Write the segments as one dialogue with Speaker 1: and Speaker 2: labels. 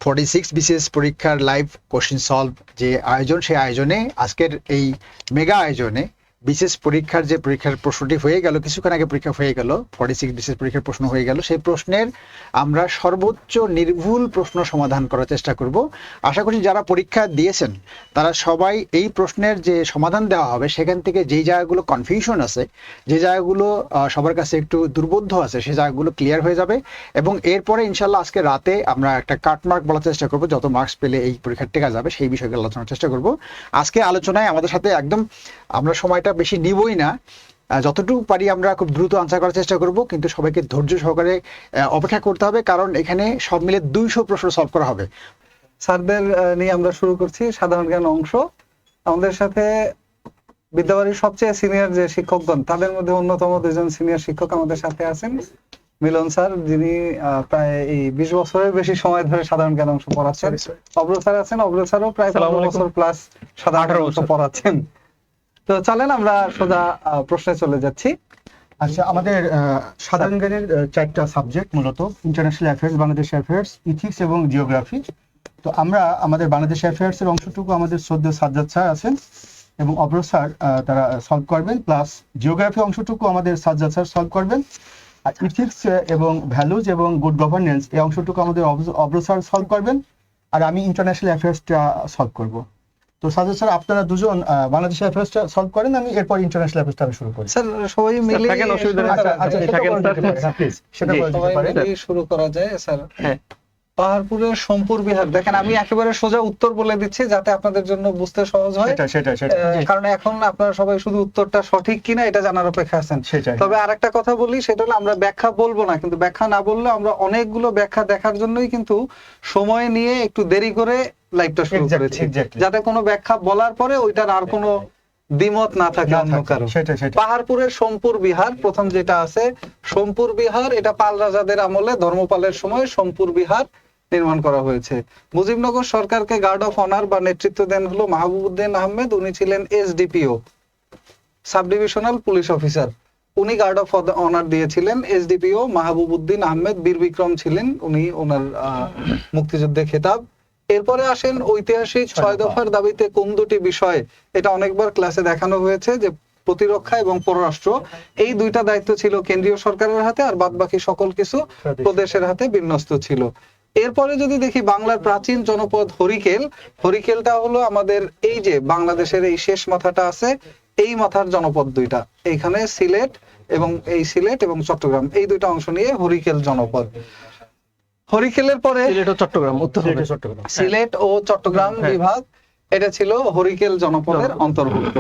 Speaker 1: 46 BCS পরীক্ষার live question solve যে আয়োজন, সেই আয়োজনে আজকের এই মেগা আয়োজনে বিসিএস পরীক্ষার যে পরীক্ষার প্রশ্নটি হয়ে গেল, কিছুক্ষণ আগে পরীক্ষা হয়ে গেল, 46 বিসিএস পরীক্ষার প্রশ্ন হয়ে গেল, সেই প্রশ্নের আমরা সর্বোচ্চ নির্ভুল প্রশ্ন সমাধান করার চেষ্টা করব। আশা করি যারা পরীক্ষা দিয়েছেন তারা সবাই এই প্রশ্নের যে সমাধান দেওয়া হবে সেখান থেকে যেই জায়গাগুলো কনফিউশন আছে, যে জায়গাগুলো সবার কাছে একটু দুর্বোধ্য আছে, সেই জায়গাগুলো ক্লিয়ার হয়ে যাবে। এবং এরপরে ইনশাল্লাহ আজকে রাতে আমরা একটা কাটমার্ক বলার চেষ্টা করব, যত মার্কস পেলে এই পরীক্ষার টেকা যাবে সেই বিষয়গুলো আলোচনার চেষ্টা করব। আজকে আলোচনায় আমাদের সাথে একদম আমরা সময়টা বেশি নিবই না, যতটুকু পারি আমরা খুব দ্রুত আনসার করার চেষ্টা করব, কিন্তু সবাইকে ধৈর্য সহকারে অপেক্ষা করতে হবে, কারণ এখানে সব মিলে 200 প্রশ্ন সলভ করা হবে।
Speaker 2: স্যারদের নিয়ে আমরা শুরু করছি সাধারণ জ্ঞান অংশ। আমাদের সাথে বিদ্যাবাড়ির সবচেয়ে সিনিয়র যে শিক্ষকগণ, তাদের মধ্যে অন্যতম দুজন সিনিয়র শিক্ষক আমাদের সাথে আছেন। মিলন স্যার, যিনি প্রায় এই 20 বছরের বেশি সময় ধরে সাধারণ জ্ঞান অংশ পড়াচ্ছেন। অব্র স্যার আছেন, অব্র স্যারও প্রায় 15 বছর প্লাস সাধারণ অংশ পড়াচ্ছেন। তো চলেন আমরা সোজা প্রশ্নে চলে যাচ্ছি।
Speaker 3: আচ্ছা, আমাদের সাধারণ জ্ঞানের 4টা সাবজেক্ট মূলত: international affairs, Bangladesh affairs, ethics এবং জিওগ্রাফি। তো আমরা আমাদের বাংলাদেশ অ্যাফেয়ার্সের অংশটুকু আমাদের সদ্য সাজ্জাদ স্যার আছেন এবং অব্র স্যার তারা সলভ করবেন, প্লাস জিওগ্রাফি অংশটুকু আমাদের সাজ্জাদ স্যার সলভ করবেন। আর ইথিক্স এবং ভ্যালুজ এবং গুড গভর্নেন্স এই অংশটুকু আমাদের অব্র স্যার সলভ করবেন, আর আমি ইন্টারন্যাশনাল অ্যাফেয়ার্সটা সলভ করব। তো সাজ্জাদ স্যার, আপনারা দুজন বাংলাদেশ অ্যাফেয়ার্সটা সলভ করেন, আমি এরপর ইন্টারন্যাশনাল অ্যাফেয়ার্সটা আমি শুরু করি।
Speaker 2: স্যার সবাই মিলে শুরু করা যায়। স্যার পাহাড়পুরের সোমপুর বিহার, দেখেন আমি একেবারে সোজা উত্তর বলে দিচ্ছি যাতে আপনাদের জন্য বুঝতে সহজ হয়। কারণ এখন আপনারা সবাই শুধু উত্তরটা সঠিক কিনা এটা জানার অপেক্ষা আছেন। তবে আরেকটা কথা বলি, সেটা হলো আমরা ব্যাখ্যা বলবো না, কিন্তু ব্যাখ্যা না বললে আমরা অনেকগুলো ব্যাখ্যা দেখার জন্যই কিন্তু সময় নিয়ে একটু দেরি করে লাইভটা শুরু করেছি, যাতে কোনো ব্যাখ্যা বলার পরে ওইটার আর কোনো দ্বিমত না থাকে অন্য কারো। পাহাড়পুরের সোমপুর বিহার প্রথম যেটা আছে, সোমপুর বিহার, এটা পাল রাজাদের আমলে ধর্মপালের সময় সোমপুর বিহার নির্মাণ করা হয়েছে। মুজিবনগর সরকারকে গার্ড অফ অনার বা নেতৃত্ব দেন হলো মাহবুবউদ্দিন আহমেদ। উনি ছিলেন SDPO, sub divisional police officer. উনি গার্ড অফ অনার দিয়েছিলেন। এসডিপিও মাহবুবউদ্দিন আহমেদ বীর বিক্রম ছিলেন, উনি ওনার মুক্তিযুদ্ধে খেতাব। এরপরে আসেন ঐতিহাসিক 6 দফার দাবিতে কোন দুটি বিষয়, এটা অনেকবার ক্লাসে দেখানো হয়েছে যে প্রতিরক্ষা এবং পররাষ্ট্র, এই দুইটা দায়িত্ব ছিল কেন্দ্রীয় সরকারের হাতে, আর বাদ বাকি সকল কিছু প্রদেশের হাতে বিন্যস্ত ছিল। এরপরে যদি দেখি বাংলার প্রাচীন জনপদ হরিকেল, হরিকেলটা হলো আমাদের এই যে বাংলাদেশের এই শেষ মাথাটা আছে, এই মাথার জনপদ দুইটা, এইখানে সিলেট এবং চট্টগ্রাম, এই দুইটা অংশ নিয়ে হরিকেল জনপদ। হরিকেলের পরে সিলেট ও চট্টগ্রাম বিভাগ, এটা ছিল হরিকেল জনপদের অন্তর্ভুক্ত।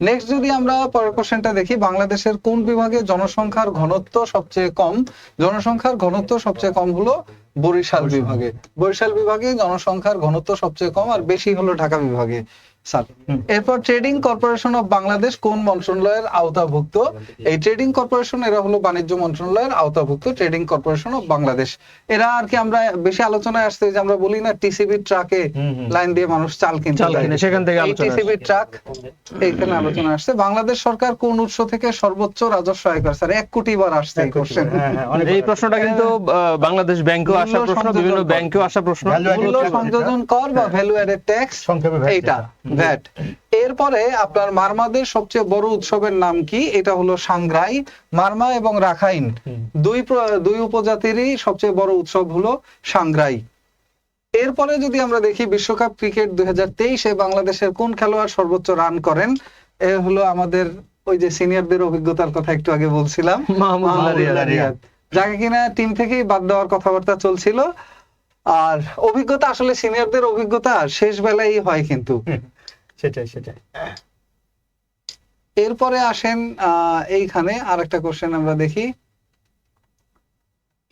Speaker 2: নেক্সট যদি আমরা পরের কোশ্চেনটা দেখি, বাংলাদেশের কোন বিভাগে জনসংখ্যার ঘনত্ব সবচেয়ে কম? জনসংখ্যার ঘনত্ব সবচেয়ে কম হলো বরিশাল বিভাগে। বরিশাল বিভাগে জনসংখ্যার ঘনত্ব সবচেয়ে কম, আর বেশি হলো ঢাকা বিভাগে। স্যার এরপর ট্রেডিং কর্পোরেশন অফ বাংলাদেশ কোন মন্ত্রণালয়ের আওতাভুক্ত? এই ট্রেডিং কর্পোরেশন, এরা হলো বাণিজ্য মন্ত্রণালয়ের আওতাভুক্ত। ট্রেডিং কর্পোরেশন অফ বাংলাদেশ, এরা আর কি আমরা বেশি আলোচনায় আসছে যে আমরা বলি না টিসিবি ট্রাকে লাইন দিয়ে মানুষ চাল কিনতে, সেখান থেকে টিসিবি ট্রাক এইখানে আলোচনা আসছে। বাংলাদেশ সরকার কোন উৎস থেকে সর্বোচ্চ রাজস্ব আয় করে? স্যার 1 কোটি বার আসছে এই কোশ্চেন।
Speaker 4: এই প্রশ্নটা কিন্তু বাংলাদেশ ব্যাংকেও আসা প্রশ্ন, বিভিন্ন ব্যাংকেও আসা প্রশ্ন।
Speaker 2: মূল্য সংযোজন কর বা ভ্যালু এডেড ট্যাক্স, এইটা ভ্যাট। এরপরে আপনার মারমাদের সবচেয়ে বড় উৎসবের নাম কি? এটা হলো সাংগ্রাই। মারমা এবং রাখাইন দুই উপজাতিরই সবচেয়ে বড় উৎসব হলো সাংগ্রাই। এরপরে যদি আমরা দেখি বিশ্বকাপ ক্রিকেট 2023-এ বাংলাদেশের কোন খেলোয়াড় সর্বোচ্চ রান করেন? এ হলো আমাদের ওই যে সিনিয়রদের অভিজ্ঞতার কথা একটু আগে বলছিলাম, যাকে কিনা টিম থেকেই বাদ দেওয়ার কথাবার্তা চলছিল। আর অভিজ্ঞতা আসলে সিনিয়রদের অভিজ্ঞতা শেষ বেলায় হয় কিন্তু।
Speaker 3: সেটাই।
Speaker 2: এরপরে আসেন এইখানে আরেকটা কোশ্চেন আমরা দেখি,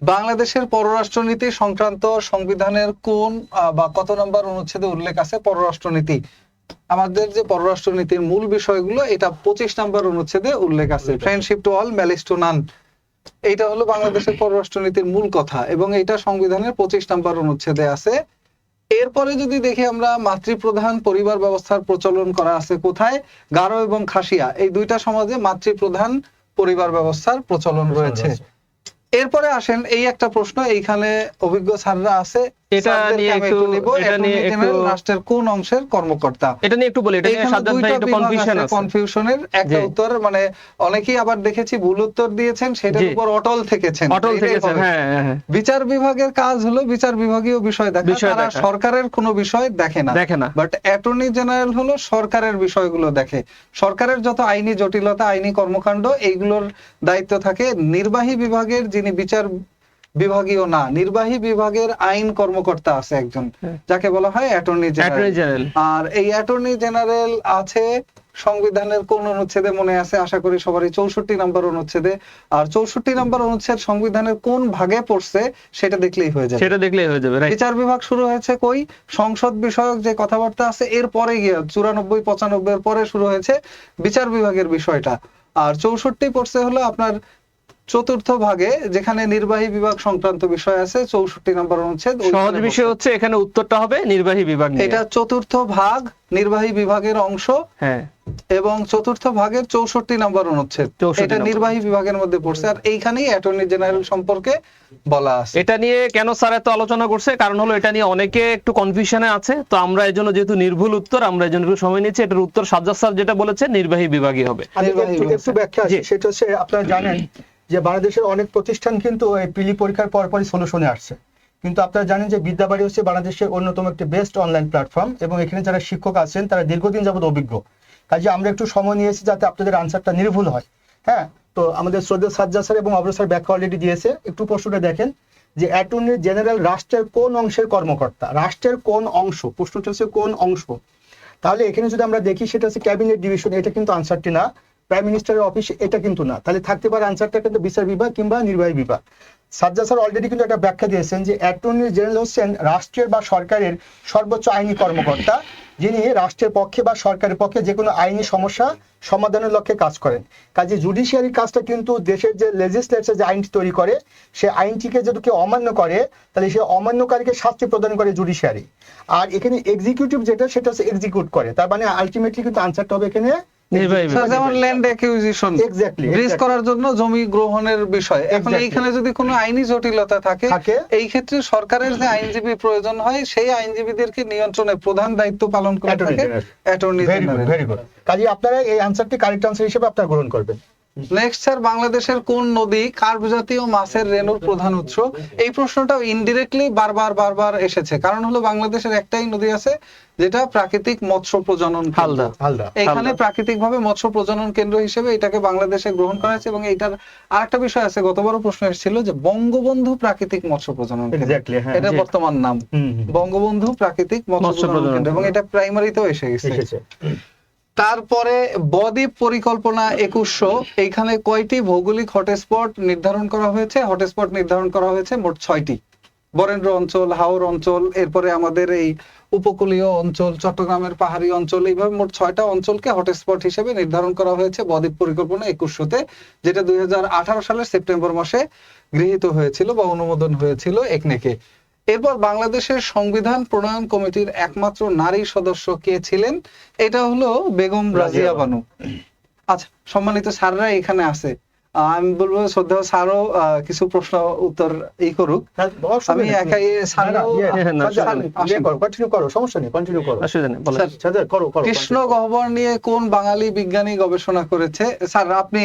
Speaker 2: বাংলাদেশের পররাষ্ট্রনীতি সংক্রান্ত সংবিধানের কোন বা কত নম্বর অনুচ্ছেদে উল্লেখ আছে পররাষ্ট্রনীতি? আমাদের যে পররাষ্ট্রনীতির মূল বিষয়গুলো, এটা 25 নম্বর অনুচ্ছেদে উল্লেখ আছে। Friendship to all, malice two নান, এইটা হলো বাংলাদেশের পররাষ্ট্রনীতির মূল কথা, এবং এটা সংবিধানের 25 নম্বর অনুচ্ছেদে আছে। এরপরে যদি দেখি আমরা, মাতৃপ্রধান পরিবার ব্যবস্থার প্রচলন করা আছে কোথায়? গারো এবং খাসিয়া, এই দুইটা সমাজে মাতৃপ্রধান পরিবার ব্যবস্থার প্রচলন রয়েছে। এরপরে আসেন এই একটা প্রশ্ন, এইখানে অভিজ্ঞ স্যাররা আছে,
Speaker 4: এটা নিয়ে একটু
Speaker 2: রাষ্ট্রের কোন অংশের কর্মকর্তা,
Speaker 4: এটা নিয়ে একটু বলি, এটা নিয়ে সাজ্জাদ ভাই একটু কনফিউশন আছে।
Speaker 2: কনফিউশনের একটা উত্তর, মানে অনেকেই আবার দেখেছি ভুল উত্তর দিয়েছেন, সেটার উপর অটল থেকেছেন।
Speaker 4: হ্যাঁ,
Speaker 2: বিচার বিভাগের কাজ হলো বিচার বিভাগীয় বিষয় দেখা, তারা সরকারের কোনো বিষয় দেখে না। বাট অ্যাটর্নি জেনারেল হলো সরকারের বিষয়গুলো দেখে, সরকারের যত আইনি জটিলতা, আইনি কর্মকাণ্ড, এইগুলোর দায়িত্ব থাকে নির্বাহী বিভাগের, যিনি বিচার বিভাগীয় না, নির্বাহী বিভাগের আইন কর্মকর্তা আছে একজন, যাকে বলা হয় অ্যাটর্নি জেনারেল। আর এই অ্যাটর্নি জেনারেল আছে সংবিধানের কোন অনুচ্ছেদে মনে আছে আশা করি সবারই, 64 নম্বর অনুচ্ছেদে। আর 64 নম্বর অনুচ্ছেদ সংবিধানের কোন ভাগে পড়ছে সেটা দেখলেই হয়ে যাবে, বিচার বিভাগ শুরু হয়েছে কই, সংসদ বিষয়ক যে কথাবার্তা আছে এর পরে গিয়ে 94-95 এর পরে শুরু হয়েছে বিচার বিভাগের বিষয়টা। আর 64 পড়ছে হলো আপনার চতুর্থ ভাগে, যেখানে নির্বাহী বিভাগ সংক্রান্ত বিষয় আছে, 64 নম্বর অনুচ্ছেদ।
Speaker 4: সহজ বিষয় হচ্ছে এখানে উত্তরটা হবে নির্বাহী বিভাগ নিয়ে।
Speaker 2: এটা চতুর্থ ভাগ নির্বাহী বিভাগের অংশ,
Speaker 4: হ্যাঁ,
Speaker 2: এবং চতুর্থ ভাগের 64 নম্বর অনুচ্ছেদ, এটা নির্বাহী বিভাগের মধ্যে পড়ছে। আর এইখানেই অ্যাটর্নি জেনারেল সম্পর্কে বলা আছে।
Speaker 4: এটা নিয়ে কেন স্যার এত আলোচনা করছে, কারণ হলো এটা নিয়ে অনেকে একটু কনফিউশনে আছে, তো আমরা এজন্য যেহেতু নির্ভুল উত্তর, আমরা এজন্য একটু সময় নিচ্ছি। এটার উত্তর সাজ্জাদ স্যার যেটা বলেছে নির্বাহী বিভাগই হবে।
Speaker 3: একটু ব্যাখ্যা আছে, সেটা হচ্ছে আপনারা জানেন যে বাংলাদেশের অনেক প্রতিষ্ঠান কিন্তু এই প্রিলি পরীক্ষার পরপরই সলিউশনে আসছে, কিন্তু আপনারা জানেন যে বিদ্যাবাড়ি হচ্ছে বাংলাদেশের অন্যতম একটি বেস্ট অনলাইন প্ল্যাটফর্ম, এবং এখানে যারা শিক্ষক আছেন তারা দীর্ঘদিন যাবত অভিজ্ঞ। কাজে আমরা একটু সময় নিয়েছি যাতে আপনাদের আনসারটা নির্ভুল হয়। হ্যাঁ, তো আমাদের শ্রদ্ধেয় সাজ্জাদ স্যার এবং অবর স্যার ব্যাখ্যা অলরেডি দিয়েছে। একটু প্রশ্নটা দেখেন যে অ্যাটর্নি জেনারেল রাষ্ট্রের কোন অংশের কর্মকর্তা, রাষ্ট্রের কোন অংশ, প্রশ্নটা হচ্ছে কোন অংশ। তাহলে এখানে যদি আমরা দেখি সেটা হচ্ছে ক্যাবিনেট ডিভিশন, এটা কিন্তু আনসারটি না। প্রাইম মিনিস্টারের অফিস, এটা কিন্তু না। তাহলে থাকতে পারে আনসারটা কিন্তু বিচার বিভাগ কিংবা নির্বাহী বিভাগ। সাজ্জাদ স্যার অলরেডি কিন্তু একটা ব্যাখ্যা দিয়েছেন যে অ্যাটর্নি জেনারেল হচ্ছেন রাষ্ট্রের বা সরকারের সর্বোচ্চ আইনি কর্মকর্তা, যিনি রাষ্ট্রের পক্ষে বা সরকারের পক্ষে যে কোনো আইনি সমস্যা সমাধানের লক্ষ্যে কাজ করেন। কাজে জুডিশিয়ারি কাজটা কিন্তু দেশের যে লেজিসলেচার যে আইনটি তৈরি করে, সে আইনটিকে যদি কেউ অমান্য করে তাহলে সে অমান্যকারীকে শাস্তি প্রদান করে জুডিশিয়ারি। আর এখানে এক্সিকিউটিভ যেটা, সেটা হচ্ছে এক্সিকিউট করে। তার মানে আলটিমেটলি কিন্তু আনসারটা হবে এখানে
Speaker 2: যেমন ল্যান্ড অ্যাকুইজিশন, ব্রিজ করার জন্য জমি গ্রহণের বিষয়। এখন এইখানে যদি কোনো আইনি জটিলতা থাকে, এই ক্ষেত্রে সরকারের যে আইনজীবী প্রয়োজন হয়, সেই আইনজীবীদেরকে নিয়ন্ত্রণে প্রধান দায়িত্ব পালন করে থাকে অ্যাটর্নি জেনারেল।
Speaker 3: Very good. কাজে আপনারা এই আনসারটি কারেক্ট আনসার হিসেবে আপনারা গ্রহণ করবেন।
Speaker 2: নেক্সট স্যার, বাংলাদেশের কোন নদী কার্প জাতীয় মাছের রেণুর প্রধান উৎস? এই প্রশ্নটাও ইনডিরেক্টলি বারবার এসেছে, কারণ হলো বাংলাদেশের একটাই নদী আছে যেটা প্রাকৃতিক মৎস্য প্রজনন, হালদা। এখানে প্রাকৃতিক ভাবে মৎস্য প্রজনন কেন্দ্র হিসেবে এটাকে বাংলাদেশে গ্রহণ করা হয়েছে। এবং এটার আরেকটা বিষয় আছে, গতবারও প্রশ্ন এসেছিল যে বঙ্গবন্ধু প্রাকৃতিক মৎস্য প্রজনন কেন্দ্র, এটা বর্তমান নাম বঙ্গবন্ধু প্রাকৃতিক মৎস্য প্রজনন কেন্দ্র, এবং এটা প্রাইমারিতেও এসে গেছে। তারপরে বদ্বীপ পরিকল্পনা 2100, এইখানে কয়টি ভৌগোলিক হটস্পট নির্ধারণ করা হয়েছে? হটস্পট নির্ধারণ করা হয়েছে মোট 6টি। বরেন্দ্র অঞ্চল, হাওর অঞ্চল, এরপরে আমাদের এই উপকূলীয় অঞ্চল, চট্টগ্রামের পাহাড়ি অঞ্চল, এইভাবে মোট 6টা অঞ্চলকে হটস্পট হিসেবে নির্ধারণ করা হয়েছে বদ্বীপ পরিকল্পনা 2100-তে, যেটা 2018 সালের সেপ্টেম্বর মাসে গৃহীত হয়েছিল বা অনুমোদন হয়েছিল একনেকে। এরপর বাংলাদেশের সংবিধান প্রণয়ন কমিটির একমাত্র নারী সদস্য কে ছিলেন? এটা হলো বেগম রাজিয়া বানু। আচ্ছা, সম্মানিত স্যাররা এখানে আছে, আমি বলবো শ্রদ্ধেয় স্যারও কিছু প্রশ্ন উত্তর করুক। আমি একাই কৃষ্ণ গহ্বর নিয়ে কোন বাঙালি বিজ্ঞানী গবেষণা করেছে? স্যার আপনি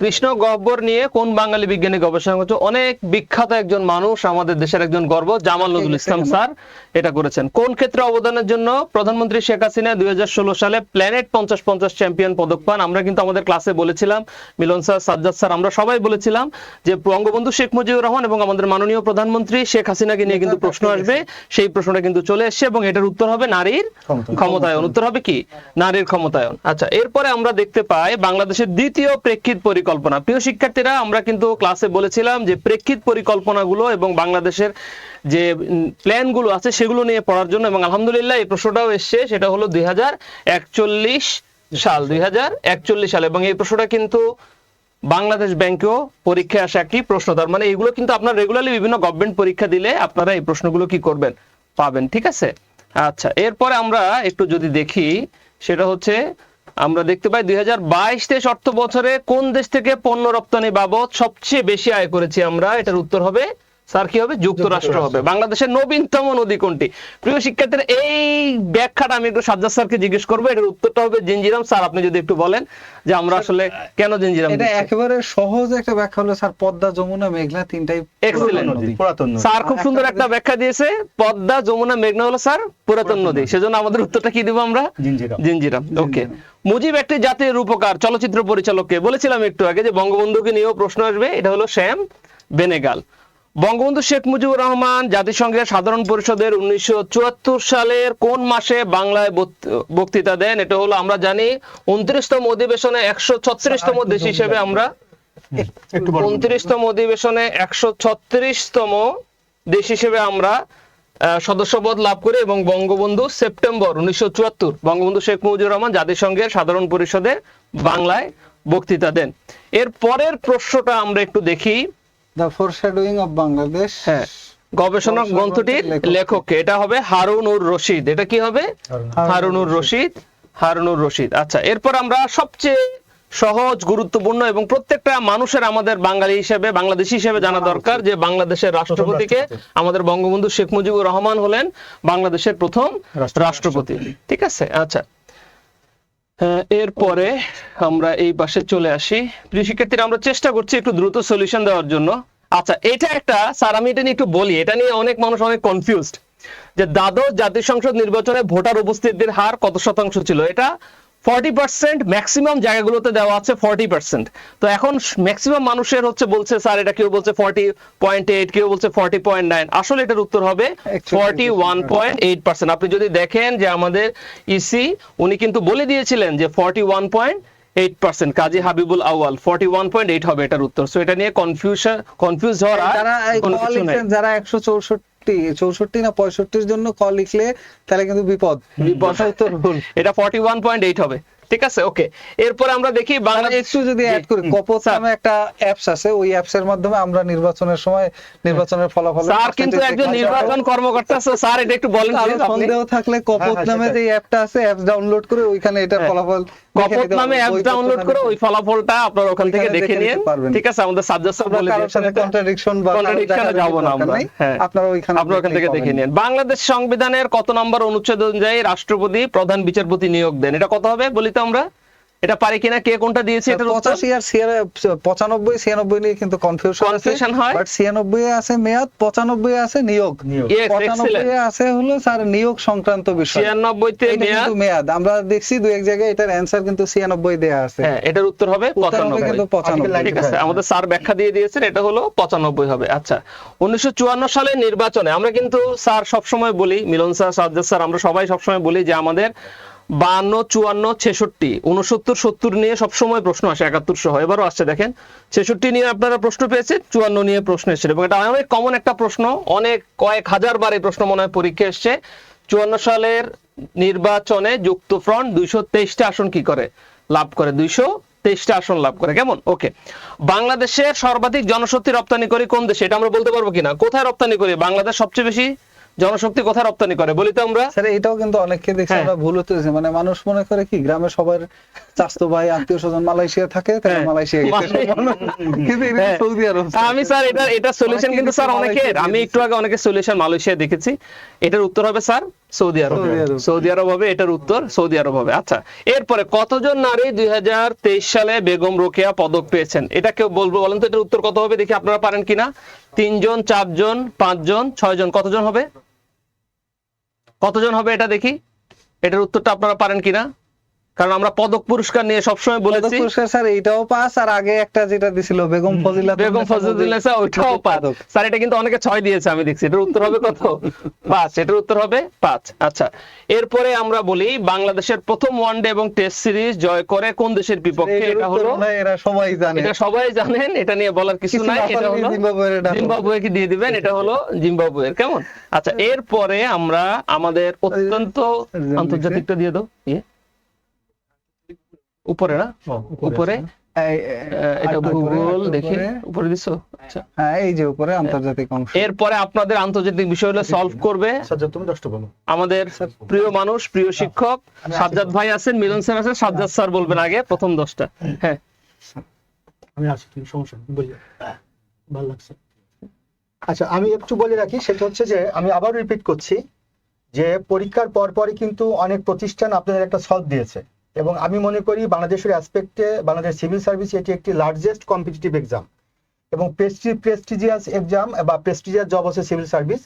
Speaker 4: কৃষ্ণ গহ্বর নিয়ে কোন বাঙালি বিজ্ঞানী গবেষণা করেছে? অনেক বিখ্যাত একজন মানুষ, আমাদের দেশের একজন গর্ব, জামাল নজরুল ইসলাম স্যার এটা করেছেন। কোন ক্ষেত্রে অবদানের জন্য প্রধানমন্ত্রী শেখ হাসিনা 2016 সালে প্ল্যানেট 50-50 চ্যাম্পিয়ন পদক পান? আমরা কিন্তু আমাদের ক্লাসে বলেছিলাম, মিলন স্যার, সাজ্জাদ স্যার, আমরা সবাই বলেছিলাম যে বঙ্গবন্ধু শেখ মুজিবুর রহমান এবং আমাদের মাননীয় প্রধানমন্ত্রী শেখ হাসিনাকে নিয়ে কিন্তু প্রশ্ন আসবে। সেই প্রশ্নটা কিন্তু চলে এসেছে এবং এটার উত্তর হবে নারীর ক্ষমতায়ন। উত্তর হবে কি? নারীর ক্ষমতায়ন। আচ্ছা, এরপরে আমরা দেখতে পাই বাংলাদেশের দ্বিতীয় প্রেক্ষিত পরিকল্পনা। প্রিয় শিক্ষার্থীরা, আমরা কিন্তু ক্লাসে বলেছিলাম যে প্রেক্ষিত পরিকল্পনাগুলো এবং বাংলাদেশের যে প্ল্যানগুলো আছে সেগুলো নিয়ে পড়ার জন্য, এবং আলহামদুলিল্লাহ এই প্রশ্নটাও এসছে, সেটা হলো 2041 সাল, 2041 সাল। এবং এই প্রশ্নটা কিন্তু বাংলাদেশ ব্যাংকেও পরীক্ষায় আসা একটি প্রশ্ন। তার মানে এগুলো কিন্তু আপনার রেগুলারলি বিভিন্ন গভর্নমেন্ট পরীক্ষা দিলে আপনারা এই প্রশ্নগুলো কি করবেন? পাবেন। ঠিক আছে। আচ্ছা, এরপরে আমরা একটু যদি দেখি, সেটা হচ্ছে আমরা দেখতে পাই 2022-23 অর্থ বছরে কোন দেশ থেকে পণ্য রপ্তানি বাবদ সবচেয়ে বেশি আয় করেছি আমরা? এটার উত্তর হবে স্যার কি হবে? যুক্তরাষ্ট্র হবে। বাংলাদেশের নবীনতম নদী কোনটি? প্রিয় শিক্ষার্থীরা, এই ব্যাখ্যাটা আমি একটু সাজ্জাদ স্যারকে জিজ্ঞেস করবো। এটার উত্তরটা হবে জিঞ্জিরাম। স্যার আপনি যদি একটু বলেন যে আমরা আসলে কেন জিঞ্জিরাম
Speaker 2: এটা
Speaker 4: দিচ্ছি?
Speaker 2: একেবারে সহজ একটা ব্যাখ্যা হলো স্যার, পদ্মা, যমুনা, মেঘনা তিনটাই
Speaker 4: Excellent.
Speaker 3: পুরাতন নদী।
Speaker 4: স্যার খুব সুন্দর একটা ব্যাখ্যা দিয়েছে। পদ্মা, যমুনা, মেঘনা হলো স্যার পুরাতন নদী। সেজন্য আমাদের উত্তরটা কি দিব আমরা?
Speaker 3: জিঞ্জিরাম।
Speaker 4: জিঞ্জিরাম। ওকে। মুজিব একটি জাতির রূপকার, চলচ্চিত্র পরিচালককে বলেছিলাম একটু আগে যে বঙ্গবন্ধুকে নিয়েও প্রশ্ন আসবে। এটা হলো শ্যাম বেনেগাল। বঙ্গবন্ধু শেখ মুজিবুর রহমান জাতিসংঘের সাধারণ পরিষদের 1974 সালের কোন মাসে বাংলায় বক্তৃতা দেন? এটা হলো আমরা জানি 29তম অধিবেশনে 136তম দেশ হিসেবে আমরা 29তম অধিবেশনে 136তম দেশ হিসেবে আমরা সদস্যপদ লাভ করি এবং বঙ্গবন্ধু সেপ্টেম্বর 1974 বঙ্গবন্ধু শেখ মুজিবুর রহমান জাতিসংঘের সাধারণ পরিষদে বাংলায় বক্তৃতা দেন। এর পরের প্রশ্নটা আমরা একটু দেখি।
Speaker 2: দ্য ফোরশ্যাডোয়িং অফ বাংলাদেশ,
Speaker 4: হ্যাঁ, গবেষণা গ্রন্থটির লেখককে? এটা হবে হারুনুর রশিদ। এটা কি হবে? হারুনুর রশিদ। হারুনুর রশিদ। আচ্ছা, এরপর আমরা সবচেয়ে সহজ, গুরুত্বপূর্ণ এবং প্রত্যেকটা মানুষের আমাদের বাঙালি হিসেবে, বাংলাদেশী হিসেবে জানা দরকার যে বাংলাদেশের রাষ্ট্রপতিকে? আমাদের বঙ্গবন্ধু শেখ মুজিবুর রহমান হলেন বাংলাদেশের প্রথম রাষ্ট্রপতি। ঠিক আছে। আচ্ছা, এরপরে আমরা এই পাশে চলে আসি। প্রিয় শিক্ষার্থীরা, আমরা চেষ্টা করছি একটু দ্রুত সলিউশন দেওয়ার জন্য। আচ্ছা, এটা একটা, স্যার আমি এটা নিয়ে একটু বলি, এটা নিয়ে অনেক মানুষ অনেক কনফিউজড যে দ্বাদশ জাতীয় সংসদ নির্বাচনে ভোটার উপস্থিতির হার কত শতাংশ ছিল? এটা 40%, ম্যাক্সিমাম জায়গাগুলোতে দেওয়া আছে 40%। তো এখন ম্যাক্সিমাম মানুষের হচ্ছে বলছে স্যার এটা কেউ বলছে 40.8, কেউ বলছে 40.9। আসলে এটার উত্তর হবে 41.8%। আপনি যদি দেখেন যে আমাদের ইসি উনি কিন্তু বলে দিয়েছিলেন যে 41.8%। কাজী হাবিবুল আউয়াল 41.8 হবে এটার উত্তর। সো এটা নিয়ে কনফিউজ হওয়ার কোনো কিছু নাই।
Speaker 2: যারা 164 না 65 জন্য কল লিখলে তাহলে কিন্তু বিপদ। উত্তর ভুল।
Speaker 4: এটা 41.8 হবে। ঠিক আছে। ওকে, এরপরে আমরা দেখি বাংলাদেশ।
Speaker 2: একটু যদি অ্যাড করি, কপোত নামে একটা অ্যাপস আছে, ওই অ্যাপস এর মাধ্যমে আমরা নির্বাচনের সময় নির্বাচনের ফলাফল,
Speaker 4: স্যার কিন্তু একজন নির্বাচন কর্মকর্তা আছে, স্যার এটা একটু বলেন
Speaker 2: আরো
Speaker 4: please আপনি।
Speaker 2: সন্দেহ থাকলে কপোত নামে যে অ্যাপটা আছে, অ্যাপস ডাউনলোড করে ওইখানে এটা ফলাফল
Speaker 4: কপোত নামে অ্যাপ ডাউনলোড করে ওই ফলাফলটা আপনারা ওখান থেকে দেখে নিন। ঠিক আছে, আমাদের সাজ্জাদ স্যার বলে দিয়েছেন,
Speaker 2: কন্ট্রাডিকশন বা
Speaker 4: কন্ট্রাডিকশনে যাব না আমরা। হ্যাঁ,
Speaker 2: আপনারা
Speaker 4: ওখান থেকে দেখে নিন। বাংলাদেশ সংবিধানের কত নম্বর অনুচ্ছেদ অনুযায়ী রাষ্ট্রপতি প্রধান বিচারপতি নিয়োগ দেন? এটা কত হবে বলি তো আমরা? এটা পারি কিনা? কে কোনটা দিয়েছে? এটা
Speaker 2: 85 আর 95 96 নিয়ে কিন্তু কনফিউশন
Speaker 4: হয়।
Speaker 2: বাট 96 এ আছে মেয়াদ, 95 এ আছে নিয়োগ, 95 এ আছে হলো স্যার নিয়োগ সংক্রান্ত বিষয়,
Speaker 4: 96 তে
Speaker 2: মেয়াদ। আমরা দেখছি দুই এক জায়গায় এটার অ্যানসার কিন্তু 96 দেয়া আছে।
Speaker 4: হ্যাঁ, এটার উত্তর হবে 95।
Speaker 2: কিন্তু 95।
Speaker 4: ঠিক আছে, আমাদের স্যার ব্যাখ্যা দিয়ে দিয়েছেন, এটা হলো 95 হবে। আচ্ছা, 1954 সালের নির্বাচনে আমরা কিন্তু স্যার সবসময় বলি, মিলন স্যার, সাজ্জাদ স্যার, আমরা সবাই সবসময় বলি যে আমাদের 52, 54, 66, 69, 70 নিয়ে সবসময় প্রশ্ন আসে, 71 সহ। এবারও আসছে, দেখেন 66 নিয়ে আপনারা প্রশ্ন পেয়েছেন, 54 নিয়ে প্রশ্ন এসেছে এবং এটা অনেক কমন একটা প্রশ্ন, অনেক কয়েক হাজার বার এই প্রশ্ন মনে হয় পরীক্ষা এসছে। 54 সালের নির্বাচনে যুক্তফ্রন্ট 223টা আসন কি করে? লাভ করে। 223টা আসন লাভ করে। কেমন? ওকে। বাংলাদেশের সর্বাধিক জনশক্তি রপ্তানি করে কোন দেশে? এটা আমরা বলতে পারবো কিনা? কোথায় রপ্তানি করি? বাংলাদেশ সবচেয়ে বেশি জনশক্তি কোথায় রপ্তানি করে বলি তো আমরা?
Speaker 2: স্যার এটাও কিন্তু অনেককে দেখছি আমরা ভুল হতেছে, মানে মানুষ মনে করে কি গ্রামের সবার চাচতো ভাই আত্মীয় স্বজন মালয়েশিয়া থাকে, তাহলে মালয়েশিয়া গেছে, কিন্তু এটা সৌদি আরব।
Speaker 4: আমি স্যার এটা সলিউশন কিন্তু স্যার অনেকের, আমি একটু আগে অনেকের সলিউশন মালয়েশিয়া দেখেছি। এটার উত্তর হবে স্যার সৌদি আরব। সৌদি আরব হবে এটার উত্তর, সৌদি আরব হবে। আচ্ছা, এরপরে কতজন নারী 2023 সালে বেগম রোকেয়া পদক পেয়েছেন? এটা কেউ বলবো, বলেন তো এটার উত্তর কত হবে? দেখি আপনারা পারেন কিনা। 3 জন, 4 জন, 5 জন, 6 জন, কতজন হবে? কতজন হবে এটা দেখি, এটার উত্তরটা আপনারা পারেন কিনা? কারণ আমরা পদক পুরস্কার নিয়ে সবসময় বলেছি।
Speaker 2: পুরস্কার স্যার এইটাও পাস, আর আগে একটা যেটা দিছিল বেগম
Speaker 4: ফজিলাতুন্নেসা, ওইটাও পাস। স্যার এটা কিন্তু অনেকে 6 দিয়েছে আমি দেখছি। এটার উত্তর হবে কত? 5। এটার উত্তর হবে 5। আচ্ছা, এরপরে আমরা বলি বাংলাদেশের প্রথম ওয়ানডে এবং টেস্ট সিরিজ জয় করে কোন দেশের বিপক্ষে? এটা হলো,
Speaker 2: এরা সবাই জানে,
Speaker 4: এটা সবাই জানেন, এটা নিয়ে বলার কিছু নাই। এটা হলো জিম্বাবুয়েকে দিয়ে দিবেন, এটা হলো জিম্বাবুয়ের। কেমন? আচ্ছা, এরপরে আমরা আমাদের অত্যন্ত আন্তর্জাতিকটা দিয়ে দাও, উপরে না, উপরে এটা
Speaker 2: একটু উপরে,
Speaker 4: ভূগোল
Speaker 2: একটু
Speaker 4: দেখি
Speaker 2: উপরে।
Speaker 4: উপরে দিছো আচ্ছা
Speaker 2: হ্যাঁ, এই যে উপরে আন্তর্জাতিক অংশ।
Speaker 4: এরপরে আপনাদের আন্তর্জাতিক বিষয়গুলো সলভ করবে
Speaker 3: সাজ্জাদ তুমি 10টা বলো।
Speaker 4: আমাদের প্রিয় মানুষ প্রিয় শিক্ষক সাজ্জাদ ভাই আছেন, মিলন স্যার আছেন, সাজ্জাদ স্যার বলবেন আগে প্রথম 10টা। হ্যাঁ
Speaker 3: আমি আসি, তুমি সমস্যা নেই, বলি ভালো লাগছে। আচ্ছা, আমি একটু বলে রাখি, সেটা হচ্ছে যে আমি আবার রিপিট করছি যে পরীক্ষার পরপরই কিন্তু অনেক প্রতিষ্ঠান আপনাদের একটা সলভ দিয়েছে, এবং আমি মনে করি বাংলাদেশের অ্যাসপেক্টে বাংলাদেশ সিভিল সার্ভিস এটি একটি লার্জেস্ট কম্পিটিটিভ এক্সাম এবং প্রেস্টিজিয়াস এক্সাম বা প্রেস্টিজিয়াস জব হচ্ছে সিভিল সার্ভিস।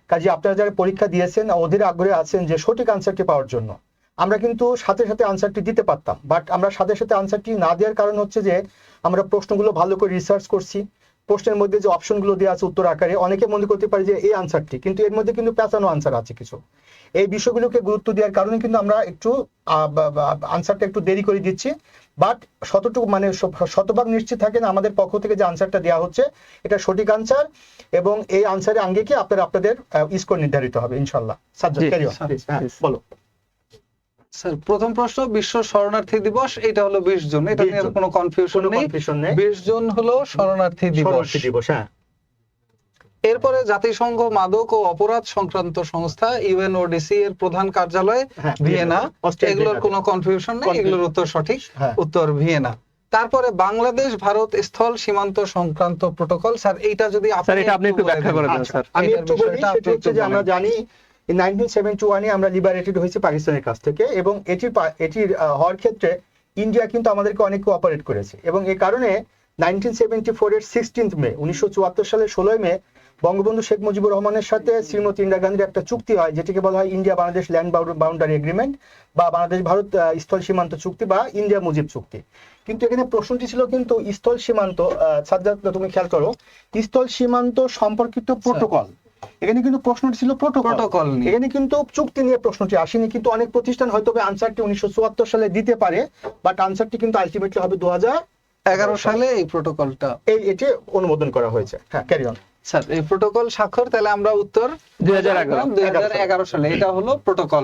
Speaker 3: কাজে আপনারা যারা পরীক্ষা দিয়েছেন অধীর আগ্রহে আছেন যে সঠিক আনসারটি পাওয়ার জন্য। আমরা কিন্তু সাথে সাথে আনসারটি দিতে পারতাম, বাট আমরা সাথে সাথে আনসারটি না দেওয়ার কারণ হচ্ছে যে আমরা প্রশ্নগুলো ভালো করে রিসার্চ করছি। প্রশ্নের মধ্যে যে অপশনগুলো দেওয়া আছে উত্তর আকারে, অনেকে মনে করতে পারে যে এই আনসারটি, কিন্তু এর মধ্যে কিন্তু পেঁচানো আনসার আছে কিছু। এই বিষয়গুলোকে গুরুত্ব দেওয়ার কারণে কিন্তু আমরা একটু আনসারটা একটু দেরি করে দিচ্ছি, বাট শতভাগ নিশ্চিত থাকেন আমাদের পক্ষ থেকে যে আনসারটা দেওয়া হচ্ছে এটা সঠিক আনসার, এবং এই আনসারে আঙ্গিকে আপনাদের স্কোর নির্ধারিত হবে ইনশাল্লাহ। সাজ্জাদ,
Speaker 4: জি,
Speaker 3: carry on, please, হ্যাঁ, বলো।
Speaker 2: স্যার, প্রথম প্রশ্ন, বিশ্ব শরণার্থী দিবস এটা হলো 20 জুন, এটা
Speaker 3: 20
Speaker 2: নিয়ে
Speaker 3: জুন।
Speaker 2: কোনো কনফিউশন
Speaker 3: কোনো
Speaker 2: নেই।
Speaker 3: confusion নেই।
Speaker 2: 20 জুন হলো শরণার্থী দিবস।
Speaker 3: শরণার্থী দিবস, হ্যাঁ।
Speaker 2: এরপরে জাতিসংঘ মাদক ও অপরাধ সংক্রান্ত সংস্থা ইউএনওডিসি এর প্রধান কার্যালয়
Speaker 3: হ্যাঁ,
Speaker 2: ভিয়েনা,
Speaker 3: অস্ট্রিয়া
Speaker 2: এগুলোর
Speaker 3: ভিয়েনা।
Speaker 2: কোনো কনফিউশন নেই,
Speaker 3: Confusion-
Speaker 2: এগুলোর উত্তর সঠিক,
Speaker 3: হ্যাঁ।
Speaker 2: উত্তর ভিয়েনা। তারপরে বাংলাদেশ ভারত স্থল সীমান্ত সংক্রান্ত প্রোটোকল, স্যার এইটা যদি
Speaker 4: স্যার এটা আপনি একটু ব্যাখ্যা করে দেন
Speaker 3: আচ্ছা,
Speaker 4: স্যার।
Speaker 3: আমি
Speaker 2: এটার
Speaker 3: একটু বলি,
Speaker 2: বিষয়টা
Speaker 3: সেটা
Speaker 2: আপনি
Speaker 3: হচ্ছে
Speaker 2: একটু
Speaker 3: যে আমরা
Speaker 2: বলেন।
Speaker 3: জানি 1971 আমরা লিবারেটেড হয়েছি পাকিস্তানের কাছ থেকে, এবং এটির হওয়ার ক্ষেত্রে ইন্ডিয়া কিন্তু আমাদেরকে অনেক কোঅপারেট করেছে, এবং এই কারণে 1974 এর 16 মে 1974 সালের 16 মে বঙ্গবন্ধু শেখ মুজিবুর রহমানের সাথে শ্রীমতী ইন্দিরা গান্ধীর একটা চুক্তি হয়, যেটিকে বলা হয় India Bangladesh land boundary agreement বা বাংলাদেশ ভারত স্থল সীমান্ত চুক্তি বা ইন্ডিয়া মুজিব চুক্তি। কিন্তু এখানে প্রশ্নটি ছিল কিন্তু স্থল সীমান্ত, সাজ্জাদ তুমি খেয়াল করো, স্থল সীমান্ত সম্পর্কিত প্রোটোকল, এখানে কিন্তু প্রশ্নটি ছিল প্রোটোকল নিয়ে। এখানে কিন্তু চুক্তি নিয়ে প্রশ্নটি আসেনি, কিন্তু অনেক প্রতিষ্ঠান হয়তো আনসারটি 1974 সালে দিতে পারে, বাট আনসারটি কিন্তু আলটিমেটলি হবে
Speaker 2: 11 সালে এই প্রোটোকলটা
Speaker 3: এটি অনুমোদন করা হয়েছে। হ্যাঁ, ক্যারি অন।
Speaker 2: স্যার, এই প্রোটোকল স্বাক্ষর, তাহলে আমরা উত্তর 2011 সালে, এটা হলো প্রোটোকল।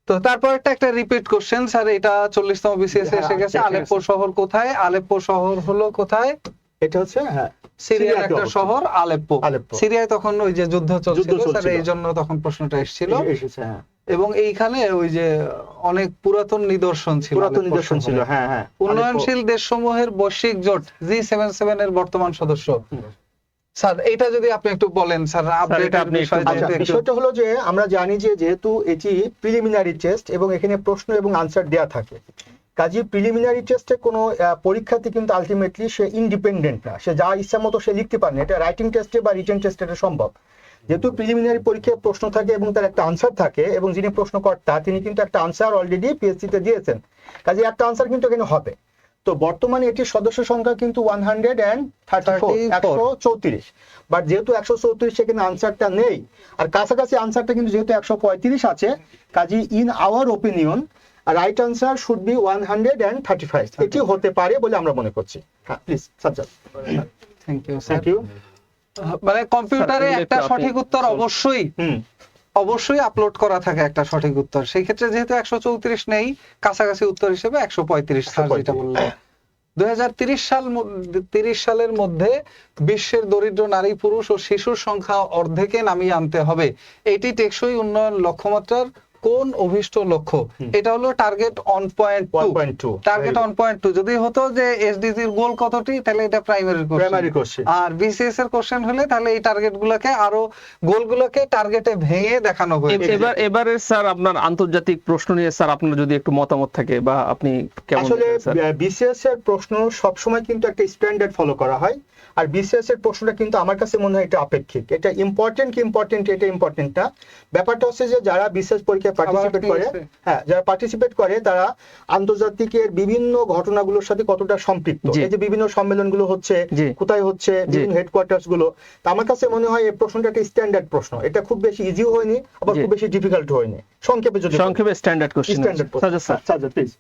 Speaker 2: তো তারপর একটা রিপিট কোশ্চেন স্যার, এটা 40তম বিসিএস এসে গেছে। আলেপ্পো শহর কোথায়? আলেপ্পো শহর হলো কোথায়?
Speaker 3: এটা হচ্ছে হ্যাঁ
Speaker 2: সিরিয়ার একটা শহর আলেপ্পো। সিরিয়ায় তখন ওই যে যুদ্ধ চলছিল স্যার, এই জন্য তখন প্রশ্নটা এসেছিল। এবং এইখানে ওই যে অনেক পুরাতন নিদর্শন ছিল।
Speaker 3: হ্যাঁ হ্যাঁ।
Speaker 2: উন্নয়নশীল দেশসমূহের বৈশ্বিক জোট G77 এর বর্তমান সদস্য। স্যার এটা যদি আপনি একটু বলেন স্যার,
Speaker 3: বিষয়টা হলো যে আমরা জানি যে যেহেতু এটি প্রিলিমিনারি টেস্ট এবং এখানে প্রশ্ন এবং আনসার দেয়া থাকে, কাজে প্রিলিমিনারি টেস্টে কোনো পরীক্ষার্থী কিন্তু আলটিমেটলি সে ইন্ডিপেন্ডেন্ট না, সে যা ইচ্ছা মতো সে লিখতে পারে না। এটা রাইটিং টেস্টে বা রিটেন টেস্টে এটা সম্ভব। যেহেতু প্রিলিমিনারি পরীক্ষায় প্রশ্ন থাকে এবং তার একটা আনসার থাকে, এবং যিনি প্রশ্নকর্তা তিনি কিন্তু একটা আনসার অলরেডি পিএসসিতে দিয়েছেন, কাজে একটা আনসার কিন্তু এখানে হবে। তো বর্তমানে এটির সদস্য সংখ্যা কিন্তু 134, বাট যেহেতু 134 সেখানে আনসারটা নেই, আর কাছাকাছি আনসারটা কিন্তু যেহেতু 135 আছে, কাজে in our opinion right answer should be 135। এটি হতে পারে বলে আমরা মনে করছি। হ্যাঁ, please Sajjad.
Speaker 2: Thank you
Speaker 3: thank you.
Speaker 2: মানে কম্পিউটারে একটা সঠিক উত্তর অবশ্যই আপলোড করা থাকে একটা সঠিক উত্তর। সেই ক্ষেত্রে যেহেতু 134 নেই, কাছাকাছি উত্তর হিসেবে 135 স্যার যেটা বললেন। 2030 সালের মধ্যে বিশ্বের দরিদ্র নারী পুরুষ ও শিশুর সংখ্যা অর্ধেকে নামিয়ে আনতে হবে। এটি টেকসই উন্নয়ন লক্ষ্যমাত্রার কোন অভিষ্ট লক্ষ্য? এটা হলো টার্গেট 1.2। টার্গেট 1.2 যদি হতো যে এসডিজি এর গোল কতটি, তাহলে এটা প্রাইমারি কোশ্চেন। আর বিসিএস এর কোশ্চেন হলে তাহলে এই টার্গেটগুলোকে আরো গোলগুলোকে টার্গেটে ভেঙে দেখানো হয়েছে।
Speaker 4: এবারে স্যার আপনার আন্তর্জাতিক প্রশ্ন নিয়ে স্যার আপনার যদি একটু মতামত থাকে বা আপনি কেমন
Speaker 3: আসলে
Speaker 4: দেখেন স্যার?
Speaker 3: বিসিএস এর প্রশ্ন সব সময় কিন্তু একটা স্ট্যান্ডার্ড ফলো করা হয়, আর বিসিএস এর প্রশ্নটা কিন্তু আমার কাছে মনে হয় এটা আপেক্ষিক। এটা ইম্পর্টেন্ট এটা ইম্পর্টেন্ট না। ব্যাপারটা হচ্ছে যে যারা বিসিএস পরীক্ষায় পার্টিসিপেট করে, হ্যাঁ যারা পার্টিসিপেট করে তারা আন্তর্জাতিকের বিভিন্ন ঘটনাগুলোর সাথে কতটা সম্পৃক্ত। এই যে বিভিন্ন সম্মেলনগুলো হচ্ছে, কোথায় হচ্ছে, বিভিন্ন হেডকোয়ার্টার্স গুলো, তা আমার কাছে মনে হয় এই প্রশ্নটা একটা স্ট্যান্ডার্ড প্রশ্ন। এটা খুব বেশি ইজিও হয়নি, আবার খুব বেশি ডিফিকাল্ট হয়নি। সংক্ষেপে
Speaker 4: স্ট্যান্ডার্ড কোশ্চেন।
Speaker 3: সাজ্জাদ প্লিজ।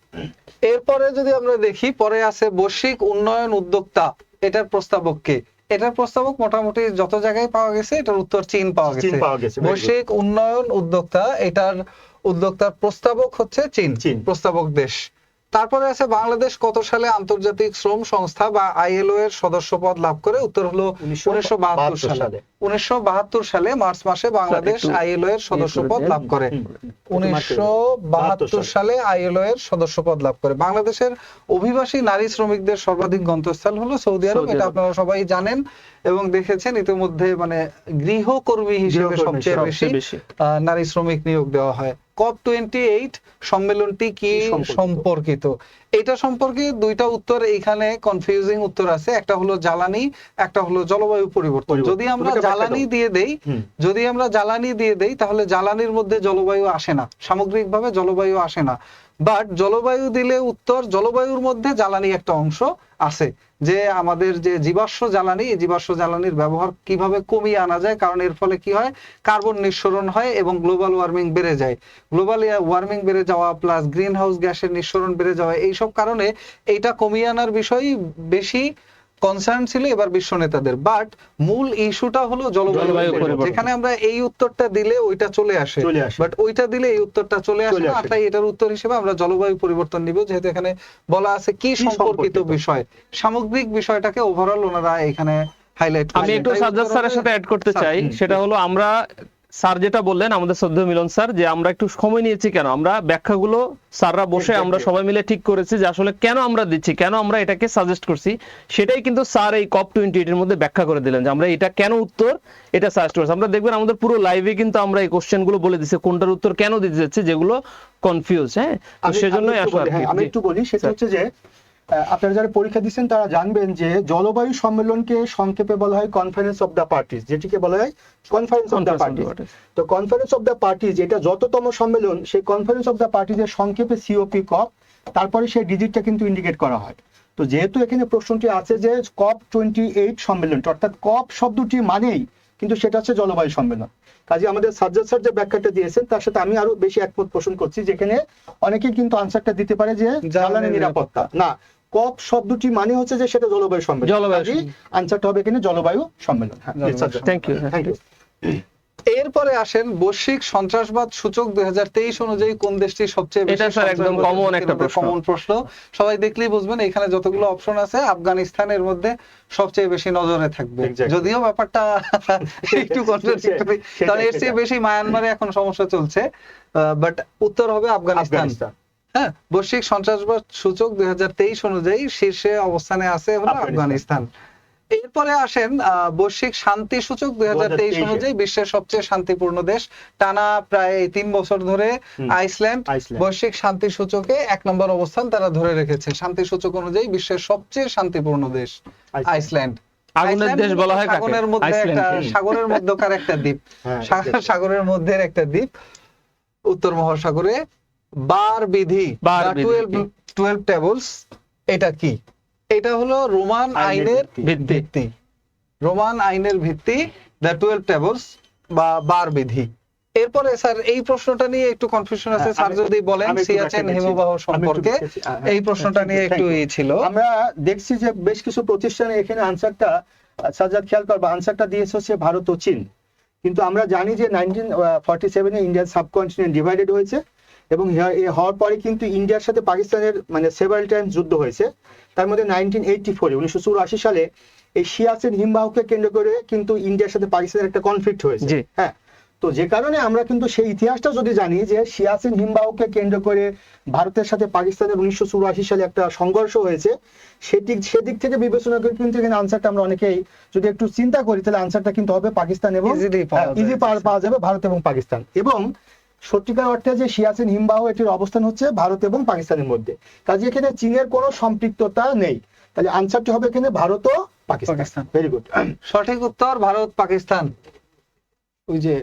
Speaker 2: এরপরে যদি আমরা দেখি, পরে আছে বৈশ্বিক উন্নয়ন উদ্যোক্তা, এটার প্রস্তাবক কে? এটার প্রস্তাবক মোটামুটি যত জায়গায় পাওয়া গেছে, এটার উত্তর চীন পাওয়া গেছে। বৈশ্বিক উন্নয়ন উদ্যোক্তা, এটার উদ্যোক্তার প্রস্তাবক হচ্ছে চীন, প্রস্তাবক দেশ। তারপরে আছে বাংলাদেশ কত সালে আন্তর্জাতিক শ্রম সংস্থা বা আইএলও এর সদস্য পদ লাভ করে? উত্তর হলো 1972 সালে। 1972 সালে মার্চ মাসে বাংলাদেশ আইএলও এর সদস্য পদ লাভ করে। 1972 সালে আইএলও এর সদস্য পদ লাভ করে। বাংলাদেশের অভিবাসী নারী শ্রমিকদের সর্বাধিক গন্তব্যস্থল হলো সৌদি আরব। এটা আপনারা সবাই জানেন এবং দেখেছেন ইতিমধ্যে। মানে গৃহকর্মী হিসেবে সবচেয়ে বেশি নারী শ্রমিক নিয়োগ দেওয়া হয়। COP28 সম্মেলনটি কি সম্পর্কিত? এটা সম্পর্কে দুইটা উত্তর এখানে কনফিউজিং উত্তর আছে। একটা হলো জ্বালানি, একটা হলো জলবায়ু পরিবর্তন। যদি আমরা জ্বালানি দিয়ে দেই তাহলে জ্বালানির মধ্যে জলবায়ু আসে না, সামগ্রিকভাবে জলবায়ু আসে না। বাট জলবায়ু দিলে উত্তর, জলবায়ুর মধ্যে জ্বালানি একটা অংশ আছে। যে আমাদের যে জীবাশ্ম জ্বালানি, এই জীবাশ্ম জ্বালানির ব্যবহার কিভাবে কমিয়ে আনা যায়, কারণ এর ফলে কি হয়, কার্বন নিঃসরণ হয় এবং গ্লোবাল ওয়ার্মিং বেড়ে যায়। গ্লোবাল ওয়ার্মিং বেড়ে যাওয়া প্লাস গ্রিন হাউস গ্যাসের নিঃসরণ বেড়ে যাওয়া, এইসব কারণে এইটা কমিয়ে আনার বিষয়ই বেশি কনসার্ন ছিল এবার বিশ্ব নেতাদের। বাট মূল ইস্যুটা হলো জলবায়ু পরিবর্তন। যেখানে আমরা এই উত্তরটা দিলে ওইটা চলে আসে, বাট ওইটা দিলে এই উত্তরটা চলে আসে না। তাই এটার উত্তর হিসেবে আমরা জলবায়ু পরিবর্তন নিব, যেহেতু এখানে বলা আছে কি সম্পর্কিত বিষয়, সামগ্রিক বিষয়টাকে ওভারঅল ওনারা এখানে হাইলাইট।
Speaker 4: আমি একটু সাজ্জাদ স্যারের সাথে অ্যাড করতে চাই, সেটা হলো আমরা স্যার যেটা বললেন, আমাদের শ্রদ্ধেয় মিলন স্যার, যে আমরা একটু সময় নিয়েছি কেন, আমরা ব্যাখ্যাগুলো স্যাররা বসে আমরা সবাই মিলে ঠিক করেছি যে আসলে কেন আমরা দিচ্ছি, কেন আমরা এটাকে সাজেস্ট করছি। সেটাই কিন্তু স্যার এই COP28 এর মধ্যে ব্যাখ্যা করে দিলেন যে আমরা এটা কেন উত্তর এটা সাজেস্ট করছি। আমরা দেখবেন আমাদের পুরো লাইভে কিন্তু আমরা এই কোশ্চেন গুলো বলে দিচ্ছি কোনটার উত্তর কেন দিতে যাচ্ছে, যেগুলো কনফিউজ। হ্যাঁ, তো সেজন্যই আসলে
Speaker 3: আমি একটু বলি, সেটা হচ্ছে যে আপনারা যারা পরীক্ষা দিচ্ছেন তারা জানবেন যে জলবায়ু সম্মেলনকে সংক্ষেপে বলা হয় কনফারেন্স অফ দ্য পার্টিজ, যেটিকে বলা হয় কনফারেন্স অফ দ্য পার্টিজ। তো কনফারেন্স অফ দ্য পার্টিজ এটা যততম সম্মেলন, সেই কনফারেন্স অফ দ্য পার্টিজের সংক্ষেপে COP COP, তারপরে সেই ডিজিটটা কিন্তু ইন্ডিকেট করা হয়। তো যেহেতু এখানে প্রশ্নটি আছে যে COP28 সম্মেলন, অর্থাৎ COP শব্দটি মানেই কিন্তু সেটা হচ্ছে জলবায়ু সম্মেলন। কাজে আমাদের সাজ্জাদ স্যার যে ব্যাখ্যাটা দিয়েছেন তার সাথে আমি আরো বেশি একমত পোষণ করছি, যেখানে অনেকেই কিন্তু আনসারটা দিতে পারে যে জ্বালানি নিরাপত্তা না, COP শব্দটি মানে হচ্ছে যে সেটা জলবায়ু সম্মেলন। আনসারটা হবে এখানে জলবায়ু সম্মেলন।
Speaker 4: Thank you.
Speaker 2: এরপরে আসেন বৈশ্বিক সন্ত্রাসবাদ সূচক 2023 অনুযায়ী কোন দেশটি সবচেয়ে বেশি?
Speaker 4: এটা স্যার একদম কমন একটা
Speaker 2: কমন প্রশ্ন, সবাই দেখলেই বুঝবেন। এখানে যতগুলো অপশন আছে আফগানিস্তানের মধ্যে সবচেয়ে বেশি নজরে থাকবে, যদিও ব্যাপারটা একটু কন্ট্রাডিক্টরি, কারণ এর চেয়ে বেশি মায়ানমারে এখন সমস্যা চলছে। বাট উত্তর হবে আফগানিস্তান। হ্যাঁ, বৈশ্বিক সন্ত্রাসবাদ সূচক 2023 অনুযায়ী শীর্ষে অবস্থানে আছে হলো আফগানিস্তান। এরপরে আসেন বৈশ্বিক শান্তি সূচক 2023 অনুযায়ী বিশ্বের সবচেয়ে শান্তিপূর্ণ দেশ। টানা প্রায় 3 বছর ধরে আইসল্যান্ড বৈশ্বিক শান্তি সূচকে 1 নম্বর অবস্থান তারা ধরে রেখেছে। শান্তি সূচক অনুযায়ী বিশ্বের সবচেয়ে শান্তিপূর্ণ দেশ আইসল্যান্ড।
Speaker 4: আগুনের দেশ বলা হয় কাকে?
Speaker 2: সাগরের মধ্যে একটা, সাগরের মধ্যকার একটা দ্বীপ, সাগরের মধ্যে একটা দ্বীপ উত্তর মহাসাগরে। বার বিধি 12 টেবলস, এটা কি? এটা হলো রোমান আইনের ভিত্তি, রোমান আইনের ভিত্তি, দ্য 12 টেবলস বা বার বিধি। এরপরে স্যার এই প্রশ্নটা নিয়ে একটু কনফিউশন আছে, স্যার যদি বলেন সিয়াচেন হিমবাহ সম্পর্কে এই প্রশ্নটা নিয়ে একটু ছিল।
Speaker 3: আমরা দেখছি যে বেশ কিছু প্রতিষ্ঠানে এখানে আনসারটা সাজ্জাদ খেয়াল করবা, আনসারটা দিয়েছে হচ্ছে ভারত ও চীন। কিন্তু আমরা জানি যে 1947 এ ইন্ডিয়ান সাবকন্টিনেন্ট ডিভাইডেড হয়েছে এবং হওয়ার পরে কিন্তু ইন্ডিয়ার সাথে পাকিস্তানের মানে সেভারাল টাইম যুদ্ধ হয়েছে। তার মধ্যে 1984 সালে এই সিয়াচেন হিমবাহকে কেন্দ্র করে কিন্তু ইন্ডিয়ার সাথে পাকিস্তানের একটা কনফ্লিক্ট হয়েছে। হ্যাঁ, তো যে কারণে আমরা কিন্তু সেই ইতিহাসটা যদি জানি যে সিয়াচেন হিমবাহকে কেন্দ্র করে ভারতের সাথে পাকিস্তানের 1984 সালে একটা সংঘর্ষ হয়েছে, সেদিক থেকে বিবেচনা করে কিন্তু এখানে আনসারটা আমরা অনেকেই যদি একটু চিন্তা করি তাহলে আনসারটা কিন্তু হবে পাকিস্তান এবং ইজি পাওয়া যাবে ভারত এবং পাকিস্তান। এবং সত্যিকার অর্থে যে সিয়াচেন হিমবাহ এটির অবস্থান হচ্ছে ভারত এবং পাকিস্তানের মধ্যে, কাজে এখানে চীনের কোনো সম্পৃক্ততা নেই। তাহলে আনসারটি হবে এখানে ভারত ও পাকিস্তান। ভেরি গুড,
Speaker 2: সঠিক উত্তর ভারত পাকিস্তান। ওই যে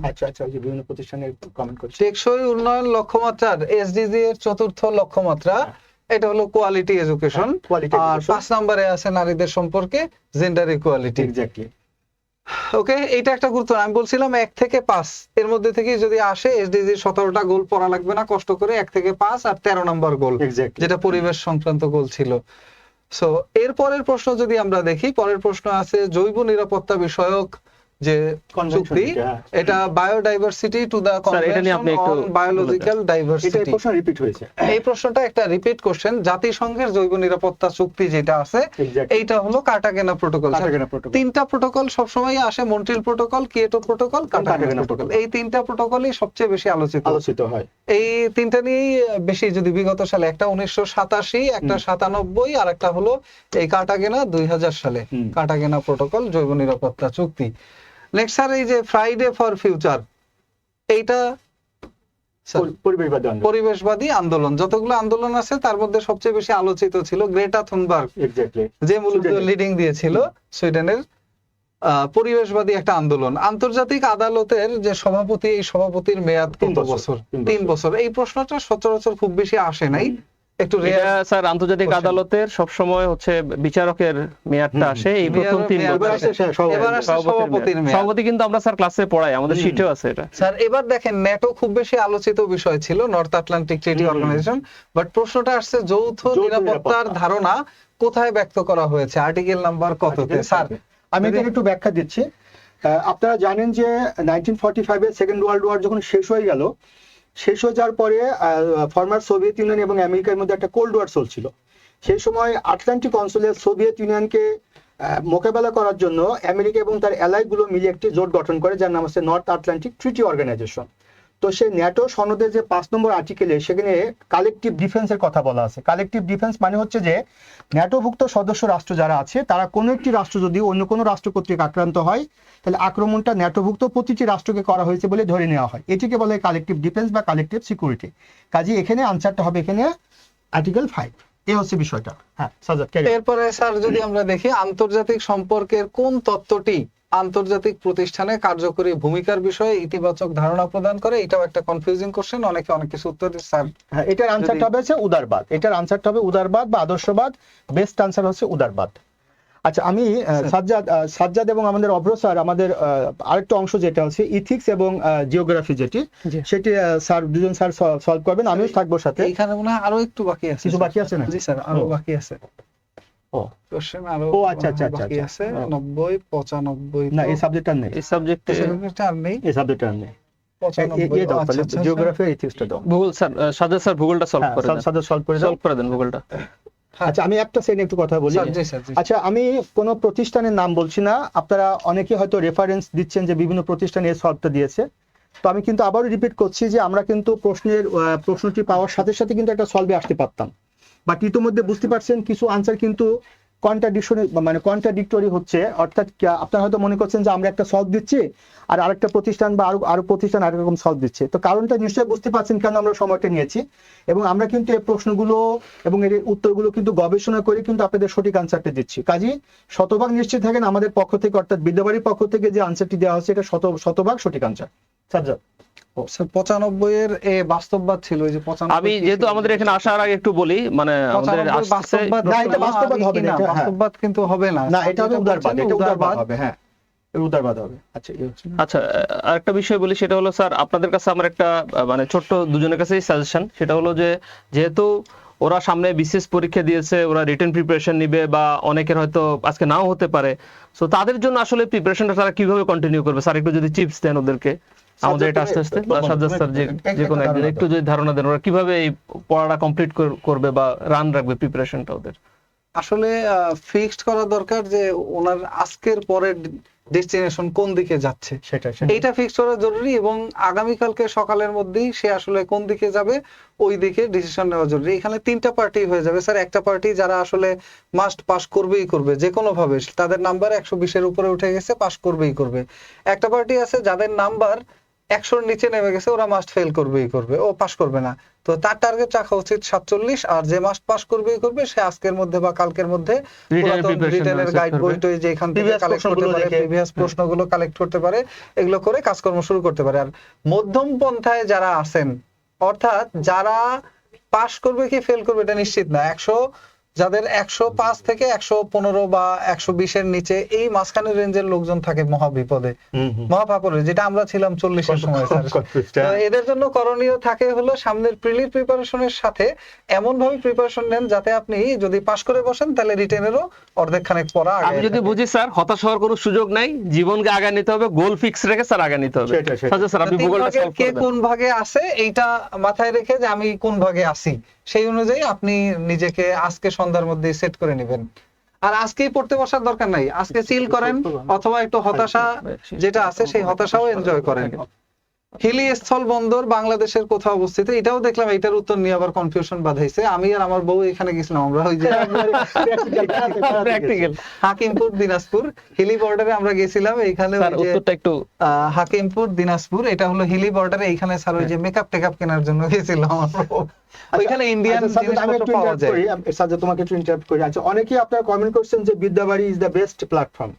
Speaker 3: আচ্ছা ওই যে বিভিন্ন প্রতিষ্ঠানে কমেন্ট করছে।
Speaker 2: টেকসই উন্নয়ন লক্ষ্যমাত্রার এসডিজি এর চতুর্থ লক্ষ্যমাত্রা এটা হলো কোয়ালিটি এডুকেশন, আর 5 নম্বরে আছে নারীদের সম্পর্কে জেন্ডার ইকুয়ালিটি।
Speaker 3: এক্স্যাক্টলি,
Speaker 2: ওকে, এইটা একটা গুরুত্ব। আমি বলছিলাম 1 থেকে 5 এর মধ্যে থেকে যদি আসে এসডিজি 17টা গোল পড়া লাগবে না কষ্ট করে, 1 থেকে 5 আর 13 নম্বর গোল যেটা পরিবেশ সংক্রান্ত গোল ছিল। সো এর পরের প্রশ্ন যদি আমরা দেখি, পরের প্রশ্ন আছে জৈব নিরাপত্তা বিষয়ক যে
Speaker 3: Convention
Speaker 2: চুক্তি,
Speaker 3: যেটা, হ্যাঁ।
Speaker 2: এটা বায়োডাইভার্সিটি টু দা
Speaker 4: স্যার, এটা নিয়ে
Speaker 2: কনভেনশন
Speaker 4: আপনি একটু
Speaker 2: অন বায়োলজিক্যাল
Speaker 3: এটা এই
Speaker 2: ডাইভার্সিটি।
Speaker 3: প্রশ্ন রিপিট হয়েছে।
Speaker 2: এই প্রশ্নটা একটা রিপিট কোশ্চেন। জাতিসংঘের জৈব নিরাপত্তা চুক্তি যেটা আছে,
Speaker 3: Exactly.
Speaker 2: এইটা হলো কার্টাগেনা প্রটোকল।
Speaker 3: Cartagena protocol.
Speaker 2: তিনটা প্রটোকল সবসময় আসে, Montreal protocol, Kyoto protocol, Cartagena
Speaker 3: Cartagena
Speaker 2: protocol.
Speaker 3: Protocol.
Speaker 2: এই তিনটা প্রটোকলই সবচেয়ে বেশি
Speaker 3: আলোচিত হয়।
Speaker 2: এই তিনটা নিয়েই বেশি, যদি বিগত সালে একটা 1987, একটা 97, আর একটা হলো এই কার্টাগেনা 2000 সালে কার্টাগেনা প্রটোকল জৈব নিরাপত্তা চুক্তি। নেক্সট স্যার, এই যে ফ্রাইডে ফর ফিউচার, এইটা স্যার
Speaker 3: পরিবেশবাদী আন্দোলন।
Speaker 2: পরিবেশবাদী আন্দোলন, যতগুলো আন্দোলন আছে তার মধ্যে সবচেয়ে বেশি আলোচিত ছিল গ্রেটা থুনবার্গ,
Speaker 3: এক্স্যাক্টলি।
Speaker 2: যে মূলত লিডিং দিয়েছিল সুইডেনের পরিবেশবাদী একটা আন্দোলন। আন্তর্জাতিক আদালতের যে সভাপতি, এই সভাপতির মেয়াদ কত বছর? 3 বছর। এই প্রশ্নটা সচরাচর খুব বেশি আসে নাই, একটু
Speaker 4: এটা
Speaker 2: রেয়ার।
Speaker 4: স্যার আন্তর্জাতিক
Speaker 2: question.
Speaker 4: আদালতের সবসময় হচ্ছে বিচারকের মেয়াদটা আসে এই প্রথম 3
Speaker 2: মেয়াদ
Speaker 4: বছর।
Speaker 2: আসে, এবার আসে সভাপতির মেয়াদ।
Speaker 4: সভাপতি কিন্তু আমরা স্যার ক্লাসে পড়াই, আমাদের শিটেও আছে এটা।
Speaker 2: স্যার এবার দেখেন, ন্যাটো খুব বেশি আলোচিত বিষয় ছিল, North Atlantic Treaty Organization, but প্রশ্নটা আসছে যৌথ নিরাপত্তার ধারণা কোথায় ব্যক্ত করা হয়েছে, আর্টিকেল নাম্বার কততে? স্যার
Speaker 3: আমি এখানে একটু ব্যাখ্যা দিচ্ছি। আপনারা জানেন যে 1945 এ সেকেন্ড ওয়ার্ল্ড ওয়ার যখন শেষ হয়ে গেল, শেষ হয়ে যাওয়ার পরে ফর্মার সোভিয়েত ইউনিয়ন এবং আমেরিকার মধ্যে একটা কোল্ড ওয়ার চলছিল। সেই সময় আটলান্টিক অঞ্চলে সোভিয়েত ইউনিয়নকে মোকাবেলা করার জন্য আমেরিকা এবং তার অ্যালাইগুলো মিলে একটি জোট গঠন করে, যার নাম হচ্ছে নর্থ আটলান্টিক ট্রিটি অর্গানাইজেশন। তো সেই ন্যাটো সনদের যে 5 নম্বর আর্টিকেলে সেখানে কালেকটিভ ডিফেন্সের কথা বলা আছে। কালেকটিভ ডিফেন্স মানে হচ্ছে যে ন্যাটোভুক্ত সদস্য রাষ্ট্র যারা আছে, তারা কোনো একটি রাষ্ট্র যদি অন্য কোনো রাষ্ট্র কর্তৃক আক্রান্ত হয়, তাহলে আক্রমণটা ন্যাটোভুক্ত প্রতিটি রাষ্ট্রকে করা হয়েছে বলে ধরে নেওয়া হয়। এটিকে বলে কালেকটিভ ডিফেন্স বা কালেকটিভ সিকিউরিটি। কাজে এখানে আনসারটা হবে এখানে আর্টিকেল 5। এই হচ্ছে বিষয়টা। হ্যাঁ সাজাদ,
Speaker 2: এরপরে স্যার যদি আমরা দেখি, আন্তর্জাতিক সম্পর্কের কোন তত্ত্বটি আন্তর্জাতিক প্রতিষ্ঠানে কার্যকরী ভূমিকার বিষয়ে ইতিবাচক ধারণা প্রদান করে? এটাও একটা কনফিউজিং কোশ্চেন, অনেকে অনেক কিছু উত্তর দিচ্ছে স্যার।
Speaker 3: হ্যাঁ, এটার আনসারটা হবে হচ্ছে উদারবাদ। এটার আনসারটা হবে উদারবাদ বা আদর্শবাদ। বেস্ট আনসার হচ্ছে উদারবাদ। আচ্ছা, আমি সাজ্জাদ এবং আমাদের অভ্র স্যার, আমাদের আরেকটা অংশ যেটা হচ্ছে ইথিক্স এবং জিওগ্রাফি, সেটি স্যার দুজন স্যার সলভ করবেন, আমিও থাকবো সাথে।
Speaker 2: এখানে মনে হয় আরো একটু বাকি আছে।
Speaker 3: কিছু বাকি আছে না?
Speaker 2: জি স্যার, আরো বাকি আছে।
Speaker 3: ও
Speaker 2: কোশ্চেন আরো
Speaker 3: আচ্ছা
Speaker 2: বাকি আছে, 90, 95।
Speaker 3: না, এই সাবজেক্টটা নেই,
Speaker 4: এই সাবজেক্টে
Speaker 2: আর নেই,
Speaker 3: এই সাবজেক্টটা নেই।
Speaker 2: 95।
Speaker 3: জিওগ্রাফি আর ইথিক্সটা দাও।
Speaker 4: ভূগোল স্যার, সাজ্জাদ স্যার ভূগোলটা সলভ করে দেন।
Speaker 3: সাজ্জাদ সলভ করে দাও।
Speaker 4: সলভ করে দেন ভূগোলটা।
Speaker 3: আচ্ছা, আমি একটা সেকেন্ড একটু কথা বলি।
Speaker 2: জি স্যার, জি।
Speaker 3: আচ্ছা, আমি কোনো প্রতিষ্ঠানের নাম বলছি না, আপনারা অনেকে হয়তো রেফারেন্স দিচ্ছেন যে বিভিন্ন প্রতিষ্ঠান এই সলভটা দিয়েছে। তো আমি কিন্তু আবারও রিপিট করছি যে আমরা কিন্তু প্রশ্নটি পাওয়ার সাথে সাথে কিন্তু একটা সলভে আসতে পারতাম, বাট ইতিমধ্যে বুঝতে পারছেন কিছু আনসার কিন্তু কন্ট্রাডিক্টরি হচ্ছে। অর্থাৎ আপনারা হয়তো মনে করছেন যে আমরা একটা সলভ দিচ্ছি আর আরেকটা প্রতিষ্ঠান বা আরো প্রতিষ্ঠান আরেক রকম সলভ দিচ্ছে। তো কারণটা নিশ্চয়ই বুঝতে পারছেন কেন আমরা সময়টা নিয়েছি, এবং আমরা কিন্তু এই প্রশ্নগুলো এবং এর উত্তরগুলো কিন্তু গবেষণা করে কিন্তু আপনাদের সঠিক আনসারটা দিচ্ছি। কাজেই শতভাগ নিশ্চিত থাকেন আমাদের পক্ষ থেকে, অর্থাৎ বিদ্যাবাড়ির পক্ষ থেকে যে আনসারটি দেওয়া হচ্ছে এটা শতভাগ সঠিক আনসার। সাজ্জাদ
Speaker 2: স্যার 95 এর বাস্তববাদ ছিল, ওই যে 95।
Speaker 4: আমি যেহেতু আমাদের এখানে আসার আগে একটু বলি, মানে আমাদের আসছে
Speaker 3: না, এটা বাস্তববাদ হবে না,
Speaker 2: বাস্তববাদ কিন্তু হবে না।
Speaker 3: না, এটা হবে উদারবাদ। এটা উদারবাদ হবে, হ্যাঁ উদারবাদ হবে। আচ্ছা, এই হচ্ছে না।
Speaker 4: আচ্ছা, আরেকটা বিষয় বলি, সেটা হলো স্যার আপনাদের কাছে আমার একটা মানে ছোট্ট দুজনের কাছেই সাজেশন। সেটা হলো যে যেহেতু ওরা সামনে বিসিএস পরীক্ষা দিয়েছে, ওরা রিটেন প্রিপারেশন নিবে বা অনেকের হয়তো আজকে নাও হতে পারে, সো তাদের জন্য আসলে প্রিপারেশনটা তারা কিভাবে কন্টিনিউ করবে স্যার, একটু যদি টিপস দেন ওদেরকে আমাদের এটা আস্তে আস্তে, বা সাজ্জাদ স্যার যে কোনো একজন একটু যদি ধারণা দেন ওরা কিভাবে এই পড়াটা কমপ্লিট করবে বা রান রাখবে প্রিপারেশনটা ওদের।
Speaker 2: আসলে ফিক্সড করা দরকার যে ওনার আজকের পরের ডেস্টিনেশন কোন দিকে যাচ্ছে, এইটা ফিক্স করা জরুরি, এবং আগামীকালকে সকালের মধ্যেই সে আসলে কোন দিকে যাবে ওই দিকে ডিসিশন নেওয়া জরুরি। এখানে 3টা পার্টি হয়ে যাবে স্যার। একটা পার্টি যারা আসলে মাস্ট পাস করবেই করবে, যে কোনো ভাবে তাদের নাম্বার 120-এর উপরে উঠে গেছে, পাস করবেই করবে। একটা পার্টি আছে যাদের নাম্বার 100-র নিচে নেমে গেছে, ওরা মাস্ট ফেল করবেই করবে, ও পাস করবে না। তো তার টার্গেট রাখা উচিত 47, আর যে মাস্ট পাস করবেই করবে সে আজকের মধ্যে বা কালকের মধ্যে রিটেনের গাইড বইটই যে এখান থেকে কালেক্ট করতে পারে, প্রিভিয়াস প্রশ্নগুলো কালেক্ট করতে পারে, এগুলো করে কাজকর্ম শুরু করতে পারে। আর মধ্যম পন্থায় যারা আছেন, অর্থাৎ যারা পাস করবে কি ফেল করবে এটা নিশ্চিত না, 100 যাদের 105 থেকে 115 বা 120 এর নিচে এই মাঝখানের রেঞ্জের লোকজন থাকে মহাবিপদে, মহাপাপড়ে, যেটা আমরা ছিলাম 40 এর সময় স্যার। তো এদের জন্য করণীয় থাকে হলো সামনের প্রিলি প্রিপারেশনের সাথে এমন ভাবে প্রিপারেশন নেন যাতে আপনি যদি পাশ করে বসেন তাহলে রিটেনেরও অর্ধেক খানেক পড়া আগে
Speaker 4: আমি যদি বুঝি স্যার, হতাশ হওয়ার কোনো সুযোগ নাই, জীবনকে আগে নিতে হবে, গোল ফিক্স রেখে স্যার আগে নিতে হবে। স্যার আপনি ভূগোলটা সলভ
Speaker 2: কে
Speaker 4: করে দেন।
Speaker 2: কোন ভাগে আছে এইটা মাথায় রেখে যে আমি কোন ভাগে আছি সেই অনুযায়ী আপনি নিজেকে আজকে সন্ধ্যার মধ্যে সেট করে নেবেন। আর আজকেই পড়তে বসার দরকার নাই, আজকে চিল করেন অথবা একটু হতাশা যেটা আছে সেই হতাশাও এনজয় করেন। হিলি স্থল বন্দর বাংলাদেশের কোথাও অবস্থিত? এটাও দেখলাম, এটার উত্তর নিয়ে আবার কনফিউশন বাঁধাইছে। আমি আর আমার বউ এখানে গেছিলাম, আমরা ওই যে
Speaker 4: প্র্যাকটিক্যাল
Speaker 2: হাকিমপুর দিনাজপুর হিলি বর্ডারে আমরা গেছিলাম। এইখানে
Speaker 4: স্যার উত্তরটা একটু
Speaker 2: হাকিমপুর দিনাজপুর, এটা হলো হিলি বর্ডারে। এইখানে স্যার ওই যে মেকআপ টেকআপ কেনার জন্য গেছিলাম আমরা। ওইখানে ইন্ডিয়ান জিনিসপত্র পাওয়া যায়।
Speaker 3: সাজ্জাদ তোমাকে একটু ইন্টারাপ্ট করি। আচ্ছা, অনেকেই আপনারা কমেন্ট করছেন যে Bidyabari is the best platform.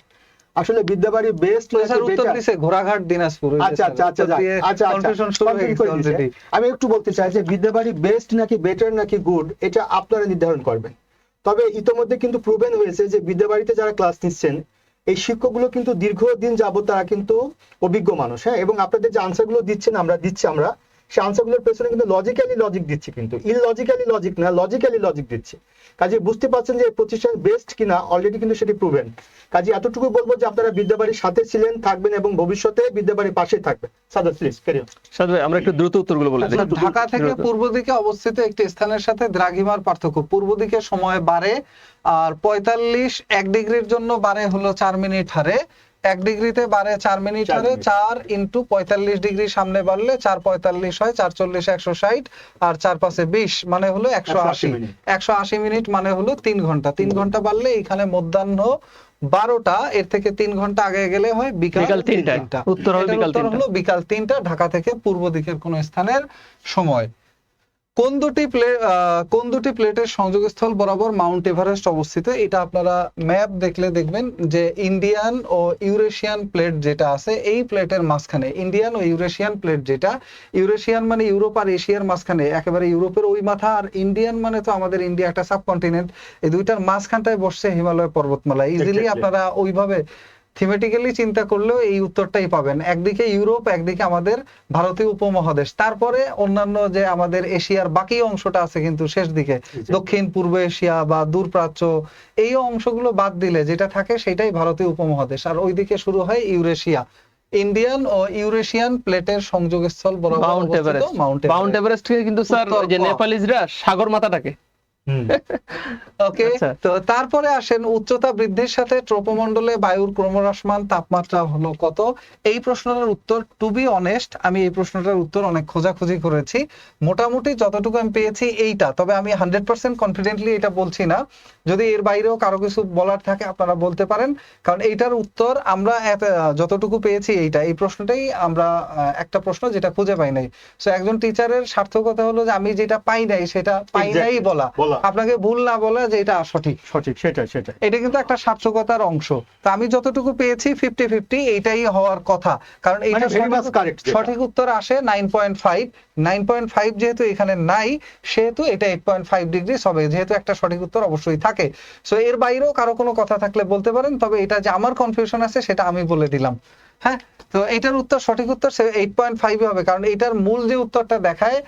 Speaker 3: আসলে বিদ্যাবাড়ি বেস্ট
Speaker 2: স্যার উত্তর দিছে ঘোড়াঘাট দিনাজপুর। কনফিউশন শুরু হয়ে গেছে অলরেডি।
Speaker 3: আমি একটু বলতে চাই যে বিদ্যাবাড়ি বেস্ট নাকি বেটার নাকি গুড এটা আপনারা নির্ধারণ করবেন। তবে ইতোমধ্যে কিন্তু প্রুভেন হয়েছে যে বিদ্যাবাড়িতে যারা ক্লাস নিচ্ছেন এই শিক্ষকগুলো কিন্তু দীর্ঘদিন যাবত তারা কিন্তু অভিজ্ঞ মানুষ, হ্যাঁ, এবং আপনাদের যে আনসারগুলো দিচ্ছেন আমরা সেই আনসারগুলোর পেছনে কিন্তু লজিক্যালি লজিক দিচ্ছি, কিন্তু ইললজিক্যালি লজিক না, লজিক্যালি লজিক দিচ্ছি। কাজে বুঝতে পারছেন যে এই প্রতিষ্ঠান বেস্ট কিনা অলরেডি কিন্তু সেটি প্রুভেন। কাজে এতটুকু বলবো যে আপনারা বিদ্যাবাড়ির সাথে ছিলেন, থাকবেন এবং ভবিষ্যতে বিদ্যাবাড়ির পাশে থাকবেন। Sajjad please carry on.
Speaker 4: Sajjad ভাই আমরা একটু দ্রুত উত্তরগুলো বলে দিই।
Speaker 2: ঢাকা থেকে পূর্ব দিকে অবস্থিত একটি স্থানের সাথে দ্রাঘিমার পার্থক্য। পূর্ব দিকে সময় বাড়ে আর 45 1 ডিগ্রির জন্য বাড়ে হলো 4 মিনিট হারে, 1 ডিগ্রিতে বাড়ে 4 মিনিট হারে। 4 ইন্টু 45 ডিগ্রি সামনে বাড়লে 4 45 হয়, 4 40 160 আর 4 5 20 মানে হলো 180। 180 মিনিট মানে হলো 3 ঘন্টা। 3 ঘন্টা বাড়লে এখানে মধ্যাহ্ন 12টা, এর থেকে 3 ঘন্টা আগে গেলে হয় বিকাল 3টা।
Speaker 4: উত্তর হবে বিকাল 3টা।
Speaker 2: হলো বিকাল 3টা ঢাকা থেকে পূর্ব দিকের কোন স্থানের সময়। কোন দুটি প্লেটের সংযোগস্থল বরাবর মাউন্ট এভারেস্ট অবস্থিত? এটা আপনারা ম্যাপ দেখলে দেখবেন যে ইন্ডিয়ান ও ইউরেশিয়ান প্লেট যেটা আছে এই প্লেটের মাঝখানে, ইন্ডিয়ান ও ইউরেশিয়ান প্লেট যেটা, ইউরেশিয়ান মানে ইউরোপ আর এশিয়ার মাঝখানে, একেবারে ইউরোপের ওই মাথা, আর ইন্ডিয়ান মানে তো আমাদের ইন্ডিয়া একটা সাবকন্টিনেন্ট, এই দুইটার মাঝখানটায় বসছে হিমালয় পর্বতমালা। ইজিলি আপনারা ওইভাবে থিমেটিক্যালি চিন্তা করলেও এই উত্তরটাই পাবেন। একদিকে ইউরোপ, একদিকে আমাদের ভারতীয় উপমহাদেশ, তারপরে অন্যান্য যে আমাদের এশিয়ার বাকি অংশটা আছে কিন্তু শেষ দিকে, দক্ষিণ পূর্ব এশিয়া বা দূরপ্রাচ্য, এই অংশগুলো বাদ দিলে যেটা থাকে সেটাই ভারতীয় উপমহাদেশ। আর ওইদিকে শুরু হয় ইউরেশিয়া। ইন্ডিয়ান ও ইউরেশিয়ান প্লেটের সংযোগস্থল বরাবর
Speaker 4: মাউন্ট এভারেস্ট। মাউন্ট এভারেস্ট থেকে কিন্তু স্যার ওই যে নেপালিজরা সাগর মাথাটাকে
Speaker 2: ওকে। তো তারপরে আসেন উচ্চতা বৃদ্ধির সাথে ট্রপোমণ্ডলে বায়ুর ক্রমহ্রাসমান তাপমাত্রা হলো কত? এই প্রশ্নটার উত্তর, টু বি অনেস্ট, আমি এই প্রশ্নটার উত্তর অনেক খোঁজাখুঁজি করেছি, মোটামুটি যতটুকু আমি পেয়েছি এইটা, তবে আমি 100% কনফিডেন্টলি এটা বলছি না। যদি এর বাইরেও কারো কিছু বলার থাকে আপনারা বলতে পারেন, কারণ এইটার উত্তর আমরা যতটুকু পেয়েছি এইটা, এই প্রশ্নটাই আমরা একটা প্রশ্ন যেটা খুঁজে পাই নাই। সো একজন টিচারের সার্থকতা হলো যে আমি যেটা পাই নাই সেটা পাই নাই বলা, আপনাকে ভুল না বলা যে এটা সঠিক,
Speaker 3: সেটা
Speaker 2: এটা কিন্তু একটা সার্থকতার অংশ। তো আমি যতটুকু পেয়েছি 50-50 এইটাই হওয়ার কথা, কারণ এইটা সঠিক উত্তর আসে 9.5। 9.5 যেহেতু এখানে নাই সেহেতু এটা 8.5 ডিগ্রি হবে, যেহেতু একটা সঠিক উত্তর অবশ্যই থাকে। সো এর বাইরেও কারো কোনো কথা থাকলে বলতে পারেন, তবে এটা যে আমার কনফিউশন আছে সেটা আমি বলে দিলাম। হ্যাঁ, তো এটার উত্তর, সঠিক উত্তর 8.5 হবে, কারণ এটার মূল যে উত্তরটা দেখায়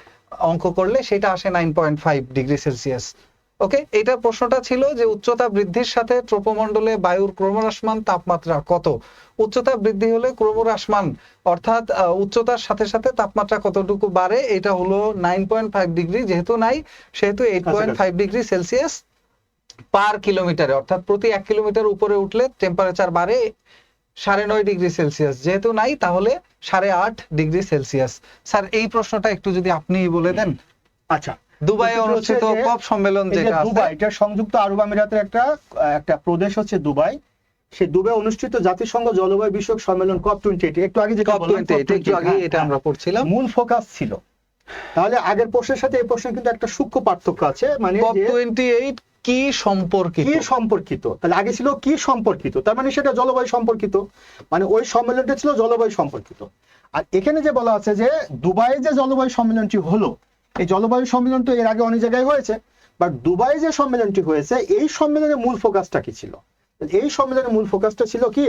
Speaker 2: অঙ্ক করলে সেটা আসে 9.5 ডিগ্রি সেলসিয়াস। ওকে, এটা প্রশ্নটা ছিল যে উচ্চতা বৃদ্ধির সাথে ট্রপোমণ্ডলে বায়ুর ক্রমহ্রাসমান তাপমাত্রা কত? উচ্চতা বৃদ্ধি হলে ক্রমহ্রাসমান অর্থাৎ উচ্চতার সাথে সাথে তাপমাত্রা কতটুকু বাড়ে, এটা হলো 9.5 ডিগ্রি, যেহেতু নাই সেহেতু 8.5 ডিগ্রি সেলসিয়াস পার কিলোমিটারে, অর্থাৎ প্রতি 1 কিলোমিটার উপরে উঠলে টেম্পারেচার বাড়ে 9.5 ডিগ্রি সেলসিয়াস, যেহেতু নাই তাহলে 8.5 ডিগ্রি সেলসিয়াস। স্যার এই প্রশ্নটা একটু যদি আপনি বলে দেন।
Speaker 3: আচ্ছা,
Speaker 2: দুবাই অনুষ্ঠিত কপ সম্মেলন যেটা আছে,
Speaker 3: দুবাই, এটা সংযুক্ত আরব আমিরাতের একটা প্রদেশ হচ্ছে দুবাই। সেই দুবাই অনুষ্ঠিত জাতিসংঘ জলবায়ু বিষয়ক সম্মেলন COP28, একটু আগে যে
Speaker 2: এটা আমরা পড়ছিলাম,
Speaker 3: মূল ফোকাস ছিল। তাহলে আগের প্রশ্নের সাথে এই প্রশ্নের কিন্তু একটা সূক্ষ্ম পার্থক্য আছে, মানে
Speaker 2: COP28 কি সম্পর্কিত?
Speaker 3: তাহলে আগে ছিল কি সম্পর্কিত, তার মানে সেটা জলবায়ু সম্পর্কিত, মানে ওই সম্মেলনটা ছিল জলবায়ু সম্পর্কিত। আর এখানে যে বলা আছে যে দুবাইয়ে যে জলবায়ু সম্মেলনটি হলো, এই জলবায়ু সম্মেলন তো এর আগে অনেক জায়গায় হয়েছে, বাট দুবাই যে সম্মেলনটি হয়েছে এই সম্মেলনের মূল ফোকাসটা কি ছিল? এই সম্মেলনের মূল ফোকাসটা ছিল কি,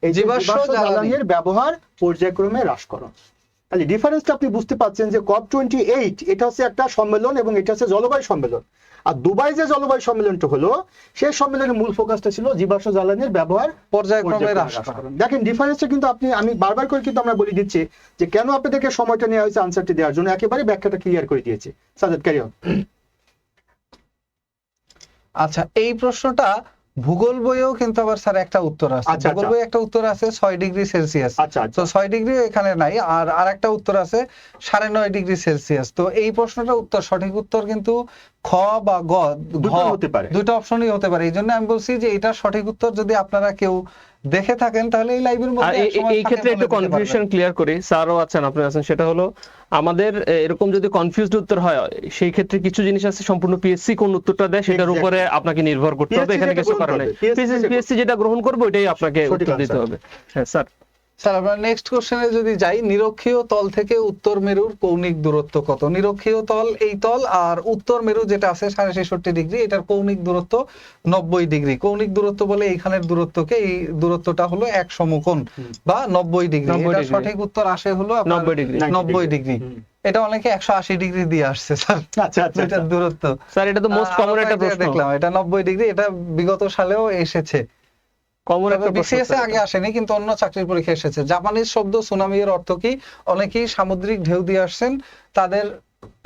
Speaker 3: এই যে
Speaker 2: জীবাশ্ম
Speaker 3: জীবাশ্ম জ্বালানির ব্যবহার পর্যায়ক্রমে হ্রাস করা। তাহলে ডিফারেন্সটা আপনি বুঝতে পাচ্ছেন যে COP28 এটা হচ্ছে একটা সম্মেলন এবং এটা হচ্ছে জলবায়ু সম্মেলন। আর দুবাই যে জলবায়ু সম্মেলনটা হলো সেই সম্মেলনের মূল ফোকাসটা ছিল জীবাশ্ম জ্বালানির ব্যবহার
Speaker 2: পর্যায়ক্রমে হ্রাস
Speaker 3: হ্রাস
Speaker 2: করা।
Speaker 3: করা। দেখেন ডিফারেন্সটা কিন্তু আমি বারবার করে কিন্তু আমরা বলে দিচ্ছি যে কেন আপনাদেরকে সময়টা নেওয়া হয়েছে আনসারটি দেওয়ার জন্য, একেবারে ব্যাখ্যাটা ক্লিয়ার করে দিয়েছি। Sajjad carry on.
Speaker 2: আচ্ছা, এই প্রশ্নটা ভূগোল বইয়েও কিন্তু আবার স্যার একটা উত্তর আছে।
Speaker 3: আচ্ছা,
Speaker 2: ভূগোল বইয়ে একটা উত্তর আছে 6 ডিগ্রি সেলসিয়াস।
Speaker 3: আচ্ছা
Speaker 2: তো 6 ডিগ্রি এখানে নাই, আর আরেকটা উত্তর আছে 9.5 ডিগ্রি সেলসিয়াস। তো এই প্রশ্নটার উত্তর, সঠিক উত্তর কিন্তু খ বা গ,
Speaker 3: দুটো হতে পারে,
Speaker 2: দুটো অপশনই হতে পারে। এই জন্য আমি বলছি যে এটা সঠিক উত্তর যদি আপনারা কেউ দেখে থাকেন তাহলে এই লাইভের মধ্যে
Speaker 4: এই ক্ষেত্রে একটু কনফিউশন ক্লিয়ার করি, স্যারও আছেন আপনি আছেন, সেটা হলো আমাদের এরকম যদি কনফিউজড উত্তর হয় সেই ক্ষেত্রে কিছু জিনিস আছে সম্পূর্ণ পিএসসি কোন উত্তরটা দেয় সেটার উপরে আপনাকে নির্ভর করতে হবে, এখানে কিছু কারণে পিএসসি যেটা গ্রহণ করবে ওইটাই আপনাকে উত্তর দিতে হবে। হ্যাঁ স্যার।
Speaker 2: স্যার আমরা নেক্সট কোশ্চেনে যদি যাই, নিরক্ষীয় তল থেকে উত্তর মেরুর কৌণিক দূরত্ব কত? নিরক্ষীয় তল এই তল, আর উত্তর মেরু যেটা আছে 66.5 ডিগ্রি, এটার কৌণিক দূরত্ব 90 ডিগ্রি। কৌণিক দূরত্ব বলে এইখানের দূরত্বকে, এই দূরত্বটা হলো এক সমকোণ বা 90 ডিগ্রি। এটা সঠিক উত্তর আসে হলো
Speaker 4: 90 ডিগ্রি।
Speaker 2: 90 ডিগ্রি। এটা অনেকে 180 ডিগ্রি দিয়ে আসছে স্যার।
Speaker 3: আচ্ছা আচ্ছা
Speaker 2: এটার দূরত্ব
Speaker 4: স্যার এটা তো মোস্ট কমন একটা প্রশ্ন
Speaker 2: দেখলাম, এটা 90 ডিগ্রি, এটা বিগত সালেও এসেছে।
Speaker 4: কমন একটা প্রশ্ন
Speaker 2: বিসিএস এ আগে আসেনি কিন্তু অন্য চাকরির পরীক্ষা এসেছে। জাপানিজ শব্দ সুনামি এর অর্থ কি? অনেকেই সামুদ্রিক ঢেউ দিয়ে আসছেন, তাদের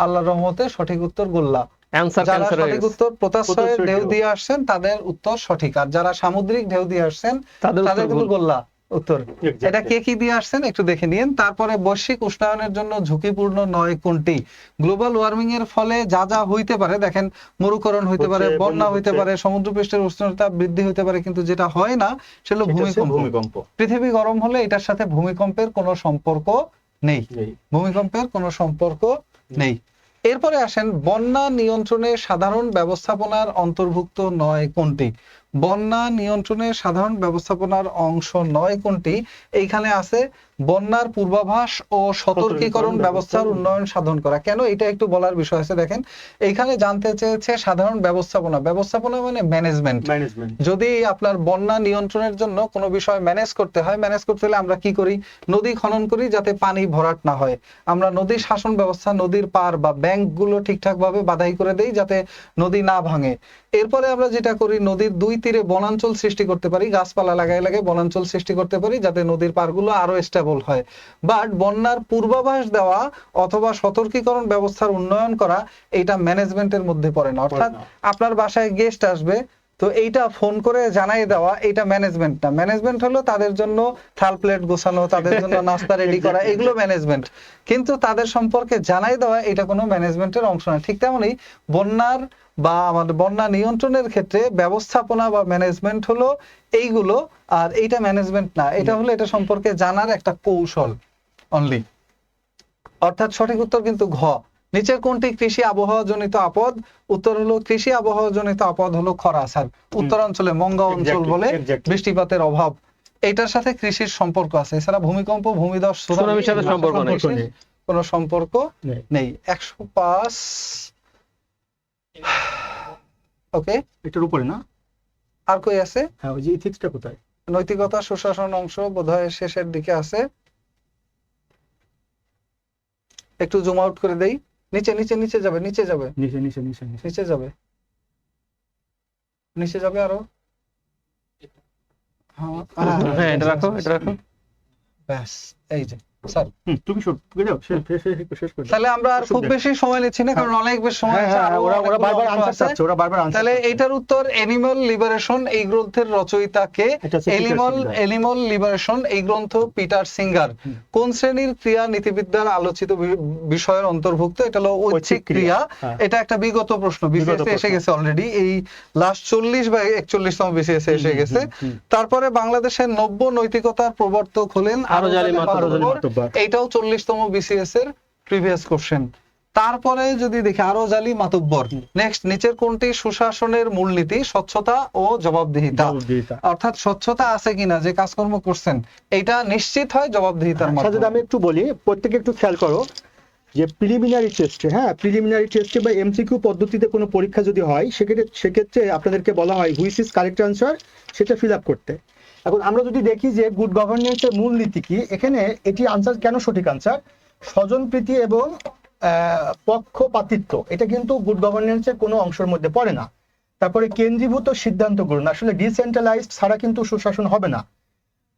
Speaker 2: আল্লাহর রহমতে সঠিক উত্তর গোল্লা।
Speaker 4: অ্যানসার
Speaker 2: যারা
Speaker 4: ক্যান্সার হয়ে
Speaker 2: সঠিক
Speaker 4: গেছে।
Speaker 2: উত্তর পোতাশ্রয়ের ঢেউ দিয়ে আসছেন তাদের উত্তর সঠিক, আর যারা সামুদ্রিক ঢেউ দিয়ে আসছেন
Speaker 4: তাদের
Speaker 2: তাদের কিন্তু
Speaker 4: উত্তর
Speaker 2: গোল্লা উত্তর।
Speaker 3: Exactly.
Speaker 2: এটা কে কি দিয়ে আসছেন একটু দেখে নিন। তারপরে বৈশ্বিক উষ্ণায়নের জন্য ঝুঁকিপূর্ণ নয় কোনটি? গ্লোবাল ওয়ার্মিং এর ফলে যা যা হইতে পারে, দেখেন মরুকরণ হইতে পারে,
Speaker 3: হচ্ছে,
Speaker 2: বন্যা
Speaker 3: বন্যা
Speaker 2: হইতে
Speaker 3: হচ্ছে।
Speaker 2: পারে, সমুদ্রপৃষ্ঠের উষ্ণতা বৃদ্ধি হইতে পারে, কিন্তু যেটা হয় না সেটা হলো ভূমিকম্প। পৃথিবী গরম হলে এটার সাথে ভূমিকম্পের কোনো সম্পর্ক নেই, ভূমিকম্পের কোনো সম্পর্ক নেই। এরপরে আসেন, বন্যা নিয়ন্ত্রণে সাধারণ ব্যবস্থাপনার অন্তর্ভুক্ত নয় কোনটি? বন্যা নিয়ন্ত্রণের সাধারণ ব্যবস্থাপনার অংশ নয় কোনটি? এইখানে আছে বন্যার পূর্বাভাস ও সতর্কীকরণ ব্যবস্থার উন্নয়ন সাধন করা। কেন এটা একটু বলার বিষয় আছে, দেখেন এইখানে জানতে চেয়েছে সাধারণ ব্যবস্থাপনা। ব্যবস্থাপনা মানে ম্যানেজমেন্ট। যদি আপনার বন্যা নিয়ন্ত্রণের জন্য কোনো বিষয় ম্যানেজ করতে হয়, ম্যানেজ করতে হলে আমরা কি করি? নদী খনন করি যাতে পানি ভরাট না হয়। আমরা নদী শাসন ব্যবস্থা, নদীর পার বা ব্যাংকগুলো ঠিকঠাক ভাবে বাধাই করে দেই যাতে নদী না ভাঙে। এরপরে আমরা যেটা করি, নদীর দুই তীরে বনাঞ্চল সৃষ্টি করতে পারি, গাছপালা লাগাই লাগে বনাঞ্চল সৃষ্টি করতে পারি যাতে নদীর পারগুলো আরো স্টেবল হয়। বাট বন্যার পূর্বাভাস দেওয়া অথবা সতর্কীকরণ ব্যবস্থার উন্নয়ন করা এটা ম্যানেজমেন্টের মধ্যে পড়ে না। অর্থাৎ আপনার বাসায় গেস্ট আসবে, তো এইটা ফোন করে জানাই দেওয়া এটা ম্যানেজমেন্ট না। ম্যানেজমেন্ট হলো তাদের জন্য থাল প্লেট গোছানো, তাদের জন্য নাস্তা রেডি করা, এগুলো ম্যানেজমেন্ট। কিন্তু তাদের সম্পর্কে জানাই দেওয়া এটা কোনো ম্যানেজমেন্টের অংশ না। ঠিক তেমনই বন্যার বা আমাদের বন্যা নিয়ন্ত্রণের ক্ষেত্রে ব্যবস্থাপনা বা ম্যানেজমেন্ট হলো এইগুলো, আর এইটা ম্যানেজমেন্ট না, এটা হলো এটা সম্পর্কে জানার একটা কৌশল অনলি। অর্থাৎ সঠিক উত্তর কিন্তু ঘ। নিচের কোনটি কৃষি আবহাওয়া জনিত আপদ? উত্তর হলো কৃষি আবহাওয়া জনিত আপদ হলো খরা। স্যার উত্তরাঞ্চলে মঙ্গা অঞ্চল বলে বৃষ্টিপাতের অভাব, এটার সাথে কৃষির সম্পর্ক আছে। এছাড়া ভূমিকম্প, ভূমিধস,
Speaker 4: সুনামির সাথে সম্পর্ক নেই,
Speaker 2: কোনো সম্পর্ক নেই। 105 ওকে,
Speaker 3: এটার উপরে না
Speaker 2: আর কই আছে?
Speaker 3: হ্যাঁ, ওই যে ইথিক্সটা কোথায়?
Speaker 2: নৈতিকতা সুশাসন অংশ বোধহয় শেষের দিকে আছে, একটু জুম আউট করে দেই। নিচে নিচে নিচে যাবে, নিচে যাবে,
Speaker 3: নিচে নিচে নিচে নিচে
Speaker 2: নিচে যাবে, নিচে যাবে আরো।
Speaker 4: হ্যাঁ এটা রাখো, এটা রাখো।
Speaker 2: ব্যাস এই যে স্যার,
Speaker 3: তুমি যাও শেষ করে দাও।
Speaker 2: তাহলে আমরা আর খুব বেশি সময় নিচ্ছি না, কারণ অনেক বেশি সময় আছে। আরো
Speaker 3: ওরা
Speaker 2: অনেকগুলো
Speaker 3: বারবার
Speaker 2: অংশ
Speaker 3: আনসার
Speaker 2: আছে।
Speaker 3: চাচ্ছে, ওরা বারবার আনসার
Speaker 2: তাহলে এইটার উত্তর অ্যানিমাল লিবারেশন। এই গ্রন্থের রচয়িতা কে?
Speaker 3: এটা হচ্ছে পিটার সিঙ্গার।
Speaker 2: অ্যানিমাল লিবারেশন এই গ্রন্থ পিটার সিঙ্গার। কোন শ্রেণীর ক্রিয়া নীতিবিদ্যার আলোচিত বিষয়ের অন্তর্ভুক্ত? এটা হলো ঐচ্ছিক ক্রিয়া। এটা একটা বিগত প্রশ্ন, বিসিএস এসে গেছে অলরেডি, এই লাস্ট 40 বা 41তম বিসিএস এসে গেছে। তারপরে বাংলাদেশের নব্য নৈতিকতার প্রবর্তক হলেন আরজালি মাতুব্বর। এইটাও 40তম বিসিএস এর প্রিভিয়াস কোশ্চেন। তারপরে যদি দেখি আরজালি মাতুব্বর। নেক্সট, নিচের কোনটি সুশাসনের মূলনীতি? স্বচ্ছতা ও জবাবদিহিতা। অর্থাৎ স্বচ্ছতা আছে কিনা, যে কাজকর্ম করছেন এইটা নিশ্চিত হয় জবাবদিহিতার মাধ্যমে।
Speaker 3: যদি আমি একটু বলি, প্রত্যেকে একটু খেয়াল করো, যে প্রিলিমিনারি টেস্টে, হ্যাঁ, প্রিলিমিনারি টেস্টে বা এমসিকিউ পদ্ধতিতে কোনো পরীক্ষা যদি হয়, সেক্ষেত্রে আপনাদেরকে বলা হয় হুইচ ইজ কারেক্ট আনসার, সেটা ফিল আপ করতে। এখন আমরা যদি দেখি যে গুড গভর্নেন্সের মূল নীতি কি, এখানে এটি আনসার কেন সঠিক আনসার, স্বজনপ্রীতি এবং পক্ষপাতিত্ব, এটা কিন্তু গুড গভর্নেন্সের কোনো অংশের মধ্যে পড়ে না। তারপরে কেন্দ্রীভূত সিদ্ধান্ত গ্রহণ, আসলে ডিসেন্ট্রালাইজড ছাড়া কিন্তু সুশাসন হবে না।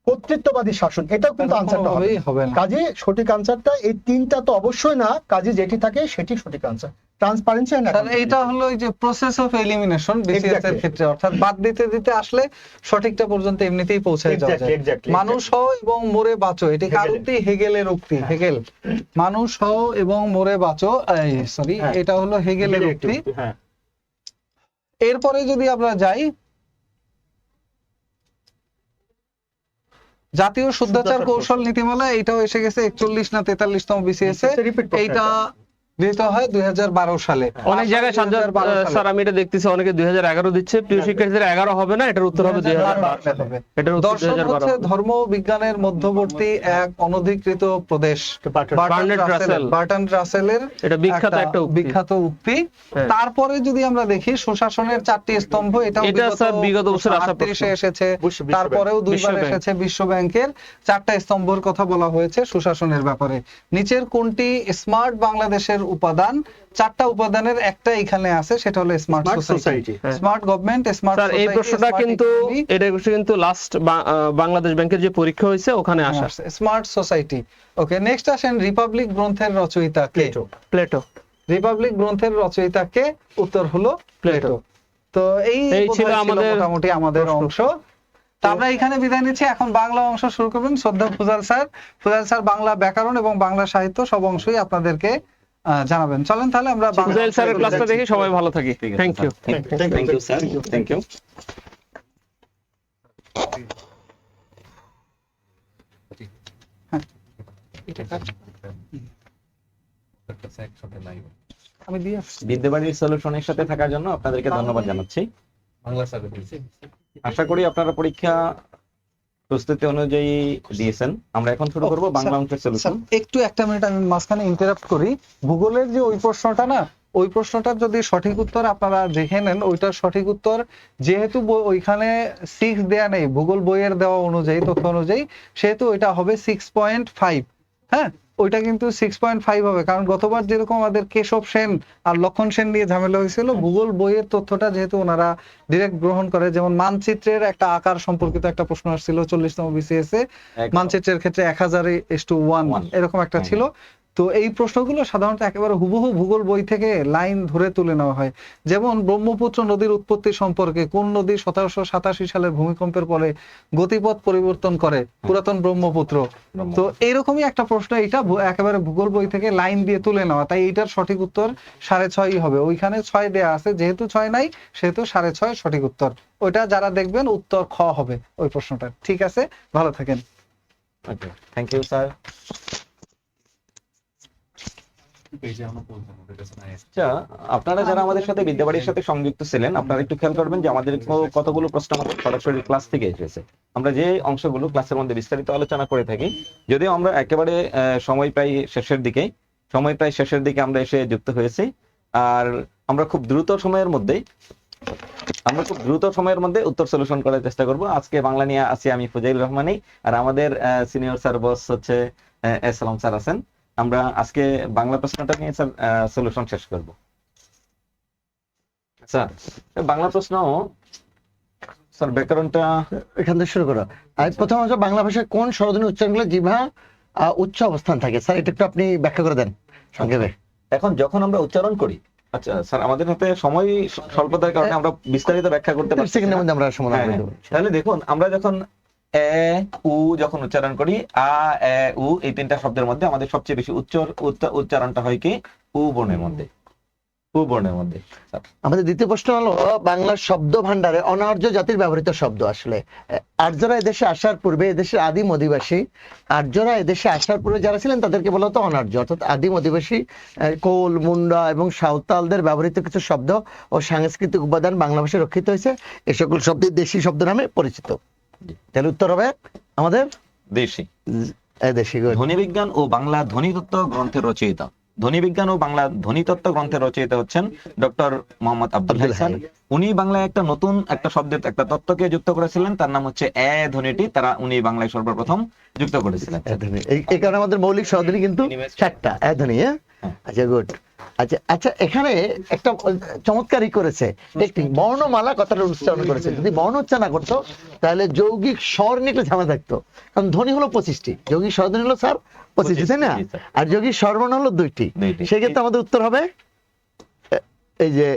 Speaker 3: কর্তৃত্ববাদী শাসন, এটাও কিন্তু আনসারটা হবে না। কাজে সঠিক আনসারটা এই তিনটা তো অবশ্যই না, কাজে যেটি থাকে সেটি সঠিক আনসার। ট্রান্সপারেন্সি এন্ড
Speaker 2: এটা হলো এই যে প্রসেস অফ এলিমিনেশন বিসিএস এর ক্ষেত্রে, অর্থাৎ বাদ দিতে দিতে আসলে সঠিকটা পর্যন্ত এমনিতেই পৌঁছায় যাওয়া যায়। মানুষ হও এবং মরে বাঁচো, এটি কার উক্তি? হেগেলের উক্তি। হেগেল, মানুষ হও এবং মরে বাঁচো, সরি, এটা হলো হেগেলের উক্তি। এরপরে যদি আমরা যাই, জাতীয় শুদ্ধাচার কৌশল নীতিমালা, এটাও এসে গেছে 41 না 43তম বিসিএস এ। এইটা গৃহীত হয় 2012 সালে।
Speaker 4: অনেক জায়গায় স্যার আমি এটা দেখতেছি অনেকে 2011 দিচ্ছে, প্রিয় শিক্ষার্থীদের 11 হবে না, এটার উত্তর হবে 2012 হবে। এটার উত্তর
Speaker 2: দর্শন হচ্ছে ধর্ম বিজ্ঞানের মধ্যবর্তী এক অনধিকৃত প্রদেশ। বার্ট্রান্ড রাসেলের
Speaker 4: এটা
Speaker 2: বিখ্যাত উক্তি। তারপরে যদি আমরা দেখি সুশাসনের 4টি স্তম্ভ, এটা
Speaker 4: বিগত বছর
Speaker 2: 38 এসেছে, তারপরেও 2বার এসেছে। বিশ্ব ব্যাংকের 4টা স্তম্ভের কথা বলা হয়েছে সুশাসনের ব্যাপারে। নিচের কোনটি স্মার্ট বাংলাদেশের উপাদান? 4টা উপাদানের একটা এখানে আছে, সেটা হলো smart society, smart government, smart society.
Speaker 4: এই প্রশ্নটা কিন্তু লাস্ট বাংলাদেশ ব্যাংকের যে পরীক্ষা হয়েছে ওখানে আসা,
Speaker 2: স্মার্ট সোসাইটি। ওকে, নেক্সট আসেন রিপাবলিক গ্রন্থের রচয়িতা কে?
Speaker 4: প্লেটো।
Speaker 2: রিপাবলিক গ্রন্থের রচয়িতা কে? উত্তর হলো প্লেটো। তো এই ছিল মোটামুটি আমাদের অংশ। তো আমরা এখানে বিদায় নিচ্ছি। এখন বাংলা অংশ শুরু করবেন শ্রদ্ধা ফুজাল স্যার। ফুজাল স্যার বাংলা ব্যাকরণ এবং বাংলা সাহিত্য সব অংশই আপনাদেরকে জানাবেন। চলেন তাহলে আমরা
Speaker 4: ফুজাল স্যারের ক্লাসটা দেখি। সবাই ভালো থাকি। Thank you sir, thank you.
Speaker 2: আমি দিয়ে
Speaker 5: বিদ্যাবাড়ির সলিউশনের সাথে থাকার জন্য আপনাদেরকে ধন্যবাদ জানাচ্ছি। আশা করি আপনারা পরীক্ষা প্রস্তুতি অনুযায়ী দিয়েছেন। আমরা এখন শুরু করব বাংলা অংশের সলিউশন।
Speaker 2: একটু একটা মিনিট আমি মাঝখানে ইন্টারাপ্ট করি। ভূগোলের যে ওই প্রশ্নটা না, ওই প্রশ্নটার যদি সঠিক উত্তর আপনারা দেখে নেন, ওইটার সঠিক উত্তর যেহেতু ওইখানে 6 দেয়া নেই ভূগোল বইয়ের দেওয়া অনুযায়ী, তথ্য অনুযায়ী, সেহেতু ওইটা হবে 6.5। হ্যাঁ, ওইটা কিন্তু 6.5 হবে, কারণ গতবার যেরকম আমাদের কেশব সেন আর লক্ষণ সেন নিয়ে ঝামেলা হয়েছিল, ভূগোল বইয়ের তথ্যটা যেহেতু ওনারা ডিরেক্ট গ্রহণ করে, যেমন মানচিত্রের একটা আকার সম্পর্কিত একটা প্রশ্ন আসছিল 40তম বিসিএস এ, মানচিত্রের ক্ষেত্রে 1000:1 এরকম একটা ছিল। তো এই প্রশ্নগুলো সাধারণত একেবারে হুবহু ভূগোল বই থেকে লাইন ধরে তুলে নেওয়া হয়। যেমন ব্রহ্মপুত্র নদীর উৎপত্তি সম্পর্কে কোন নদী 1787 সালের ভূমিকম্পের পরে গতিপথ পরিবর্তন করে? পুরাতন ব্রহ্মপুত্র। তো এইরকমই একটা প্রশ্ন, এটা একেবারে ভূগোল বই থেকে লাইন দিয়ে তুলে নেওয়া, তাই এটার সঠিক উত্তর 6.5 হবে। ওইখানে 6 দেয়া আছে, যেহেতু 6 নাই সেহেতু 6.5 সঠিক উত্তর। ওইটা যারা দেখবেন উত্তর খ হবে ওই প্রশ্নটা। ঠিক আছে, ভালো থাকেন।
Speaker 5: ওকে, থ্যাংক ইউ স্যার। আচ্ছা, আপনারা যারা আমাদের সাথে বিদ্যাবাড়ির সাথে সংযুক্ত ছিলেন, আপনারা একটু খেয়াল করবেন যে আমাদের কতগুলো প্রশ্ন আমাদের সরাসরি ক্লাস থেকে এসেছে। আমরা যে অংশগুলো ক্লাসের মধ্যে বিস্তারিত আলোচনা করে থাকি, যদিও আমরা একেবারে সময় প্রায় শেষের দিকে আমরা এসে যুক্ত হয়েছি। আর আমরা খুব দ্রুত সময়ের মধ্যে উত্তর সলিউশন করার চেষ্টা করব। আজকে বাংলা নিয়ে আছি আমি ফুজাইল রহমানি, আর আমাদের সিনিয়র স্যার বস হচ্ছে সালাম স্যার আছেন। আমরা আজকে বাংলা প্রশ্নটা নিয়ে স্যার সলিউশন শেষ করব। স্যার বাংলা প্রশ্ন, স্যার ব্যাকরণটা
Speaker 6: এখান থেকে শুরু করো। আর প্রথম হচ্ছে বাংলা ভাষায় কোন স্বরধ্বনি উচ্চারণগুলো জিহ্বা উচ্চ অবস্থান থাকে? স্যার এটা একটু আপনি ব্যাখ্যা করে দেন সংক্ষেপে।
Speaker 5: এখন যখন আমরা উচ্চারণ করি, আচ্ছা স্যার আমাদের হাতে সময় স্বল্পতার কারণে আমরা বিস্তারিত ব্যাখ্যা করতে পারছি না।
Speaker 6: আমরা সমাধান করে দেব।
Speaker 5: তাহলে দেখুন, আমরা যখন এ উ যখন উচ্চারণ করি, আ এ উ এই তিনটা শব্দের মধ্যে আমাদের সবচেয়ে বেশি উচ্চারণটা হয় কি? উ বর্ণের মধ্যে।
Speaker 6: আমাদের দ্বিতীয় প্রশ্ন হলো বাংলার শব্দ ভান্ডারে অনার্য জাতির ব্যবহৃত শব্দ। আসলে আর্যরা এদেশে আসার পূর্বে, এদেশের আদিম অধিবাসী আর্যরা এদেশে আসার পূর্বে যারা ছিলেন তাদেরকে বলা হতো অনার্য, অর্থাৎ আদিম অধিবাসী কোল, মুন্ডা এবং সাঁওতালদের ব্যবহৃত কিছু শব্দ ও সাংস্কৃতিক উপাদান বাংলা ভাষায় রক্ষিত হয়েছে। এই সকল শব্দ দেশি শব্দ নামে পরিচিত। তাহলে উত্তর হবে আমাদের
Speaker 5: দেশি।
Speaker 6: দেশি।
Speaker 5: ধ্বনি বিজ্ঞান ও বাংলা ধ্বনিতত্ত্ব গ্রন্থের রচয়িতা ধ্বনিবিজ্ঞান ও বাংলা ধ্বনিতত্ত্ব গ্রন্থের রচয়িতা হচ্ছেন doctor Mohammad Abdul hi sir. উনি বাংলায় একটা নতুন একটা শব্দের একটা তত্ত্বকে যুক্ত করেছিলেন, তার নাম হচ্ছে ধ্বনিটি, উনি বাংলায় সর্বপ্রথম যুক্ত করেছিলেন।
Speaker 6: এই কারণে আমাদের মৌলিক স্বরধ্বনি কিন্তু 4টা ধ্বনি। আচ্ছা, গুড। আচ্ছা আচ্ছা, এখানে একটা চমৎকারই করেছে, টেকনিক বর্ণমালা কথাটা উচ্চারণ করেছে। যদি বর্ণ উচ্চারণ না করতো তাহলে যৌগিক স্বর নিয়ে একটা ঝামেলা থাকতো, কারণ ধ্বনি হলো 25টি, যৌগিক স্বরধ্বনি হলো স্যার 25টি, তাই না? আর যৌগিক স্বরবর্ণ হলো 2টি। সেক্ষেত্রে আমাদের উত্তর হবে এই যে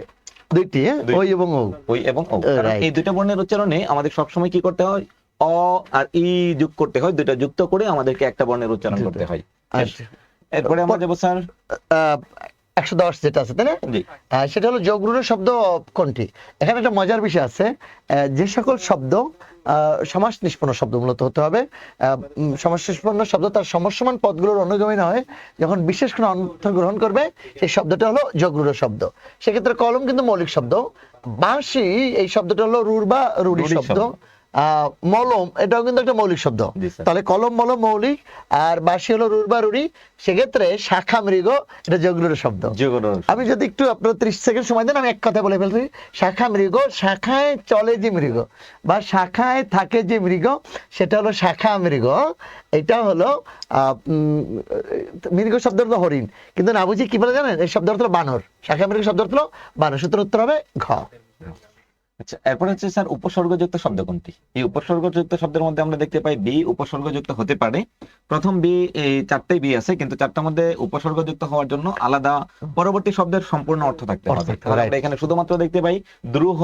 Speaker 6: 2টি, ওই এবং ও।
Speaker 5: ওই এবং ও, এই দুইটা বর্ণের উচ্চারণে আমাদের সবসময় কি করতে হয়? অ আর ই যোগ করতে হয়, দুইটা যুক্ত করে আমাদেরকে একটা বর্ণের উচ্চারণ করতে হয়। এরপরে আমরা যাবো স্যার
Speaker 6: 110 যেটা আছে, তাই না? সেটা হলো যোগরূঢ় শব্দ কোনটি? এখানে একটা মজার বিষয় আছে, যে সকল শব্দ সমাস নিষ্পন্ন শব্দ মূলত হতে হবে। সমাস নিষ্পন্ন শব্দ তার সমস্যমান পদগুলোর অনুগামী না হয় যখন বিশেষ কোনো অর্থ গ্রহণ করবে, সেই শব্দটা হলো যোগরূঢ় শব্দ। সেক্ষেত্রে কলম কিন্তু মৌলিক শব্দ। বাঁশি এই শব্দটা হলো রুর বা রুড়ি শব্দ। মলম এটাও কিন্তু একটা মৌলিক শব্দ। তাহলে কলম মলম মৌলিক, আর বাঁশি হলো রুর বা রুড়ি। সেক্ষেত্রে শাখা মৃগ এটা যোগরূঢ় শব্দ। আমি যদি একটু আপনার 30 সেকেন্ড সময় দেন, আমি এক কথা বলে ফেলছি। শাখা মৃগ, শাখায় চলে যে মৃগ বা শাখায় থাকে যে মৃগ, সেটা হলো শাখা মৃগ। এটা হলো মৃগ শব্দ হলো হরিণ, কিন্তু না বুঝি কি বলে জানেন, এই শব্দ অর্থ হলো বানর। শাখা মৃগ শব্দ অর্থ হলো বানর। সুতরাং উত্তর হবে ঘ।
Speaker 5: আচ্ছা, এরপর হচ্ছে স্যার উপসর্গযুক্ত শব্দ কোনটি? এই উপসর্গযুক্ত শব্দের মধ্যে আমরা দেখতে পাই বি উপসর্গযুক্ত হতে পারে। প্রথম বি, এই 4টাই বি আছে, কিন্তু 4টার মধ্যে উপসর্গযুক্ত হওয়ার জন্য আলাদা পরবর্তী শব্দের সম্পূর্ণ অর্থ থাকতে হবে। তাহলে আমরা এখানে শুধুমাত্র দেখতে পাই দ্রুহ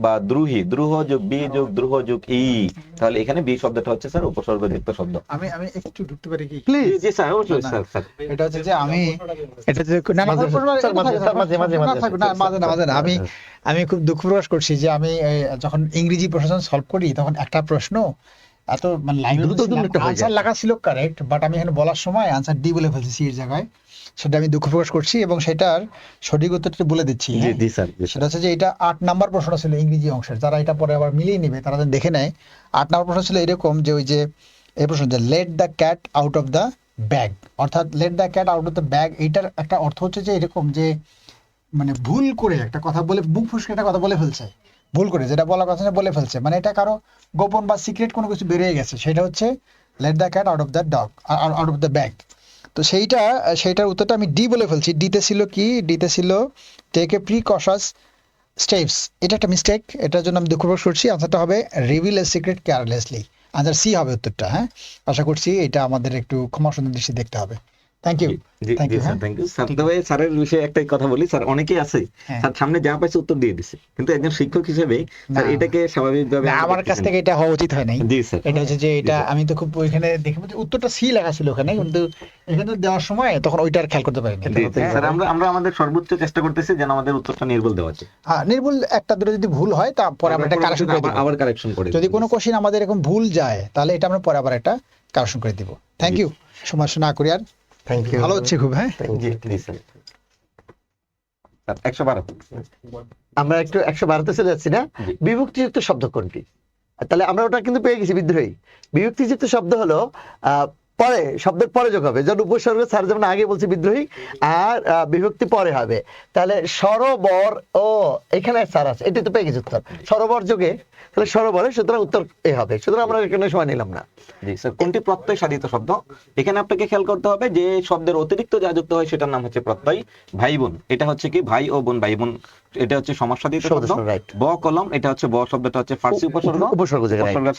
Speaker 5: বা দ্রুহি, দ্রুহ যোগ বি যোগ দ্রুহ যোগ ই। তাহলে এখানে বি শব্দটা হচ্ছে স্যার উপসর্গযুক্ত শব্দ।
Speaker 1: আমি একটু ঢুকতে পারি কি
Speaker 5: প্লিজ? জি স্যার, অবশ্যই স্যার।
Speaker 1: এটা হচ্ছে যে আমি এটা যে আমি খুব দুঃখ প্রকাশ করছি যে আমি যখন ইংরেজি প্রশ্ন সলভ করি তখন একটা প্রশ্ন এত মানে আনসার লেখা ছিল কারেক্ট, বাট আমি এখানে বলার সময় আনসার ডি বলে ফেলছি সি এর জায়গায়। সেটা আমি দুঃখ প্রকাশ করছি এবং সেটার সঠিক উত্তরটা বলে দিচ্ছি। সেটা হচ্ছে যে এটা 8 নাম্বার প্রশ্ন ছিল ইংরেজি অংশের। যারা এটা পরে আবার মিলিয়ে নেবে তারা দেখে নেয়। 8 নাম্বার প্রশ্ন ছিল এরকম যে ওই যে এই প্রশ্ন যে let the cat out of the bag, অর্থাৎ let the cat out of the bag, এইটার একটা অর্থ হচ্ছে যে এরকম যে মানে ভুল করে একটা কথা বলে, বুক ফুসকে একটা কথা বলে ফেলছে, ভুল করে যেটা বলার কথা না বলে ফেলছে, মানে এটা কারো গোপন বা সিক্রেট কোনো কিছু বেরিয়ে গেছে, সেটা হচ্ছে late the cat out of the dog, out of the bag. তো সেইটার উত্তরটা আমি ডি বলে ফেলছি। ডিতে ছিল কি? ডিতে ছিল টেক এ প্রিকশনাস স্টেপস। এটা একটা মিস্টেক, এটার জন্য আমি দুঃখ প্রকাশ করছি। আনসারটা হবে reveal a secret carelessly. Answer C হবে উত্তরটা। হ্যাঁ, আশা করছি এটা আমাদের একটু ক্ষমা সুন্দর দৃষ্টি দেখতে হবে। Thank you.
Speaker 5: Thank you sir. তবে স্যারের বিষয়ে একটাই কথা বলি স্যার, অনেকেই আছে স্যার সামনে যা পাইছে উত্তর দিয়ে দিছে, কিন্তু একজন শিক্ষক হিসেবে স্যার এটাকে স্বাভাবিকভাবে
Speaker 1: আমার কাছ থেকে এটা হওয়া উচিত হয় নাই। জি স্যার, এটা হচ্ছে যে এটা আমি তো খুব ওইখানে দেখে উত্তরটা সি লেখা ছিল ওখানে, কিন্তু এখানে দেওয়ার সময় তখন ওইটার খেয়াল করতে পারিনি।
Speaker 5: স্যার আমরা আমাদের সর্বোচ্চ চেষ্টা করতেছি যেন আমাদের উত্তরটা নির্ভুল দেওয়া যায়।
Speaker 1: হ্যাঁ, নির্ভুল একটা দুটো যদি ভুল হয় তারপরে আমরা এটা কারেকশন করে দেব,
Speaker 5: আবার কারেকশন করে দেব।
Speaker 1: যদি কোনো কোশ্চেন আমাদের এরকম ভুল যায় তাহলে এটা আমরা পরে আবার একটা কারেকশন করে দিব। Thank you. সমস্যা না করি আর।
Speaker 6: থ্যাংক ইউ,
Speaker 1: ভালো হচ্ছে খুব। হ্যাঁ,
Speaker 5: জি স্যার। 112
Speaker 6: আমরা একটু 112তে চলে যাচ্ছি না? বিভক্তিযুক্ত শব্দ কোনটি? তাহলে আমরা ওটা কিন্তু পেয়ে গেছি, বিদ্রোহী। বিভক্তিযুক্ত শব্দ হলো পরে, শব্দের পরে যোগ হবে, যেমন উপসর্গ স্যার যেমন আগে বলছি বিদ্রোহী, আর বিভক্তি পরে হবে। তাহলে সরোবর ও এখানে স্যার আছে, এটা তো পেয়ে গেছি উত্তর, সরোবর যোগে, তাহলে সরোবরে, সুতরাং উত্তর এ হবে। সুতরাং আমরা এখানে সময় নিলাম না।
Speaker 5: জি স্যার। কোনটি প্রত্যয় সাধিত শব্দ? এখানে আপনাকে খেয়াল করতে হবে যে শব্দের অতিরিক্ত যা যুক্ত হয় সেটার নাম হচ্ছে প্রত্যয়। ভাই বোন, এটা হচ্ছে কি ভাই ও বোন, ভাই বোন, এটা হচ্ছে সমাস সাধিত শব্দ। ব কলম, এটা হচ্ছে ব শব্দটা হচ্ছে ফার্সি উপসর্গ, উপসর্গ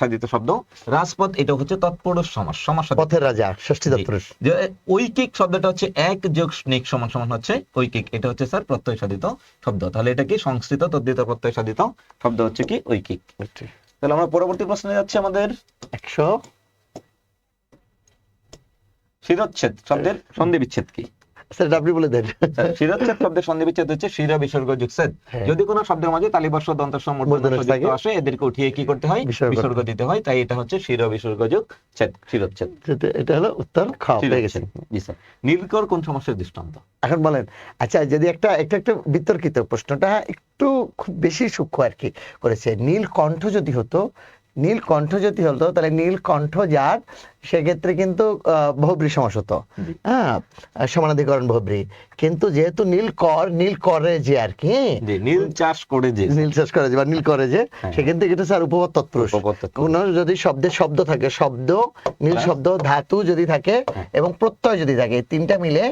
Speaker 5: সাধিত শব্দ। রাজপথ, এটা হচ্ছে তৎপুরুষ সমাস, সমাস পথের রাজা, ষষ্ঠী তৎপুরুষ। ঐকিক শব্দটা হচ্ছে এক যোগ স্নিক সমান সমান হচ্ছে ঐকিক, এটা হচ্ছে স্যার প্রত্যয় সাধিত শব্দ। তাহলে এটা কি সংস্কৃত তদ্ধিত প্রত্যয় সাধিত শব্দ হচ্ছে কি ঐকিক। তাহলে আমরা পরবর্তী প্রশ্নে যাচ্ছি। আমাদের
Speaker 6: 100
Speaker 5: শিরোচ্ছেদ শব্দের সন্ধি বিচ্ছেদ কি?
Speaker 6: স্যার আপনি বলে দেন।
Speaker 5: শিরোচ্ছেদ শব্দের সন্ধি বিচ্ছেদ হচ্ছে শির বিসর্গ যোগছেদ। যদি কোনো শব্দের মাঝে তালিবর্ষ দন্তস্ব মূর্ধন্য যুক্ত আসে, এদেরকে উঠিয়ে কি করতে হয়? বিসর্গ দিতে হয়। তাই এটা হচ্ছে শির বিসর্গ যোগছেদ, শিরোচ্ছেদ।
Speaker 6: এটা হলো উত্তর খ, পেয়ে গেছেন।
Speaker 5: জি স্যার। নীলকর কোন সমস্যার দৃষ্টান্ত?
Speaker 6: এখন বলেন। আচ্ছা, যদি একটা বিতর্কিত প্রশ্নটা একটু খুব বেশি সূক্ষ্ম আর কি করেছে। নীলকণ্ঠ যদি হতো, নীলকণ্ঠ যদি হতো, তাহলে নীলকণ্ঠ যার সেক্ষেত্রে কিন্তু বহুব্রী সমাস হতো, হ্যাঁ, সমানাধিকরণ বহুব্রী। কিন্তু যেহেতু নীল করে যে আর কি,
Speaker 5: জি, নীল চাষ করে যে,
Speaker 6: নীল চাষ করে যে বা নীল করে যে,
Speaker 5: হ্যাঁ।
Speaker 6: সেখান থেকে এটা স্যার উপপদ তৎপুরুষ।
Speaker 5: উপপদ তৎপুরুষ।
Speaker 6: কোন যদি শব্দের শব্দ থাকে, শব্দ, নীল শব্দ, ধাতু যদি থাকে এবং প্রত্যয় যদি থাকে, এই তিনটা মিলে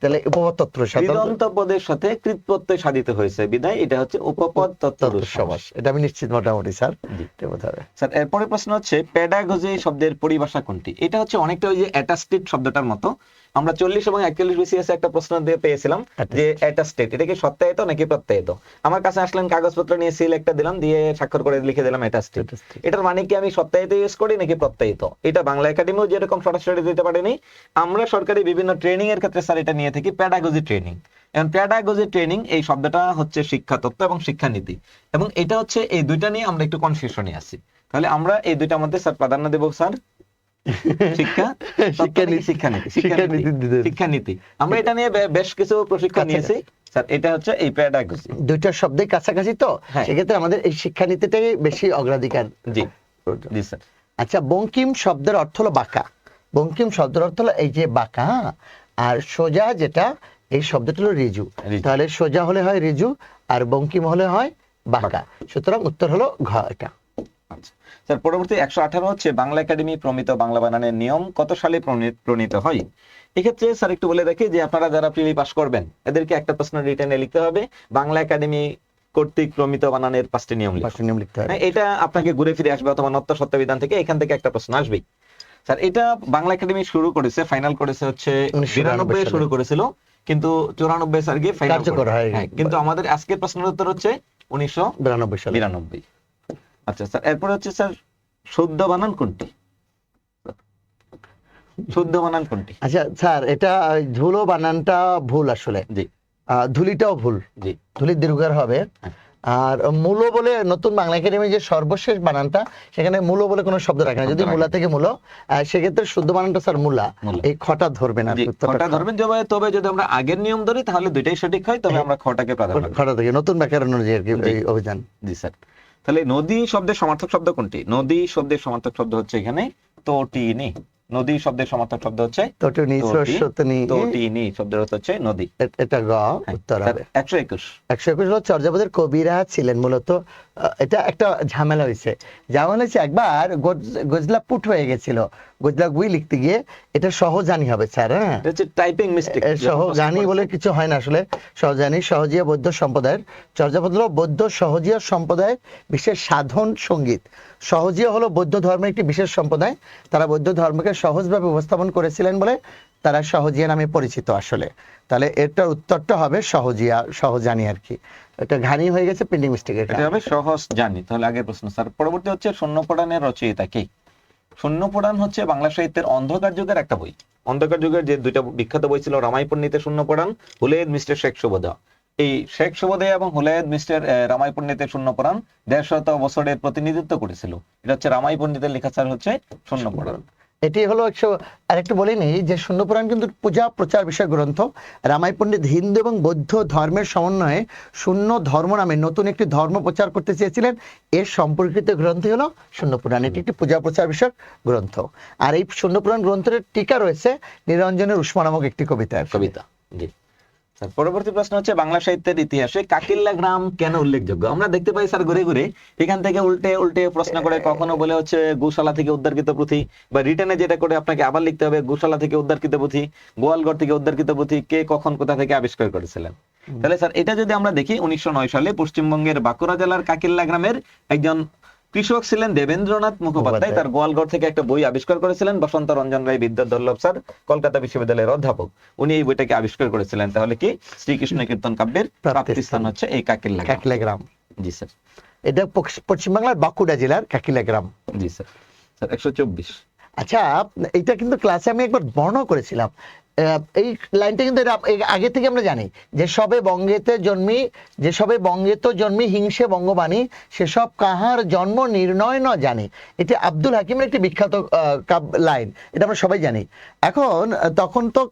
Speaker 6: তাহলে উপপদ তৎপুরুষ।
Speaker 5: কৃদন্ত পদের সাথে কৃত প্রত্যয় সাধিত হয়েছে বিধায় এটা হচ্ছে উপপদ তৎপুরুষ সমাস।
Speaker 6: এটা আমি নিশ্চিত মোটামুটি স্যার
Speaker 5: জি।
Speaker 6: এটা বোধ হবে।
Speaker 5: স্যার এরপরে প্রশ্ন হচ্ছে প্যাডাগজি শব্দের পরিভাষা কোনটি? এটা হচ্ছে অনেকটা ওই যে অ্যাটাস্টেড শব্দটার মতো। আমরা 40 এবং 41 বিসিএস একটা প্রশ্ন দিয়ে পেয়েছিলাম যে অ্যাটাস্টেড এটা কি সত্যায়িত নাকি প্রত্যায়িত। আমার কাছে আসলেন কাগজপত্র নিয়ে সিল একটা দিলাম, দিয়ে স্বাক্ষর করে লিখে দিলাম অ্যাটাস্টেড। এটার মানে কি আমি সত্যায়িত ইউজ করি নাকি প্রত্যায়িত? এটা বাংলা একাডেমিও যেরকম সরাসরি দিতে পারেনি, আমরা সরকারি বিভিন্ন ট্রেনিং এর ক্ষেত্রে স্যার এটা নিয়ে থাকি প্যাডাগজি ট্রেনিং। এবং প্যাডাগজি ট্রেনিং এই শব্দটা হচ্ছে শিক্ষা তত্ত্ব এবং শিক্ষানীতি, এবং এটা হচ্ছে এই দুইটা নিয়ে আমরা একটু কনফিউশনে আছি। তাহলে আমরা এই দুইটার মধ্যে স্যার প্রাধান্য দেব স্যার শিক্ষানীতি। আমরা এটা নিয়ে বেশ কিছু প্রশিক্ষণ নিয়েছি স্যার, এটা হচ্ছে এই প্যাডাগজি।
Speaker 6: দুইটা শব্দের কাছাকাছি তো, সেক্ষেত্রে আমাদের এই শিক্ষানীতিটাই বেশি অগ্রাধিকার।
Speaker 5: জি জি স্যার।
Speaker 6: আচ্ছা, বঙ্কিম শব্দের অর্থ হলো বাঁকা। বঙ্কিম শব্দের অর্থ হলো এই যে বাঁকা, আর সোজা যেটা, এই শব্দটা হলো ঋজু। তাহলে সোজা হলে হয় ঋজু, আর বঙ্কিম হলে হয় বাঁকা। সুতরাং উত্তর হলো ঘ। এটা
Speaker 5: স্যার পরবর্তী 118 হচ্ছে বাংলা একাডেমি প্রমিত বাংলা বানানের নিয়ম কত সালে প্রণীত হয়? এক্ষেত্রে স্যার একটু বলে রাখি যে আপনারা যারা প্রিলি পাস করবেন এদেরকে একটা প্রশ্ন রিটেনে লিখতে হবে, বাংলা একাডেমি কর্তৃক প্রমিত বানানের 5টি নিয়ম লিখতে হবে। এটা আপনাকে ঘুরে ফিরে আসবে, অথবা নত্য সত্যবিধান থেকে এখান থেকে একটা প্রশ্ন আসবেই। স্যার এটা বাংলা একাডেমি শুরু করেছে, ফাইনাল করেছে হচ্ছে 92 শুরু করেছিল, কিন্তু 94 স্যার গিয়ে ফাইনাল করে। কিন্তু আমাদের আজকের প্রশ্নের উত্তর হচ্ছে 1992। আচ্ছা স্যার, এরপর হচ্ছে স্যার শুদ্ধ বানান কোনটি? শুদ্ধ বানান কোনটি?
Speaker 6: আচ্ছা স্যার, এটা ধুলো বানানটা ভুল আসলে।
Speaker 5: জি।
Speaker 6: ধুলিটাও ভুল।
Speaker 5: জি।
Speaker 6: ধুলির দীর্ঘার হবে। আর মূল বলে নতুন বাংলা একাডেমি যে সর্বশেষ বানানটা, সেখানে মূল বলে কোনো শব্দ রাখে না। যদি মূলা থেকে মূল, সেক্ষেত্রে শুদ্ধ বানানটা স্যার মূলা। এই খটা ধরবে না,
Speaker 5: খটা ধরবেন। তবে যদি আমরা আগের নিয়ম ধরি তাহলে দুইটাই সঠিক হয়, তবে আমরা খটাকে প্রাধান্য দেব।
Speaker 6: খটা থেকে নতুন ব্যাকরণ অনুযায়ী আর কি এই অভিযান।
Speaker 5: জি স্যার। তাহলে নদী শব্দের সমার্থক শব্দ কোনটি? নদী শব্দের সমার্থক শব্দ হচ্ছে এখানে তটিনী। নদী শব্দের সমার্থক শব্দ হচ্ছে
Speaker 6: তটিনী।
Speaker 5: তটিনী শব্দের অর্থ হচ্ছে নদী।
Speaker 6: এটা গ উত্তর হবে।
Speaker 5: 121
Speaker 6: হলো চর্যাপদের কবিরা ছিলেন মূলত। এটা একটা ঝামেলা হয়েছে। একবার গজলা পুট হয়ে গেছিল, গজলা গুই লিখতে গিয়ে। এটা সহজানি হবে স্যার। হ্যাঁ,
Speaker 5: এটা হচ্ছে টাইপিং মিস্টেক।
Speaker 6: সহজানি বলে কিছু হয় না আসলে। সহজানি সহজিয়া বৌদ্ধ সম্প্রদায়ের চর্যাপদ হলো বৌদ্ধ সহজিয়া সম্প্রদায়ের বিশেষ সাধন সঙ্গীত। সহজিয়া হলো বৌদ্ধ ধর্মের একটি বিশেষ সম্প্রদায়। তারা বৌদ্ধ ধর্মকে সহজভাবে উপস্থাপন করেছিলেন বলে তারা সহজিয়া নামে পরিচিত আসলে। তাহলে এটার উত্তরটা হবে সহজিয়া, সহজানি আর কি। এটা ঘানি হয়ে গেছে, প্রিন্টিং মিস্টেক।
Speaker 5: এটা হবে সহজ জানি। তাহলে আগের প্রশ্ন স্যার। পরবর্তী হচ্ছে শূন্যপড়ানের রচয়িতা কে? শূন্যপড়ান হচ্ছে বাংলা সাহিত্যের অন্ধকার যুগের একটা বই। অন্ধকার যুগের যে দুইটা বিখ্যাত বই ছিল, রামাই পণ্ডিতের শূন্যপড়ান, হুলায়েদ মিস্টার শেখ সুবোধা। এই শেখ সুবোধা এবং হুলায়েদ মিস্টার রামাই পণ্ডিতের শূন্যপড়ান 150 বছরের প্রতিনিধিত্ব করেছিল। এটা হচ্ছে রামাই পণ্ডিতের লেখা স্যার হচ্ছে শূন্যপড়ান।
Speaker 6: এটি হলো আর একটু বলে নেই যে শূন্যপুরাণ কিন্তু পূজা প্রচার বিষয় গ্রন্থ। রামাই পণ্ডিত হিন্দু এবং বৌদ্ধ ধর্মের সমন্বয়ে শূন্য ধর্ম নামে নতুন একটি ধর্ম প্রচার করতে চেয়েছিলেন। এর সম্পর্কিত গ্রন্থ হলো শূন্যপুরাণ। এটি একটি পূজা প্রচার বিষয়ক গ্রন্থ। আর এই শূন্যপুরাণ গ্রন্থের টিকা রয়েছে নিরঞ্জনের উষ্মা নামক একটি কবিতা।
Speaker 5: জি। পরবর্তী প্রশ্ন হচ্ছে বাংলা সাহিত্যের ইতিহাসে কাকিল্লা গ্রাম কেন উল্লেখযোগ্য? আমরা দেখতে পাই স্যার ঘুরে ঘুরে এখান থেকে উল্টে উল্টে প্রশ্ন করে, কখনো বলে হচ্ছে গোশালা থেকে উদ্ধারকৃত পুঁথি, বা রিটেনে যেটা করে আপনাকে আবার লিখতে হবে গোশালা থেকে উদ্ধারকৃত পুঁথি, গোয়ালঘর থেকে উদ্ধারকৃত পুঁথি, কে কখন কোথা থেকে আবিষ্কার করেছিলেন। তাহলে স্যার এটা যদি আমরা দেখি, 1909 সালে পশ্চিমবঙ্গের বাঁকুড়া জেলার কাকিল্লা গ্রামের একজন কৃষক ছিলেন দেবেন্দ্রনাথ মুখোপাধ্যায়। তার গোয়ালঘর থেকে একটা বই আবিষ্কার করেছিলেন বসন্ত রঞ্জন রায় বিদ্যাধর স্যার, কলকাতা বিশ্ববিদ্যালয়ের অধ্যাপক। উনি এই বইটাকে আবিষ্কার করেছিলেন। তাহলে কি শ্রীকৃষ্ণ কীর্তন কাব্যের প্রাপ্তি স্থান হচ্ছে এই কাকিল্লা
Speaker 6: গ্রাম।
Speaker 5: জি স্যার।
Speaker 6: এটা পশ্চিমবাংলার বাঁকুড়া জেলার কাকিল্লা গ্রাম।
Speaker 5: জি স্যার। স্যার 124।
Speaker 6: আচ্ছা, এটা কিন্তু ক্লাসে আমি একবার বর্ণনা করেছিলাম। এই লাইনটা কিন্তু আগে থেকে আমরা জানি যে সবে বঙ্গেতে জন্মি হিংসে বঙ্গবাণী সেসব কাহার জন্ম নির্ণয় ন জানে, এটি আব্দুল হাকিমের একটি বিখ্যাত লাইন, এটা আমরা সবাই জানি। এখন তখন তো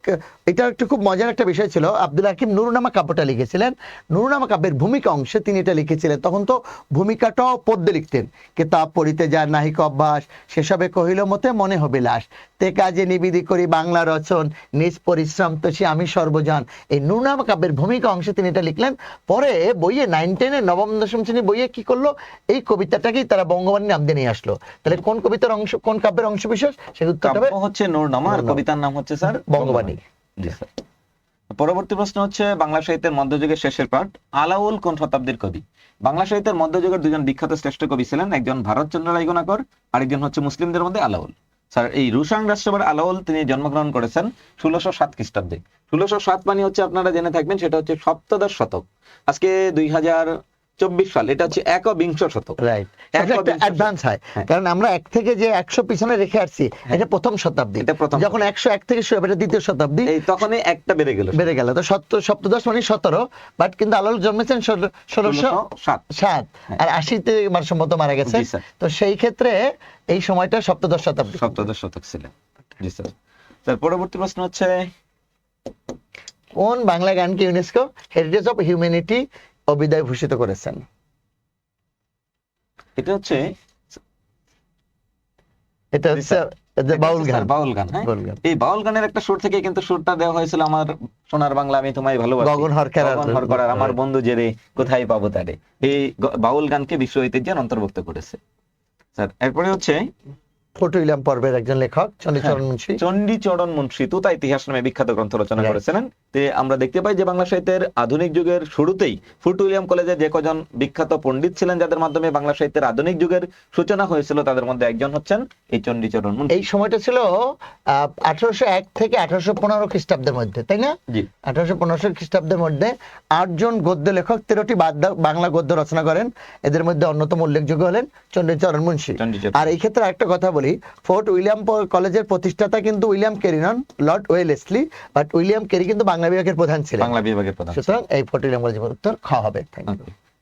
Speaker 6: এটা একটু খুব মজার একটা বিষয় ছিল, আব্দুল হাকিম নুরুন্নামা কাব্যটা লিখেছিলেন, নুরুন্নামা কাব্যের ভূমিকা অংশে তিনি এটা লিখেছিলেন। তখন তো ভূমিকাটাও পদ্যে লিখতেন, কিতাব পড়িতে যার নাহিক অভ্যাস সেসবে কহিল মতে মনে হবে লাশ, তে কাজে নিবিদি করি বাংলা রচন নিজ পরিশ্রম তো সে আমি সর্বজান। এই নুরুন্নামা কাব্যের ভূমিকা অংশে তিনি এটা লিখলেন। পরে বইয়ে 9-10 নবম দশম শ্রেণী বইয়ে কি করলো, এই কবিতাটাকেই তারা বঙ্গবাণী নাম দিয়ে নিয়ে আসলো। তাহলে কোন কবিতার অংশ, কোন কাব্যের অংশ বিশেষ, সে উত্তরটা হবে
Speaker 5: হচ্ছে নূরনামা, আর কবিতার নাম হচ্ছে স্যার
Speaker 6: বঙ্গবাণী।
Speaker 5: জি স্যার। পরবর্তী প্রশ্ন হচ্ছে বাংলা সাহিত্যের মধ্যযুগের শেষের পাঠ, আলাউল কোন শতাব্দীর কবি? বাংলা সাহিত্যের মধ্যযুগের দুজন বিখ্যাত শ্রেষ্ঠ কবি ছিলেন, একজন ভারতচন্দ্র রায়গুণাকর, আরেকজন হচ্ছে মুসলিমদের মধ্যে আলাউল। স্যার এই রুশাং রাষ্ট্রবার আলাউল তিনি জন্মগ্রহণ করেছেন 1607 খ্রিস্টাব্দে। 1607 মানে হচ্ছে আপনারা জেনে থাকবেন সেটা হচ্ছে সপ্তদশ শতক। আজকে 2024 সাল, এটা হচ্ছে একবিংশ শতক।
Speaker 6: রাইট, একটা অ্যাডভান্স হয়, কারণ আমরা 1 থেকে যে 100 পিছনে রেখে আসছি এটা প্রথম শতাব্দী, যখন 101 থেকে শুরু হবে এটা দ্বিতীয় শতাব্দী,
Speaker 5: এই তখনই একটা বেড়ে গেল
Speaker 6: তো সপ্তদশ মানে 17, বাট কিন্তু আলাউল জন্মেছেন 1607 আর 80-তে সম্ভবত মারা গেছে। তো সেই ক্ষেত্রে এই সময়টা সপ্তদশ শতক
Speaker 5: ছিলেন। জি স্যার। স্যার পরবর্তী প্রশ্ন হচ্ছে
Speaker 6: কোন বাংলা গানকে ইউনেস্কো হেরিটেজ অফ হিউম্যানিটি অবিদায় ভূষিত করেছেন?
Speaker 5: এটা হচ্ছে
Speaker 6: বাউল গান।
Speaker 5: হ্যাঁ, এই বাউল গানের একটা সুর থেকে কিন্তু সুরটা দেওয়া হয়েছিল আমার সোনার বাংলা আমি তোমায় ভালোবাসি,
Speaker 6: গগন হরকার
Speaker 5: আমার বন্ধু জেরে কোথায় পাবো তারে, এই বাউল গানকে বিশ্ব ঐতিহ্যের অন্তর্ভুক্ত করেছে। স্যার এরপরে হচ্ছে
Speaker 6: ফোর্ট উইলিয়াম পর্বের একজন লেখক চণ্ডীচরণ মুন্সী,
Speaker 5: চণ্ডীচরণ মুন্সী তুতা ইতিহাস নামে বিখ্যাত গ্রন্থ রচনা করেছিলেন। তে আমরা দেখতে পাই যে বাংলা সাহিত্যের আধুনিক যুগের শুরুতেই ফোর্ট উইলিয়াম কলেজে যে কজন বিখ্যাত পণ্ডিত ছিলেন যাদের মাধ্যমে বাংলা সাহিত্যের আধুনিক যুগের সূচনা হয়েছিল তাদের মধ্যে একজন হচ্ছেন এই চণ্ডীচরণ মুন্সী।
Speaker 6: এই সময়টা ছিল 1801 থেকে 1815 খ্রিস্টাব্দের মধ্যে, তাই না?
Speaker 5: জি,
Speaker 6: 1815 খ্রিস্টাব্দের মধ্যে 8 জন গদ্য লেখক 13টি বাংলা গদ্য রচনা করেন। এদের মধ্যে অন্যতম উল্লেখযোগ্য হলেন চণ্ডীচরণ মুন্সী। আর এই ক্ষেত্রে একটা কথা বলি, ফোর্ট উইলিয়াম কলেজের প্রতিষ্ঠাতা কিন্তু William Carey non, Lord Wellesley, but William Carey কিন্তু বাংলা বিভাগের প্রধান ছিলেন। সুতরাং এই ফোর্ট উইলিয়াম কলেজের উত্তর খ হবে।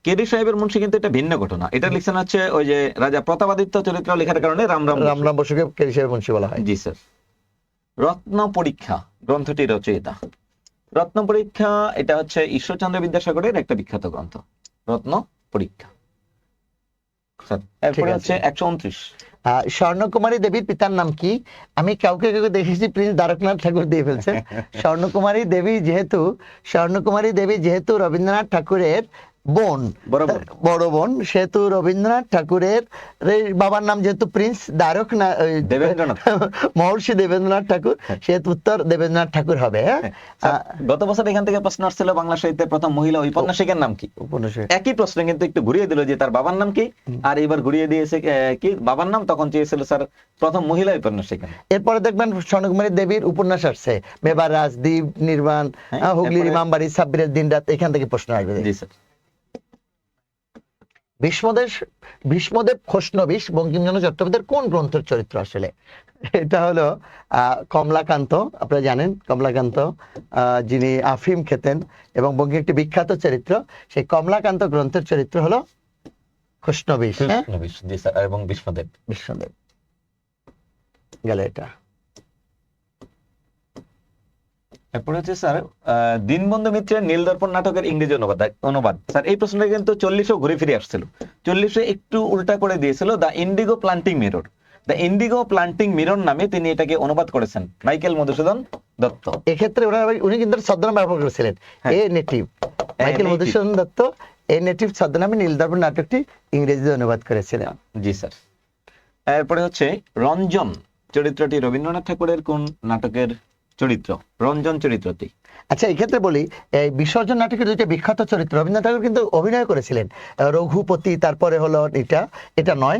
Speaker 5: কেরি সাহেবের মুন্সী কিন্তু এটা ভিন্ন ঘটনা, এটা লিখছেন হচ্ছে ওই যে রাজা প্রতাপাদিত্য চরিত্র লেখার কারণে রামরাম
Speaker 6: বসুকে কেরি সাহেবের মুন্সী বলা হয়।
Speaker 5: জি স্যার। রত্ন পরীক্ষা গ্রন্থটির রচয়িতা? রত্ন পরীক্ষা এটা হচ্ছে ঈশ্বরচন্দ্র বিদ্যাসাগরের একটা বিখ্যাত গ্রন্থ, রত্ন পরীক্ষা। স্যার এরপরে হচ্ছে 129,
Speaker 6: স্বর্ণকুমারী দেবীর পিতার নাম কি? আমি কাউকে দেখেছি প্রিন্স দ্বারকনাথ ঠাকুর দিয়ে ফেলছেন। স্বর্ণকুমারী দেবী যেহেতু রবীন্দ্রনাথ ঠাকুরের বোন, বড় বোন, সেহেতু রবীন্দ্রনাথ ঠাকুরের বাবার নাম যেহেতু প্রিন্স দ্বারকনাথ মহর্ষি দেবেন্দ্রনাথ ঠাকুর, সেহেতু উত্তর দেবেন্দ্রনাথ ঠাকুর হবে।
Speaker 5: গত বছর এখান থেকে প্রশ্ন আসছিল বাংলা সাহিত্যের প্রথম মহিলা ঔপন্যাসিকের নাম কি? একই প্রশ্ন কিন্তু একটু ঘুরিয়ে দিল যে তার বাবার নাম কি, আর এবার ঘুরিয়ে দিয়েছে কি বাবার নাম, তখন চেয়েছিল স্যার প্রথম মহিলা ঔপন্যাসিক।
Speaker 6: এরপরে দেখবেন স্বর্ণকুমারী দেবীর উপন্যাস আসছে মেবার রাজদ্বীপ, নির্বাণ, হুগলির ইমামবাড়ি, সাব্বিরের দিনরাত, এখান থেকে প্রশ্ন আসবে।
Speaker 5: জি স্যার।
Speaker 6: ভীষ্মদেব খোশনবিশ বঙ্কিমচন্দ্র চট্টোপাধ্যায়ের কোন গ্রন্থের চরিত্র আসলে? এটা হলো কমলাকান্ত। আপনারা জানেন কমলাকান্ত যিনি আফিম খেতেন এবং বঙ্কিম একটি বিখ্যাত চরিত্র, সেই কমলাকান্ত গ্রন্থের চরিত্র হলো খোশনবিশ।
Speaker 5: জি স্যার, এবং ভীষ্মদেব
Speaker 6: গেল এটা।
Speaker 5: এরপরে হচ্ছে স্যার দীনবন্ধু মিত্রের নীলদর্পণ নাটকের ইংরেজি অনুবাদ। স্যার এই প্রশ্নটা কিন্তু 40 ঘুরে ফিরে আসছিল, 40 একটু উল্টা করে দিয়েছিল, the Indigo planting mirror. The Indigo planting mirror নামে তিনি এটাকে অনুবাদ করেছেন মাইকেল মধুসূদন দত্ত।
Speaker 6: এক্ষেত্রে উনি কিন্তু ছদ্মনাম ব্যবহার করেছিলেন, a native Michael Madhusudan Dutta a native ছদ্মনামে Nildarpan নাটকটি ইংরেজিতে অনুবাদ করেছিলেন।
Speaker 5: জি স্যার। এরপরে হচ্ছে রঞ্জন চরিত্রটি রবীন্দ্রনাথ ঠাকুরের কোন নাটকের চরিত্র? রঞ্জন চরিত্রটি।
Speaker 6: আচ্ছা, এই ক্ষেত্রে বলি এই বিসর্জন নাটকের দুইটা বিখ্যাত চরিত্র রবীন্দ্রনাথ ঠাকুর কিন্তু অভিনয় করেছিলেন, রঘুপতি, তারপরে হলো এটা নয়,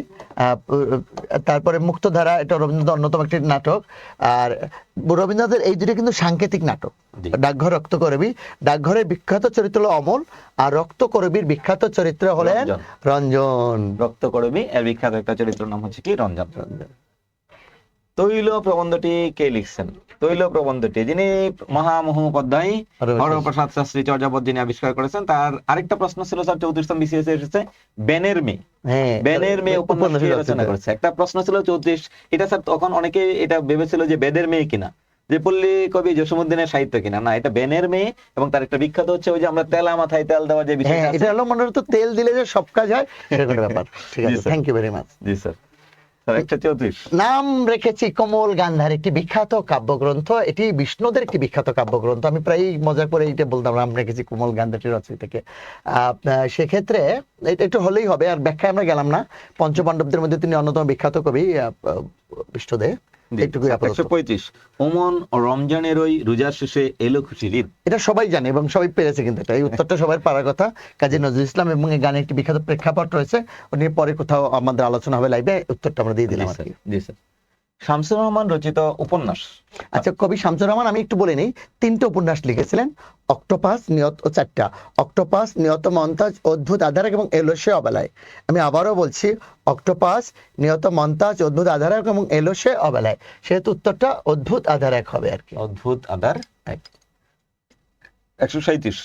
Speaker 6: তারপরে মুক্তধারা, এটা রবীন্দ্রনাথ অন্যতম একটি নাটক। আর রবীন্দ্রনাথের এই দুটো কিন্তু সাংকেতিক নাটক। ডাকঘর, রক্তকরবী, ডাকঘরের বিখ্যাত চরিত্র হলো অমল, আর রক্তকরবীর বিখ্যাত চরিত্র হলেন রঞ্জন।
Speaker 5: রক্তকরবী এর বিখ্যাত একটা চরিত্র নাম হচ্ছে কি রঞ্জন। তৈল প্রবন্ধটি কে লিখছেন? তৈল প্রবন্ধটি যিনি মহামহোপাধ্যায় হরপ্রসাদ শাস্ত্রী চর্যাপদ যিনি আবিষ্কার করেছেন, তার আরেকটা প্রশ্ন ছিল স্যার 34তম বিসিএস এসেছে, বেনের মেয়ে।
Speaker 6: হ্যাঁ,
Speaker 5: বেনের মেয়ে উপন্যাসটি রচনা করেছে। একটা প্রশ্ন ছিল 34, এটা স্যার তখন অনেকে এটা ভেবেছিল যে বেদের মেয়ে কিনা, যে পল্লী কবি জসীমউদ্দিনের সাহিত্য কিনা। না, এটা বেনের মেয়ে। এবং তার একটা বিখ্যাত হচ্ছে ওই যে আমরা তেলা মাথায় তেল দেওয়া যে বিষয়টা
Speaker 6: হ্যাঁ,
Speaker 5: আছে।
Speaker 6: এটা হলো মনে হতো তেল দিলে যে সব কাজ হয় সেরকম ব্যাপার। ঠিক
Speaker 5: জি
Speaker 6: আছে,
Speaker 5: sir.
Speaker 6: Thank you very much.
Speaker 5: জি স্যার। স্যার 134
Speaker 6: নাম রেখেছি কোমল গান্ধার, একটি বিখ্যাত কাব্যগ্রন্থ। এটি বিষ্ণুদের একটি বিখ্যাত কাব্যগ্রন্থ। আমি প্রায় মজা করে এইটা বলতাম, নাম রেখেছি কোমল গান্ধারটি রচয়িতাকে। সেক্ষেত্রে এটা একটু হলেই হবে, আর ব্যাখ্যায় আমরা গেলাম না। পঞ্চপাণ্ডবদের মধ্যে তিনি অন্যতম বিখ্যাত কবি বিষ্ণুদেব। এইটুকুই আপাতত।
Speaker 5: 125 ওমন রমজানের ওই রোজার শেষে এলো খুশির ঈদ।
Speaker 6: এটা সবাই জানে এবং সবাই পেরেছে, কিন্তু এটা এই উত্তরটা সবার পারার কথা। কাজী নজরুল ইসলাম, এবং এই গানে একটি বিখ্যাত প্রেক্ষাপট রয়েছে, ওটা নিয়ে পরে কোথাও আমাদের আলোচনা হবে লাইভে। উত্তরটা আমরা দিয়ে দিলাম আর কি।
Speaker 5: জি স্যার। শামসুর রহমান রচিত উপন্যাস।
Speaker 6: আচ্ছা, কবি শামসুর রহমান, আমি একটু বলে নিই, 3টে উপন্যাস লিখেছিলেন। অক্টোপাস, নিয়ত ও 4টা। অক্টোপাস, নিয়ত মন্তাজ, অদ্ভুত আধারক এবং এলো সে অবেলায়। আমি আবারও বলছি, অক্টোপাস, নিয়ত মন্তাজ, অদ্ভুত আধারক এবং এলো সে অবেলায়। সেহেতু উত্তরটা অদ্ভুত আধারক হবে আর কি।
Speaker 5: অদ্ভুত আদার। 137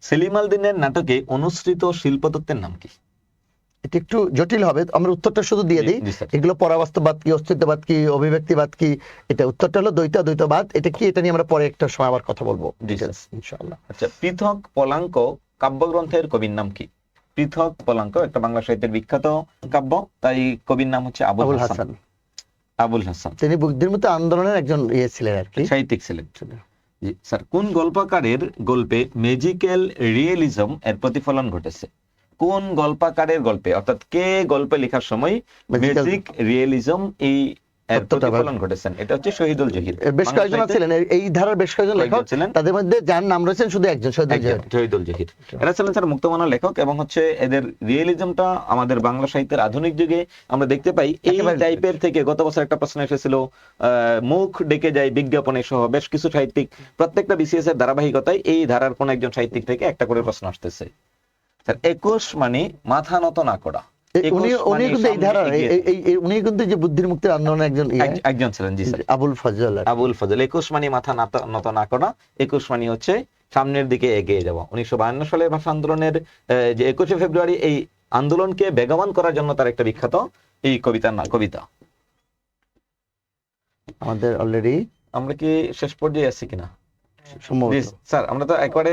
Speaker 5: সেলিম আল দীনের নাটকে অনুসৃত শিল্পতত্ত্বের নাম কি?
Speaker 6: এটা একটু জটিল হবে, আমরা উত্তরটা শুধু দিয়ে দিই।
Speaker 5: জি, স্যার।
Speaker 6: এগুলো পরাবাস্তববাদ কি, অস্তিত্ববাদ কি, অভিব্যক্তিবাদ কি, এটা উত্তরটা হলো দ্বৈতবাদ। এটা কি, এটা নিয়ে আমরা পরে একটা সময় আবার কথা বলবো,
Speaker 5: জি, স্যার।
Speaker 6: ইনশাআল্লাহ।
Speaker 5: আচ্ছা, পৃথক পলাঙ্ক কাব্যগ্রন্থের কবির নাম কি? পৃথক পলাঙ্ক একটা বাংলা সাহিত্যের বিখ্যাত কাব্য, তাই কবির নাম হচ্ছে আবুল হাসান। আবুল হাসান
Speaker 6: তিনি বুদ্ধিমত্তা আন্দোলনের একজন ছিলেন আর কি,
Speaker 5: সাহিত্যিক ছিলেন। জি স্যার। কোন গল্পকারের গল্পে ম্যাজিক্যাল রিয়েলিজম এর প্রতিফলন ঘটেছে? কোন গল্পকারের গল্পে, অর্থাৎ কে গল্পে লেখার সময় ম্যাজিক রিয়েলিজম এই এর প্রতিফলন ঘটেছেন? এটা হচ্ছে শহীদুল জহির।
Speaker 6: বেশ কয়েকজন ছিলেন এই ধারার, বেশ কয়েকজন লেখক
Speaker 5: ছিলেন,
Speaker 6: তাদের মধ্যে যার নাম রয়েছেন শুধু একজন,
Speaker 5: শহীদুল জহির। এরা ছিলেন স্যার মুক্তমানা লেখক, এবং হচ্ছে এদের রিয়েলিজমটা আমাদের বাংলা সাহিত্যের আধুনিক যুগে আমরা দেখতে পাই। এই টাইপের থেকে গত বছর একটা প্রশ্ন এসেছিল, মুখ ডেকে যায় বিজ্ঞাপনে সহ বেশ কিছু সাহিত্যিক, প্রত্যেকটা বিসিএস এর ধারাবাহিকতায় এই ধারার কোন একজন সাহিত্যিক থেকে একটা করে প্রশ্ন আসতেছে। স্যার 21 মানে মাথা নত না করা।
Speaker 6: উনি কিন্তু এই ধারার, উনি কিন্তু যে বুদ্ধির মুক্তির আন্দোলনের
Speaker 5: একজন ছিলেন। জি স্যার।
Speaker 6: আবুল ফজল।
Speaker 5: 21 মানে মাথা নত না করা, 21 মানে হচ্ছে সামনের দিকে এগিয়ে যাওয়া। 1952 সালের ভাষা আন্দোলনের যে 21শে ফেব্রুয়ারি, এই আন্দোলনকে বেগবান করার জন্য তার একটা বিখ্যাত এই কবিতা।
Speaker 6: আমাদের অলরেডি,
Speaker 5: আমরা কি শেষ পর্যায়ে আছি কিনা?
Speaker 6: সম্ভবত
Speaker 5: স্যার আমরা তো একবারে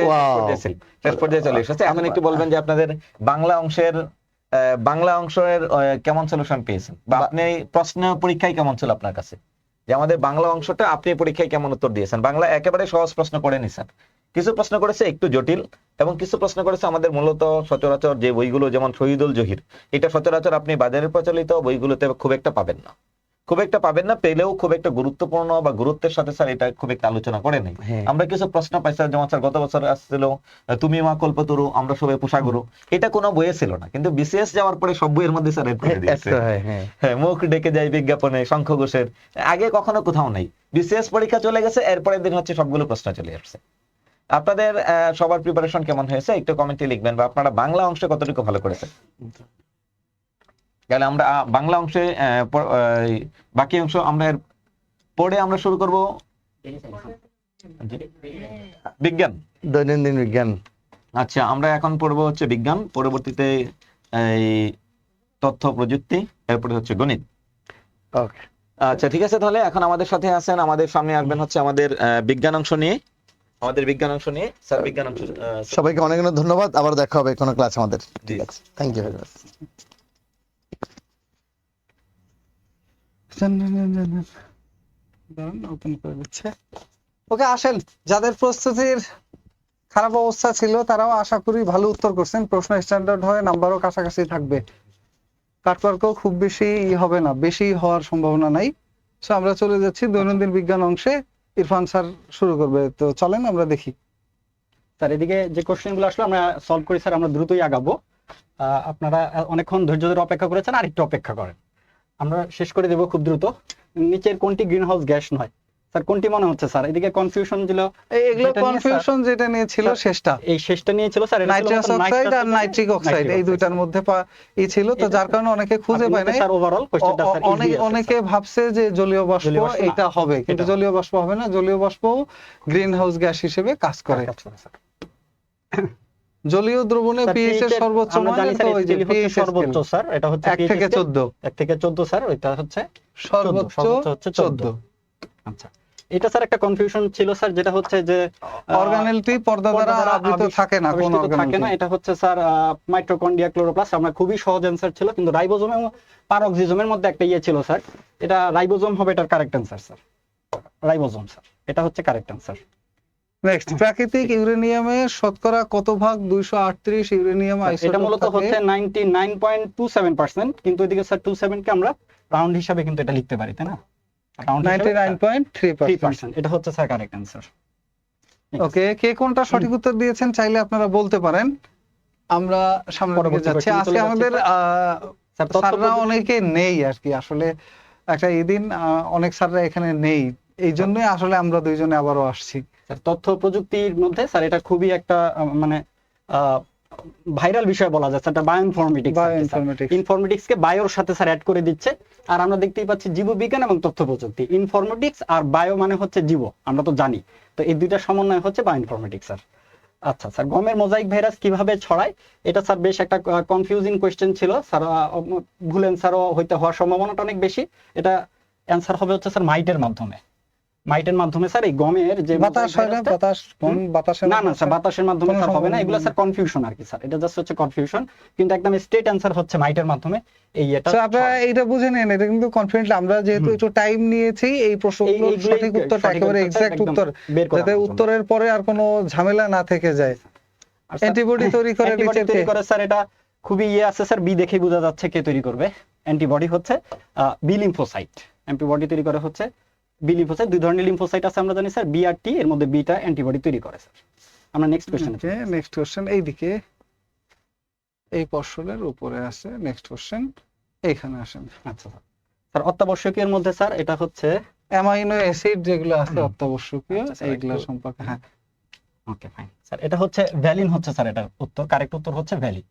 Speaker 5: শেষ পর্যায়ে চলে এসেছি। এখন একটু বলবেন যে আপনাদের বাংলা অংশের কেমন সলিউশন পেয়েছেন, বা আপনি প্রশ্ন পরীক্ষায় কেমন ছিল আপনার কাছে, যে আমাদের বাংলা অংশটা আপনি পরীক্ষায় কেমন উত্তর দিয়েছেন? বাংলা একেবারে সহজ প্রশ্ন করেনি স্যার, কিছু প্রশ্ন করেছে একটু জটিল, এবং কিছু প্রশ্ন করেছে আমাদের মূলত সচরাচর যে বইগুলো, যেমন শহীদুল জহির, এটা সচরাচর আপনি বাজারে প্রচলিত বইগুলোতে খুব একটা পাবেন না, পেলেও খুব একটা গুরুত্বপূর্ণ বা গুরুত্বের সাথে স্যার এটা খুব একটা আলোচনা করে নাই। আমরা কিছু প্রশ্ন পাই স্যার, যেমন স্যার গত বছর আসছিল তুমি মা কল্পতরু আমরা সবাই পোষাগুরু, এটা কোনো বইয়ে ছিল না, কিন্তু বিসিএস যাওয়ার পরে সব বইয়ের মধ্যে স্যার এড করে দিয়েছে। হ্যাঁ, মুখ ডেকে যায় বিজ্ঞাপনে, শঙ্খ ঘোষের আগে কখনো কোথাও নাই। বিসিএস পরীক্ষা চলে গেছে, এরপরের দিন হচ্ছে সবগুলো প্রশ্ন চলে আসছে। আপনাদের সবার প্রিপারেশন কেমন হয়েছে একটু কমেন্টে লিখবেন, বা আপনারা বাংলা অংশে কতটুকু ভালো করেছেন। তাহলে আমরা বাংলা অংশে বাকি অংশ আমরা পড়ে আমরা শুরু করব বিজ্ঞান,
Speaker 6: দৈনন্দিন বিজ্ঞান।
Speaker 5: আচ্ছা, আমরা এখন পড়বো হচ্ছে বিজ্ঞান, পরবর্তীতে এই তথ্য প্রযুক্তি, এরপরে হচ্ছে গণিত।
Speaker 6: ওকে,
Speaker 5: আচ্ছা ঠিক আছে। তাহলে এখন আমাদের সাথে আছেন, আমাদের সামনে আসবেন হচ্ছে আমাদের বিজ্ঞান অংশ নিয়ে স্যার বিজ্ঞান অংশ।
Speaker 6: সবাইকে অনেক অনেক ধন্যবাদ, আবার দেখা হবে কোনো ক্লাস আমাদের। ঠিক আছে, থ্যাংক ইউ ভেরি মাচ।
Speaker 2: ওকে, আসেন। যাদের প্রস্তুতির খারাপ অবস্থা ছিল তারাও আশা করি ভালো উত্তর করছেন। প্রশ্ন স্ট্যান্ডার্ড হয়, নাম্বারও কাছাকাছি থাকবে, কাটমার্কও খুব বেশি হবে না, বেশি হওয়ার সম্ভাবনা নাই। সো আমরা চলে যাচ্ছি দৈনন্দিন বিজ্ঞান অংশে। ইরফান স্যার শুরু করবে, তো চলেন আমরা দেখি।
Speaker 7: স্যার এদিকে যে কোশ্চেনগুলো আসলো আমরা সলভ করি স্যার, আমরা দ্রুতই আগাবো। আপনারা অনেকক্ষণ ধৈর্য ধরে অপেক্ষা করেছেন, আর একটু অপেক্ষা করেন, আমরা শেষ করে দেব খুব দ্রুত। নিচের কোনটি গ্রিন হাউস গ্যাস নয়? স্যার কোনটি মনে হচ্ছে স্যার? এদিকে কনফিউশন ছিল,
Speaker 2: এগুলো
Speaker 7: যেটা নিয়ে
Speaker 2: কনফিউশন যেটা নিয়ে ছিল
Speaker 7: স্যার,
Speaker 2: শেষটা
Speaker 7: এই শেষটা নিয়ে ছিল স্যার, এটা ছিল
Speaker 2: নাইট্রাস
Speaker 7: মূলত
Speaker 2: অক্সাইড আর নাইট্রিক অক্সাইড, এই দুইটার মধ্যে ছিল, তো যার কারণে অনেকে খুঁজে পায় নাই।
Speaker 7: স্যার ওভারঅল কোশ্চেনটা স্যার
Speaker 2: অনেকে ভাবছে যে জলীয় বাষ্প
Speaker 7: জলীয় বাষ্প না।
Speaker 2: এটা হবে, কিন্তু
Speaker 7: এটা
Speaker 2: জলীয় বাষ্প হবে না। জলীয় বাষ্প গ্রিন হাউস গ্যাস হিসেবে কাজ করে। জলীয় দ্রবণে পিএইচ এর সর্বোচ্চ
Speaker 7: আমরা
Speaker 2: মান
Speaker 7: জানি
Speaker 2: তো
Speaker 7: স্যার
Speaker 2: ওই যে
Speaker 7: স্কেল হচ্ছে
Speaker 2: পিএইচ
Speaker 7: সর্বোচ্চ স্যার, এটা হচ্ছে
Speaker 2: 1 থেকে 14,
Speaker 7: 1 থেকে 14 স্যার, ওইটা হচ্ছে
Speaker 2: সর্বোচ্চ
Speaker 7: হচ্ছে
Speaker 2: 14।
Speaker 7: আচ্ছা, এটা স্যার একটা কনফিউশন ছিল স্যার, যেটা হচ্ছে যে
Speaker 2: অর্গানেলটি পর্দা দ্বারা আবৃত থাকে না, কোন
Speaker 7: আবিষ্কৃত থাকে না,
Speaker 2: অর্গানেল।
Speaker 7: এটা হচ্ছে স্যার মাইটোকন্ড্রিয়া, ক্লোরোপ্লাস্ট। আমরা খুবই সহজ অ্যান্সার ছিল, কিন্তু রাইবোজোম এবং পারক্সিজোমের মধ্যে একটা ইয়ে ছিল স্যার, এটা রাইবোজোম হবে, এটার correct answer sir, ribosome sir, এটা হচ্ছে কারেক্ট অ্যান্সার।
Speaker 2: নেক্সট, প্রাকৃতিক ইউরেনিয়ামের শতকরা কত ভাগ 238 ইউরেনিয়াম
Speaker 7: এটা
Speaker 2: আইসোটোপ
Speaker 7: মূলত
Speaker 2: থাকে?
Speaker 7: হচ্ছে 99.27%, কিন্তু এদিকে স্যার 27 কে আমরা রাউন্ড হিসাবে কিন্তু এটা লিখতে পারি, তাই না? রাউন্ড
Speaker 2: 99.3%।
Speaker 7: 3%, এটা হচ্ছে স্যার কারেক্ট অ্যান্সার।
Speaker 2: ওকে, কে কোনটা সঠিক উত্তর দিয়েছেন চাইলে আপনারা বলতে পারেন। আমরা সামনের দিকে
Speaker 7: পরবর্তী
Speaker 2: যাচ্ছি।
Speaker 7: question
Speaker 2: আজকে
Speaker 7: চলে যাচ্ছি,
Speaker 2: আমাদের
Speaker 7: স্যার তথ্য
Speaker 2: স্যাররা
Speaker 7: প্রযুক্তি-
Speaker 2: অনেকে নেই আর কি, আসলে একটা এদিন অনেক স্যাররা এখানে নেই, এই জন্যই আসলে আমরা দুইজনে আবারও আসছি।
Speaker 7: স্যার তথ্য প্রযুক্তির মধ্যে স্যার এটা খুবই একটা মানে ভাইরাল বিষয় বলা যায় স্যার, এটা বায়োইনফরমেটিক্স।
Speaker 2: Bioinformatics।
Speaker 7: ইনফরমেটিক্স কে বায়োর সাথে স্যার অ্যাড করে দিচ্ছে, আর আমরা দেখতেই পাচ্ছি জীববিজ্ঞান এবং তথ্য প্রযুক্তি, ইনফরমেটিক্স আর বায়ো মানে হচ্ছে জীব, আমরা তো জানি, তো এই দুইটা সমন্বয় হচ্ছে বায়োইনফরমেটিক্স স্যার। আচ্ছা স্যার, গমের মোজাইক ভাইরাস কিভাবে ছড়ায়? এটা স্যার বেশ একটা কনফিউজিং কোয়েশ্চেন ছিল স্যার, ভুল অ্যান্সারও হইতে হওয়ার সম্ভাবনাটা অনেক বেশি। এটা অ্যান্সার হবে হচ্ছে স্যার মাইটের মাধ্যমে। মাইটের মাধ্যমে স্যার এই গমের যে
Speaker 2: বাতাস হয় না, বাতাস বাতাসের
Speaker 7: না না স্যার, বাতাসের মাধ্যমে
Speaker 2: কোনো
Speaker 7: স্যার হবে না,
Speaker 2: সম্ভাবনা
Speaker 7: এগুলো
Speaker 2: নেই।
Speaker 7: স্যার কনফিউশন আর কি স্যার, এটা জাস্ট হচ্ছে কনফিউশন, কিন্তু একদম স্ট্রেট অ্যান্সার হচ্ছে মাইটের মাধ্যমে। এই এটা
Speaker 2: তো আপনারা এইটা বুঝে নেন, এটা কিন্তু কনফিডেন্টলি আমরা যেহেতু একটু টাইম নিয়েছি এই প্রশ্নগুলোর
Speaker 7: এইগুলোই
Speaker 2: সঠিক উত্তরটা
Speaker 7: সঠিক
Speaker 2: একেবারে
Speaker 7: উত্তরটা
Speaker 2: এক্সাক্ট
Speaker 7: একদম
Speaker 2: উত্তর,
Speaker 7: বের করার
Speaker 2: যাতে
Speaker 7: জন্য।
Speaker 2: উত্তরের পরে আর কোনো ঝামেলা না থেকে যায়।
Speaker 7: আর স্যার,
Speaker 2: অ্যান্টিবডি তৈরি করে
Speaker 7: অ্যান্টিবডি
Speaker 2: নিচের
Speaker 7: তৈরি
Speaker 2: কে?
Speaker 7: করে স্যার, এটা খুবই ইয়ে আছে স্যার, বি দেখেই বোঝা যাচ্ছে কে তৈরি করবে। অ্যান্টিবডি হচ্ছে বি লিম্ফোসাইট, অ্যান্টিবডি তৈরি করে হচ্ছে বি লিম্ফোসাইট। দুই ধরনের লিম্ফোসাইট আছে আমরা জানি স্যার, বি আর টি, এর মধ্যে বিটা অ্যান্টিবডি তৈরি করে স্যার। আমরা নেক্সট কোশ্চেন।
Speaker 2: ওকে, নেক্সট কোশ্চেন এইদিকে, এই পর্ষণের উপরে আছে। নেক্সট কোশ্চেন এইখানে আসেন।
Speaker 7: আচ্ছা স্যার, স্যার অত্যাবশ্যকীয়ের মধ্যে স্যার এটা হচ্ছে
Speaker 2: অ্যামাইনো অ্যাসিড যেগুলো আছে অত্যাবশ্যকীয়,
Speaker 7: আচ্ছা, স্যার,
Speaker 2: এইগুলা
Speaker 7: একটু-
Speaker 2: সম্পর্কে হ্যাঁ।
Speaker 7: ওকে ফাইন স্যার, এটা হচ্ছে ভ্যালিন হচ্ছে স্যার, এটার উত্তর, কারেক্ট উত্তর হচ্ছে ভ্যালিন।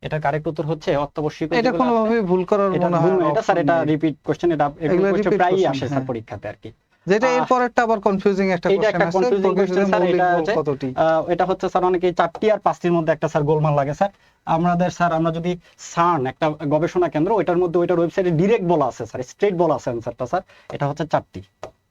Speaker 7: এটার কারেক্ট উত্তর হচ্ছে অত্যাবশ্যকীয়।
Speaker 2: এটা কোনোভাবেই ভুল করার
Speaker 7: এটা
Speaker 2: মনে
Speaker 7: ভুল
Speaker 2: হয়
Speaker 7: না,
Speaker 2: না,
Speaker 7: এটা স্যার
Speaker 2: option
Speaker 7: এটা
Speaker 2: নেই।
Speaker 7: রিপিট কোশ্চেন, এটা
Speaker 2: এগুলো
Speaker 7: কোশ্চেন
Speaker 2: repeat
Speaker 7: প্রায়ই
Speaker 2: question,
Speaker 7: আসে স্যার
Speaker 2: হ্যাঁ।
Speaker 7: পরীক্ষাতে আর কি।
Speaker 2: যেটা এরপরেরটা আবার কনফিউজিং একটা
Speaker 7: এটা
Speaker 2: কোশ্চেন
Speaker 7: একটা
Speaker 2: আছে,
Speaker 7: কনফিউজিং
Speaker 2: প্রকৃতিতে
Speaker 7: কোশ্চেন স্যার,
Speaker 2: মৌলিক
Speaker 7: এটা
Speaker 2: বল
Speaker 7: হচ্ছে
Speaker 2: কতটি?
Speaker 7: এটা হচ্ছে স্যার অনেকে 4টি আর 5টির মধ্যে একটা স্যার গোলমাল লাগে স্যার। আমাদের স্যার আমরা যদি সার্ন একটা গবেষণা কেন্দ্র, ওইটার মধ্যে ওইটার ওয়েবসাইটে ডিরেক্ট বলা আছে স্যার, স্ট্রেট বলা আছে অ্যানসারটা স্যার, এটা হচ্ছে 4টি,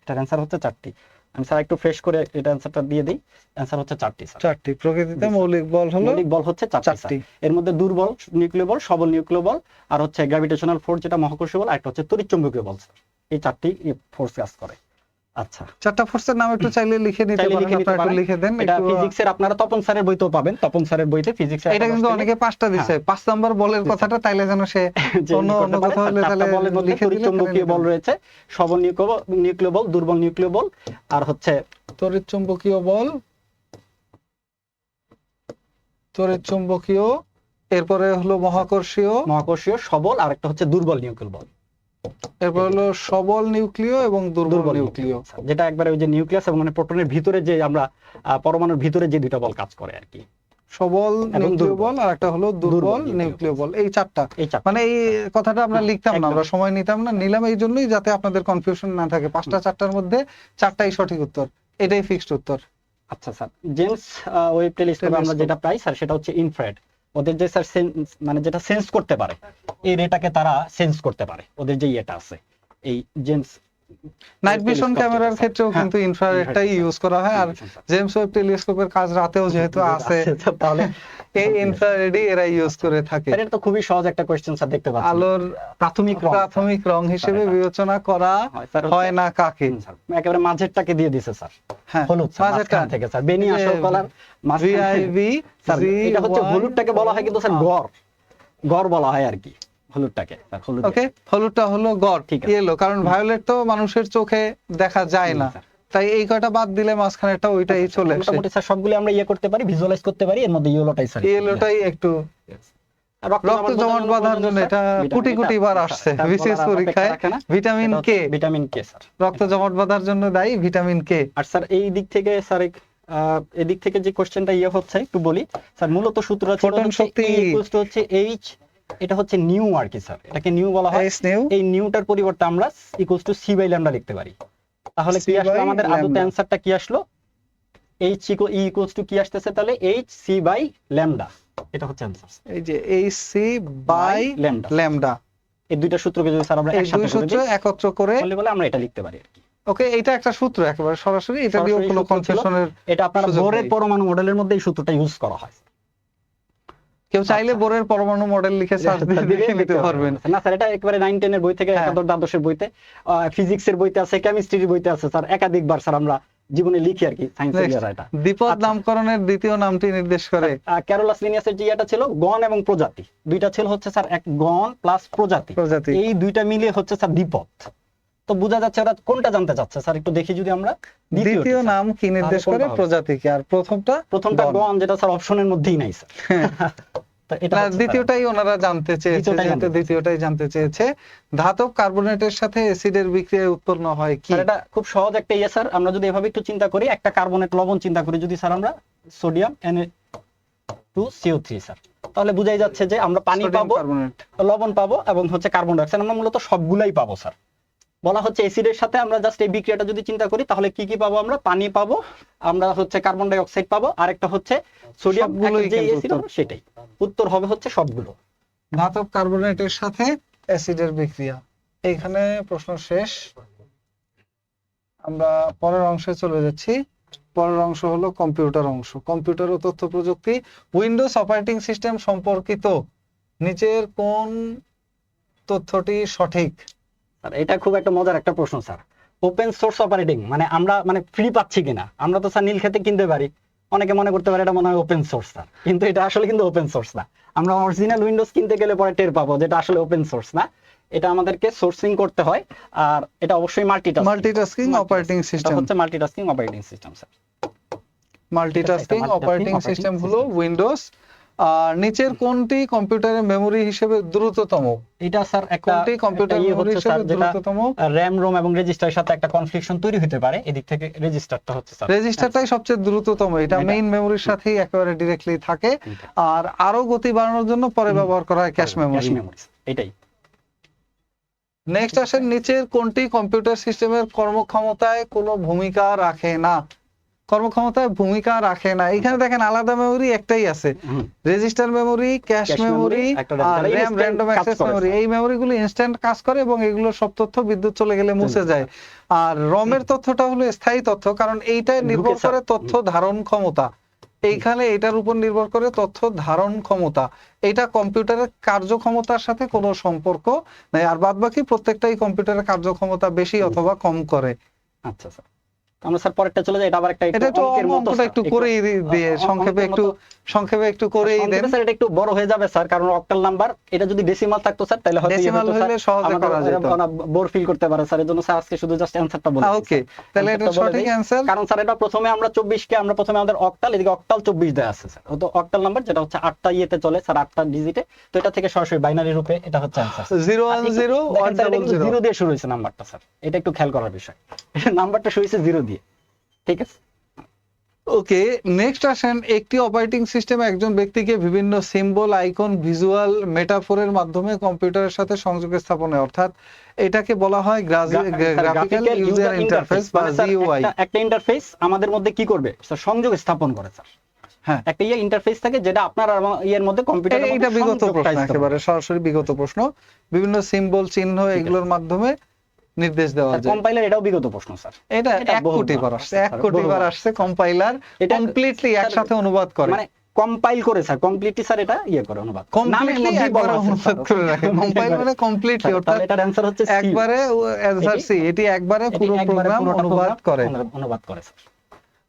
Speaker 7: এটার অ্যানসার হচ্ছে 4টি। আমি স্যার একটু ফ্রেশ করে এটা অ্যানসারটা দিয়ে দিই, অ্যানসার হচ্ছে 4টি স্যার।
Speaker 2: 4টি প্রকৃতিতে মৌলিক বল হলো
Speaker 7: মৌলিক বল হচ্ছে 4টি স্যার।
Speaker 2: 4টি।
Speaker 7: এর মধ্যে দুর্বল নিউক্লিয় বল, সবল নিউক্লিয় বল, আর হচ্ছে গ্র্যাভিটেশনাল ফোর্স যেটা মহাকর্ষীয় বল, আর একটা হচ্ছে তড়িৎচুম্বকীয় বল স্যার। এই 4টি ফোর্স কাজ করে। আচ্ছা,
Speaker 2: 4টা ফোর্সের নাম একটু চাইলে লিখে নিতে
Speaker 7: চাইলে
Speaker 2: পারেন,
Speaker 7: লিখে নিতে
Speaker 2: আপনারা একটু
Speaker 7: পারেন।
Speaker 2: লিখে দেন
Speaker 7: এটা
Speaker 2: একটু।
Speaker 7: ফিজিক্সের আপনারা তপন স্যারের বইতেও পাবেন, তপন স্যারের বইতে ফিজিক্সের
Speaker 2: এটা কিন্তু অনেকে 5টা দিছে, 5 নাম্বার বলের কথাটা তাইলে যেন সে অন্য অন্য কথা হলে তাহলে লিখে দিলে
Speaker 7: তড়িৎচুম্বকীয় বল রয়েছে, সবল নিউক্লিয় বল, দুর্বল নিউক্লিয় বল, আর হচ্ছে
Speaker 2: তড়িৎচুম্বকীয় বল, তড়িৎচুম্বকীয়, এরপরে হলো মহাকর্ষীয়,
Speaker 7: মহাকর্ষীয়, সবল, আর একটা হচ্ছে দুর্বল নিউক্লিয় বল।
Speaker 2: এরপর হলো সবল নিউক্লিয় এবং দুর্বল নিউক্লিয়।
Speaker 7: যেটা একবারে ওই যে নিউক্লিয়াস এবং মানে প্রোটনের ভিতরে যে আমরা পরমাণুর ভিতরে যে দুটো বল কাজ করে আর কি।
Speaker 2: সবল
Speaker 7: এবং
Speaker 2: নিউক্লিয়
Speaker 7: দুর্বল।
Speaker 2: বল আর একটা হলো দুর্বল
Speaker 7: দুর্বল
Speaker 2: নিউক্লিয় বল, এই 4টা।
Speaker 7: এই 4টা।
Speaker 2: মানে এই কথাটা আমরা লিখতাম না,
Speaker 7: একদম।
Speaker 2: আমরা সময় নিতাম না, নিলাম এই জন্যই যাতে আপনাদের কনফিউশন না থাকে। 5টা 4টার মধ্যে 4টাই সঠিক উত্তর, এটাই ফিক্সড উত্তর।
Speaker 7: আচ্ছা স্যার, জেমস ওয়েব টেলিস্কোপে আমরা যেটা পাই স্যার, সেটা হচ্ছে ইনফ্রারেড। ওদের যে স্যার মানে যেটা সেন্স করতে পারে, এই রেটাকে তারা সেন্স করতে পারে, ওদের যে ইয়েটা আছে এই জেমস
Speaker 2: নাইট ভিশন ক্যামেরার ক্ষেত্রেও কিন্তু ইনফ্রারেডটাই ইউজ করা হয়, আর জেমস ওয়েব টেলিস্কোপের কাজ রাতেও যেহেতু আছে,
Speaker 7: তাহলে
Speaker 2: এই ইনফ্রারেডই এরা ইউজ করে থাকে।
Speaker 7: স্যার এটা তো খুবই সহজ একটা কোশ্চেন স্যার, দেখতে পাচ্ছেন
Speaker 2: আলোর প্রাথমিক রং হিসেবে বিবেচনা করা
Speaker 7: হয় স্যার,
Speaker 2: হয় না কাকে?
Speaker 7: স্যার একেবারে মাঝেরটাকে দিয়ে দিছে স্যার,
Speaker 2: হ্যাঁ,
Speaker 7: হলুদ
Speaker 2: মাঝেরটা
Speaker 7: মাঝখান থেকে স্যার, বেনি আসল কালার
Speaker 2: VIV
Speaker 7: স্যার, এটা হচ্ছে হলুদটাকে বলা হয় কিন্তু স্যার গড় বলা হয় আর কি হলুদটাকে স্যার, হলুদ।
Speaker 2: ওকে, হলুদটা হলো গড়,
Speaker 7: ঠিক আছে।
Speaker 2: ইয়েলো, কারণ ভায়োলেট তো মানুষের চোখে দেখা যায় না,
Speaker 7: স্যার।
Speaker 2: তাই এই কয়টা বাদ দিলে মাঝখানেরটা ওইটাই চলে আসে।
Speaker 7: মোটামুটি স্যার সবগুলো আমরা ইয়ে করতে পারি, ভিজুয়ালাইজ করতে পারি, এর মধ্যে ইয়েলোটাই স্যার,
Speaker 2: ইয়েলোটাই একটু রক্ত জমাট বাঁধার জন্য এটা কোটি কোটি বার আসছে বিশেষ পরীক্ষায়। Vitamin K,
Speaker 7: vitamin K sir
Speaker 2: রক্ত জমাট বাঁধার জন্য দায়ী ভিটামিন কে।
Speaker 7: আর স্যার এই দিক থেকে স্যার এদিক থেকে যে কোশ্চেনটা হচ্ছে একটু বলি স্যার, মূলত সূত্র
Speaker 2: ফোটন শক্তি
Speaker 7: হচ্ছে এইচ, এটা হচ্ছে নিউ আর কি স্যার, এটাকে নিউ বলা হয়। এই নিউটার পরিবর্তে আমরা equals to C by lambda লিখতে পারি। তাহলে কি আসলো আমাদের আদতে অ্যানসারটা কি আসলো? এইচ ইকুয়ালস টু কি আসতেছে তাহলে এইচ সি বাই ল্যামডা, এটা হচ্ছে অ্যানসার।
Speaker 2: এই যে এইচ সি বাই ল্যামডা,
Speaker 7: এই দুইটা সূত্রকে যদি স্যার আমরা একসাথে
Speaker 2: সূত্র একত্র করে
Speaker 7: বলে আমরা এটা লিখতে পারি আর কি।
Speaker 2: ওকে, এটা একটা সূত্র একেবারে সরাসরি, এটা দিয়ে কোনো কনফিউশনের,
Speaker 7: এটা আপনার বোরের পরমাণু মডেলের মধ্যে এই সূত্রটা ইউজ করা হয়।
Speaker 2: কেউ চাইলে বোরের পরমাণু মডেল লিখে সার্চ দিয়ে নিতে পারবেন।
Speaker 7: না স্যার, এটা একবারে 9 10 এর বই থেকে, একাদশ দ্বাদশের বইতে, ফিজিক্সের বইতে আছে, কেমিস্ট্রির বইতে আছে স্যার, একাধিকবার স্যার আমরা জীবনে লিখি আর কি সায়েন্সের। এটা
Speaker 2: দ্বিপদ নামকরণের দ্বিতীয় নামটি নির্দেশ করে।
Speaker 7: ক্যারোলাস লিনিয়াসের যে এটা ছিল গণ এবং প্রজাতি, দুইটা ছিল হচ্ছে স্যার এক গণ প্লাস প্রজাতি, এই দুইটা মিলিয়ে হচ্ছে স্যার দ্বিপদ। তো বোঝা যাচ্ছে ওরা কোনটা জানতে চাচ্ছে স্যার, একটু দেখি যদি আমরা।
Speaker 2: দ্বিতীয় নাম কি নির্দেশ করে? প্রজাতিকে। আর প্রথমটা
Speaker 7: গণ, যেটা স্যার অপশনের মধ্যেই নাই স্যার।
Speaker 2: দ্বিতীয়টাই ওনারা জানতে চেয়েছে, দ্বিতীয়টাই জানতে চেয়েছে। ধাতব কার্বনেটের সাথে অ্যাসিডের বিক্রিয়ায় উৎপন্ন হয় কি?
Speaker 7: এটা খুব সহজ একটা স্যার, আমরা যদি এভাবে একটু চিন্তা করি, একটা কার্বনেট লবণ চিন্তা করি যদি স্যার আমরা সোডিয়াম Na2CO3 স্যার, তাহলে বুঝাই যাচ্ছে যে আমরা পানি পাবো, লবণ পাবো এবং হচ্ছে কার্বন ডাই অক্সাইড, আমরা মূলত সবগুলাই পাবো স্যার। বলা হচ্ছে অ্যাসিডের সাথে আমরা জাস্ট এই বিক্রিয়াটা যদি চিন্তা করি তাহলে কি কি পাবো? আমরা পানি পাবো, আমরা হচ্ছে কার্বন ডাই অক্সাইড পাবো, আর একটা হচ্ছে সোডিয়াম, সেটাই উত্তর হবে হচ্ছে সবগুলো।
Speaker 2: ধাতব কার্বনেটের সাথে অ্যাসিডের বিক্রিয়া। এইখানে প্রশ্ন শেষ, আমরা পরের অংশে চলে যাচ্ছি। পরের অংশ হলো কম্পিউটার অংশ। কম্পিউটার ও তথ্য প্রযুক্তি। উইন্ডোজ অপারেটিং সিস্টেম সম্পর্কিত নিচের কোন তথ্যটি সঠিক?
Speaker 7: এটা খুব একটা মজার একটা প্রশ্ন স্যার। ওপেন সোর্স অপারেটিং মানে আমরা ফ্রি পাচ্ছি কিনা? আমরা তো স্যার নীল খেতে কিনতে পারি, অনেকে মনে করতে পারে এটা মনে হয় ওপেন সোর্স স্যার, কিন্তু এটা আসলে কিন্তু ওপেন সোর্স না। আমরা অরিজিনাল উইন্ডোজ কিনতে গেলে পরে টের পাবো যেটা আসলে ওপেন সোর্স না, এটা আমাদেরকে সোর্সিং করতে হয়। আর এটা অবশ্যই
Speaker 2: মাল্টিটাস্কিং অপারেটিং সিস্টেম
Speaker 7: হচ্ছে multitasking operating system sir.
Speaker 2: Multitasking operating system হলো উইন্ডোজ। আর নিচের কোনটি কম্পিউটারের মেমরি হিসেবে দ্রুততম?
Speaker 7: এটা স্যার
Speaker 2: কোনটি কম্পিউটার মেমরি হিসেবে দ্রুততম?
Speaker 7: র‍্যাম রোম এবং রেজিস্টারের সাথে একটা কনফ্লিকশন তৈরি হতে পারে, এদিক থেকে রেজিস্টারটা হচ্ছে স্যার,
Speaker 2: রেজিস্টারটাই সবচেয়ে দ্রুততম, এটা মেইন মেমরির সাথেই একেবারে ডাইরেক্টলি থাকে। আর আরো গতি বাড়ানোর জন্য পরে ব্যবহার করা হয় ক্যাশ মেমরি।
Speaker 7: এটাই।
Speaker 2: নেক্সট আসেন, নিচের কোনটি কম্পিউটার সিস্টেমের কর্মক্ষমতায় কোনো ভূমিকা রাখে না? কর্মক্ষমতায় ভূমিকা রাখে না। এখানে দেখেন আলাদা মেমরি একটাই আছে, রেজিস্টার মেমরি, ক্যাশ মেমরি আর র‍্যাম র্যান্ডম অ্যাক্সেস মেমরি। এই মেমরিগুলো ইনস্ট্যান্ট কাজ করে এবং এগুলো সব তথ্য বিদ্যুৎ চলে গেলে মুছে যায়। আর রমের তথ্যটা হলো স্থায়ী তথ্য, কারণ এইটাই নির্ভর করে তথ্য ধারণ ক্ষমতা। এইখানে এটার উপর নির্ভর করে তথ্য ধারণ ক্ষমতা। এটা কম্পিউটারের কার্যক্ষমতার সাথে কোনো সম্পর্ক নাই। আর বাদবাকি প্রত্যেকটাই কম্পিউটারের কার্যক্ষমতা বেশি অথবা কম করে।
Speaker 7: আচ্ছা স্যার, আমরা স্যার পরেরটা চলে যাই। এটা আবার একটা অঙ্কের মতো
Speaker 2: একটু করেই দিয়ে সংক্ষেপে একটু করেই দেন
Speaker 7: স্যার। এটা একটু বড় হয়ে যাবে স্যার, কারণ অক্টাল নাম্বার। এটা যদি ডেসিমাল থাকতো স্যার তাহলে হয়তো
Speaker 2: ডেসিমাল হলে সহজে করা যেত,
Speaker 7: বোর ফিল করতে পারে স্যার। এজন্য স্যার আজকে শুধু জাস্ট অ্যানসারটা বলে।
Speaker 2: ওকে, তাহলে এটা সঠিক অ্যানসার।
Speaker 7: কারণ স্যার এটা প্রথমে আমরা 24 কে আমরা প্রথমে আমাদের অক্টাল, এদিকে অক্টাল 24 দেয়া আছে স্যার। তো অক্টাল নাম্বার যেটা হচ্ছে 8টা ইয়েতে চলে স্যার, 8টা ডিজিটে। তো এটা থেকে সরাসরি বাইনারি রূপে এটা হচ্ছে অ্যানসার 0 দিয়ে শুরু হয়েছে নাম্বারটা স্যার। এটা একটু খেয়াল করার বিষয়, নাম্বারটা শুরু হয়েছে 0 দিয়ে। ঠিক আছে,
Speaker 2: ওকে। নেক্সট আসেন, একটি অপারেটিং সিস্টেমে একজন ব্যক্তিকে বিভিন্ন সিম্বল, আইকন, ভিজুয়াল, মেটাফোরের মাধ্যমে কম্পিউটারের সাথে সংযোগ স্থাপনে, অর্থাৎ এটাকে বলা হয় গ্রাফিক্যাল ইউজার ইন্টারফেস বা জিইউআই।
Speaker 7: একটা ইন্টারফেস আমাদের মধ্যে কি করবে স্যার? সংযোগ স্থাপন করে স্যার। হ্যাঁ, একটা ইন্টারফেস থাকে যেটা আপনার এর মধ্যে কম্পিউটারের মধ্যে।
Speaker 2: এটা বিগত প্রশ্ন, একেবারে সরাসরি বিগত প্রশ্ন। বিভিন্ন সিম্বল, চিহ্ন, এগুলোর মাধ্যমে নির্দেশ দেওয়া যায়।
Speaker 7: কম্পাইলার এটাও বিগত প্রশ্ন স্যার।
Speaker 2: এটা 1 কোটি বার আসছে, 1 কোটি বার আসছে। কম্পাইলার এটা কমপ্লিটলি একসাথে অনুবাদ করে,
Speaker 7: মানে কম্পাইল করে স্যার, কমপ্লিটলি স্যার এটা অনুবাদ
Speaker 2: কমপ্লিটলি একবারে অনুবাদ করে রাখে। কম্পাইল মানে কমপ্লিটলি, অর্থাৎ
Speaker 7: এটার অ্যানসার হচ্ছে
Speaker 2: একবারে অ্যানসার সি। এটি একবারে পুরো প্রোগ্রাম অনুবাদ করে
Speaker 7: স্যার।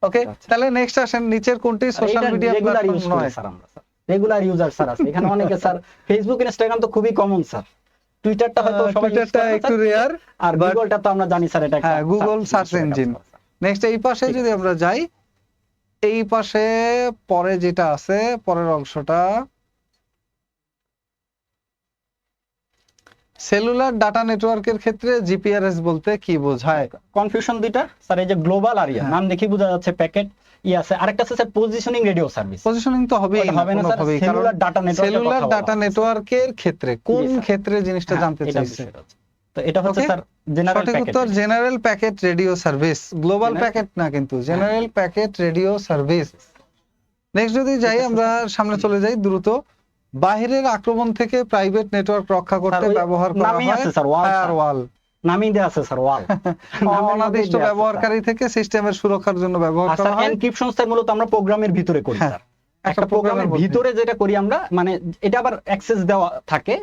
Speaker 2: ওকে, তাহলে নেক্সট আসেন, নিচের কোনটি সোশ্যাল মিডিয়া প্ল্যাটফর্ম নয়?
Speaker 7: স্যার আমরা স্যার রেগুলার ইউজার স্যার আছে এখানে অনেকে স্যার। ফেসবুক, ইনস্টাগ্রাম তো খুবই কমন স্যার। টুইটারটা হয়তো সবাই ইউজ করে,
Speaker 2: একটু রেয়ার।
Speaker 7: আর গুগলটা তো আমরা জানি স্যার, এটা
Speaker 2: হ্যাঁ, গুগল সার্চ ইঞ্জিন। নেক্সট এই পাশে যদি আমরা যাই, এই পাশে পরে যেটা আছে, পরের অংশটা সেলুলার ডাটা নেটওয়ার্কের ক্ষেত্রে জিপিআরএস বলতে কি বোঝায়?
Speaker 7: কনফিউশন দুইটা স্যার, এই যে গ্লোবাল এরিয়া নাম দেখে বোঝা যাচ্ছে প্যাকেট আছে, আরেকটা আছে sir positioning radio service.
Speaker 2: Positioning তো হবেই
Speaker 7: ওটা হবে না sir, cellular data network,
Speaker 2: cellular data নেটওয়ার্কের ক্ষেত্রে কোন ক্ষেত্রে জিনিসটা জানতে চাইছে?
Speaker 7: তো এটা হচ্ছে
Speaker 2: Okay?
Speaker 7: স্যার জেনারেল
Speaker 2: সঠিক
Speaker 7: প্যাকেট।
Speaker 2: উত্তর general packet radio service, global
Speaker 7: General-
Speaker 2: packet না কিন্তু general packet radio service. Next যদি যাই আমরা সামনে চলে যাই দ্রুত, বাহিরের আক্রমণ থেকে প্রাইভেট নেটওয়ার্ক রক্ষা করতে
Speaker 7: স্যার, ওই
Speaker 2: ব্যবহার করা
Speaker 7: নামই
Speaker 2: হয়
Speaker 7: আছে স্যার, wall, স্যার।
Speaker 2: ফায়ারওয়াল।
Speaker 7: নামই দেয়া আছে স্যার, ওয়াল।
Speaker 2: অনাদিষ্ট ব্যবহারকারী থেকে সিস্টেমের সুরক্ষার জন্য ব্যবহার
Speaker 7: আর
Speaker 2: করা
Speaker 7: স্যার
Speaker 2: হয়।
Speaker 7: এনক্রিপশন স্যার মূলত আমরা প্রোগ্রামের ভিতরে করি
Speaker 2: হ্যাঁ,
Speaker 7: স্যার।
Speaker 2: একটা
Speaker 7: একটা প্রোগ্রামের
Speaker 2: প্রোগ্রামের
Speaker 7: ভিতরে যেটা করি আমরা, মানে এটা আবার অ্যাক্সেস দেওয়া থাকে,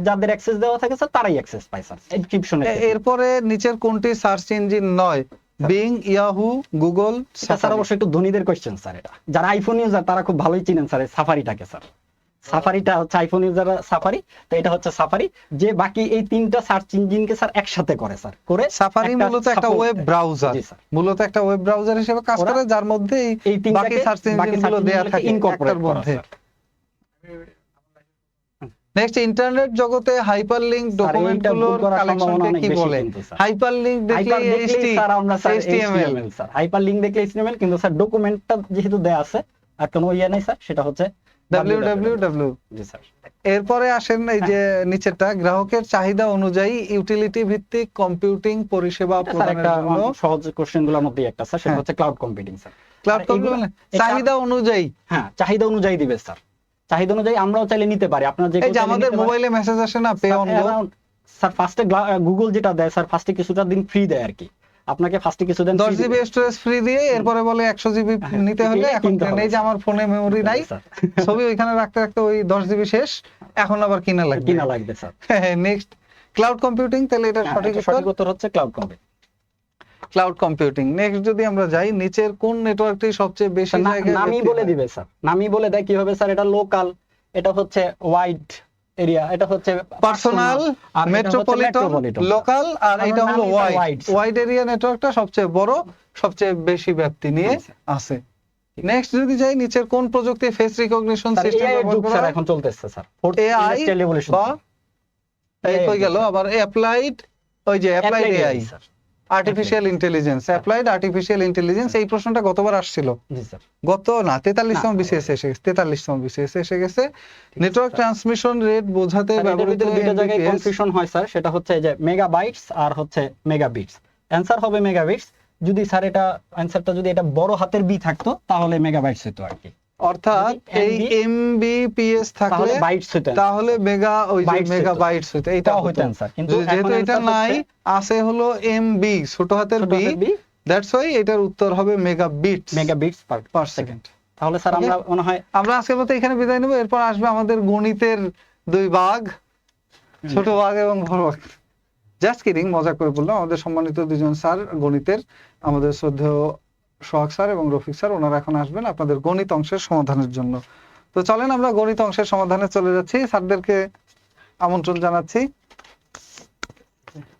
Speaker 7: যাদের অ্যাক্সেস দেওয়া থাকে স্যার তারাই অ্যাক্সেস পায় স্যার এনক্রিপশনের।
Speaker 2: এরপরে নিচের কোনটি সার্চ ইঞ্জিন নয়? বিং, ইয়াহু, গুগল,
Speaker 7: স্যার অবশ্যই একটু ধনীদের কোশ্চেন স্যার, এটা যারা আইফোন ইউজার তারা খুব ভালোই চিনেন স্যার সাফারিটাকে স্যার। সাফারিটা হচ্ছে আইফোন ইউজার সাফারি, তো এটা হচ্ছে সাফারি, যে বাকি এই তিনটা সার্চ ইঞ্জিনকে স্যার একসাথে করে স্যার, করে
Speaker 2: সাফারি মূলত একটা ওয়েব ব্রাউজার,
Speaker 7: জি স্যার।
Speaker 2: মূলত একটা ওয়েব ব্রাউজার হিসেবে কাজ
Speaker 7: ওরা
Speaker 2: করে, যার মধ্যে
Speaker 7: এই
Speaker 2: এই
Speaker 7: তিনটাকে
Speaker 2: বাকি সার্চ ইঞ্জিনগুলো দেয়া থাকে
Speaker 7: ইনকর্পোরেট
Speaker 2: একটার
Speaker 7: করা
Speaker 2: মধ্যে।
Speaker 7: স্যার।
Speaker 2: নেক্সট, ইন্টারনেট জগতে হাইপারলিংক ডকুমেন্টগুলোর কালেকশনকে কি বলে? হাইপারলিংক দেখলে HTML,
Speaker 7: হাইপারলিংক দেখলে HTML, কিন্তু স্যার ডকুমেন্টটা যেহেতু দেয়া আছে আর কোনো ইয়ে নাই স্যার, সেটা হচ্ছে
Speaker 2: www।
Speaker 7: জি স্যার।
Speaker 2: এরপরে আসেন এই যে নিচেরটা, গ্রাহকের চাহিদা অনুযায়ী ইউটিলিটি ভিত্তিক কম্পিউটিং পরিষেবা
Speaker 7: স্যার
Speaker 2: প্রদানের
Speaker 7: একটা
Speaker 2: জন্য
Speaker 7: সহজ কোশ্চেনগুলোর মধ্যে একটা স্যার, সেটা
Speaker 2: হ্যাঁ।
Speaker 7: হচ্ছে ক্লাউড কম্পিউটিং স্যার।
Speaker 2: ক্লাউড
Speaker 7: আর এগুলো-
Speaker 2: কম্পিউটিং চাহিদা অনুযায়ী।
Speaker 7: হ্যাঁ, চাহিদা অনুযায়ী দিবে স্যার, চাহিদা অনুযায়ী আমরাও চাইলে নিতে পারি। আপনার যে
Speaker 2: এই যে আমাদের মোবাইলে মেসেজ আসে না, পে অন গো,
Speaker 7: স্যার ফার্স্টে গুগল যেটা দেয় স্যার, ফার্স্টে কিছুটা দিন ফ্রি দেয় আর কি, আপনাকে ফার্স্টে কিছুদিন
Speaker 2: 10 জিবি স্টোরেজ ফ্রি দিয়ে এরপরে বলে 100 জিবি নিতে হলে, এখন এই যে আমার ফোনে মেমরি নাই, ছবি ওইখানে রাখতে রাখতে ওই 10 জিবি শেষ, এখন আবার কিনা লাগবে।
Speaker 7: কিনা লাগবে স্যার।
Speaker 2: নেক্সট, ক্লাউড কম্পিউটিং, তাহলে এটা সঠিক
Speaker 7: সঠিক উত্তর হচ্ছে cloud computing.
Speaker 2: Cloud computing. Next যদি আমরা যাই, নিচের কোন নেটওয়ার্কটি সবচেয়ে বেশি জায়গায়
Speaker 7: নামই
Speaker 2: ব্যবহৃত
Speaker 7: বলে
Speaker 2: হয়?
Speaker 7: দিবে স্যার, নামই বলে দেয় কিভাবে স্যার, এটা লোকাল, এটা হচ্ছে ওয়াইড এরিয়া, এটা হচ্ছে
Speaker 2: পার্সোনাল,
Speaker 7: আর
Speaker 2: মেট্রোপলিটন, লোকাল, আর এটা হলো
Speaker 7: নামই
Speaker 2: wide.
Speaker 7: wide, sir।
Speaker 2: Wide area নেটওয়ার্কটা সবচেয়ে বড়, সবচেয়ে বেশি ব্যাপ্তি নিয়ে আছে। নেক্সট যদি যাই, নিচের কোন প্রযুক্তি face recognition
Speaker 7: sir
Speaker 2: system
Speaker 7: AI এর
Speaker 2: ব্যবহার
Speaker 7: যুগ
Speaker 2: করা
Speaker 7: স্যার
Speaker 2: হয়?
Speaker 7: এখন চলতেছে স্যার,
Speaker 2: AI
Speaker 7: ইন্ডাস্ট্রিয়াল রেভলিউশন
Speaker 2: বা এই কই গেল আবার অ্যাপ্লাইড, ওই যে applied AI,
Speaker 7: sir.
Speaker 2: Artificial intelligence, applied artificial intelligence. এই প্রশ্নটা গতবার আসছিল,
Speaker 7: জি স্যার।
Speaker 2: গত না 43তম বিসিএস এসে গেছে, 43তম বিসিএস এসে গেছে। নেটওয়ার্ক ট্রান্সমিশন রেট বোঝাতে
Speaker 7: স্যার, এটার
Speaker 2: ব্যবহৃত
Speaker 7: ভিতরে দুইটা জায়গায়
Speaker 2: MBPS
Speaker 7: কনফিউশন হয় স্যার, সেটা হচ্ছে যে মেগাবাইটস আর হচ্ছে মেগাবিটস। অ্যানসার হবে মেগাবিটস, যদি স্যার এটা অ্যানসারটা যদি এটা বড় হাতের বি থাকতো তাহলে মেগাবাইটস হতো আর কি,
Speaker 2: অর্থাৎ এই MBPS থাকলে
Speaker 7: তাহলে বাইটস হতো,
Speaker 2: তাহলে মেগা, ওই যে
Speaker 7: Bytes হতো।
Speaker 2: মেগাবাইটস হতো, এটা
Speaker 7: এটাও
Speaker 2: হতো
Speaker 7: হতো অ্যানসার, কিন্তু
Speaker 2: যেহেতু
Speaker 7: এখন
Speaker 2: এটা
Speaker 7: answer
Speaker 2: নাই,
Speaker 7: হচ্ছে
Speaker 2: আছে হলো MB, ছোট হাতের
Speaker 7: ছোট
Speaker 2: বি,
Speaker 7: হাতের বি,
Speaker 2: দ্যাটস ওয়াই এটার উত্তর হবে মেগাবিটস
Speaker 7: মেগাবিটস
Speaker 2: পার সেকেন্ড।
Speaker 7: তাহলে স্যার আমরা মনে হয়
Speaker 2: আমরা আজকের মতো এখানে বিদায় নেব, এরপর আসবে আমাদের গণিতের দুই বাঘ, ছোট বাঘ এবং বড় বাঘ। জাস্ট কিডিং, মজা করে বললাম। আমাদের সম্মানিত দুজন স্যার গণিতের, আমাদের শ্রদ্ধেয় সোহাগ স্যার এবং রফিক স্যার, ওনারা এখন আসবেন আপনাদের গণিত অংশের সমাধানের জন্য। তো চলেন আমরা গণিত অংশের সমাধানে চলে যাচ্ছি, স্যারদেরকে আমন্ত্রণ জানাচ্ছি।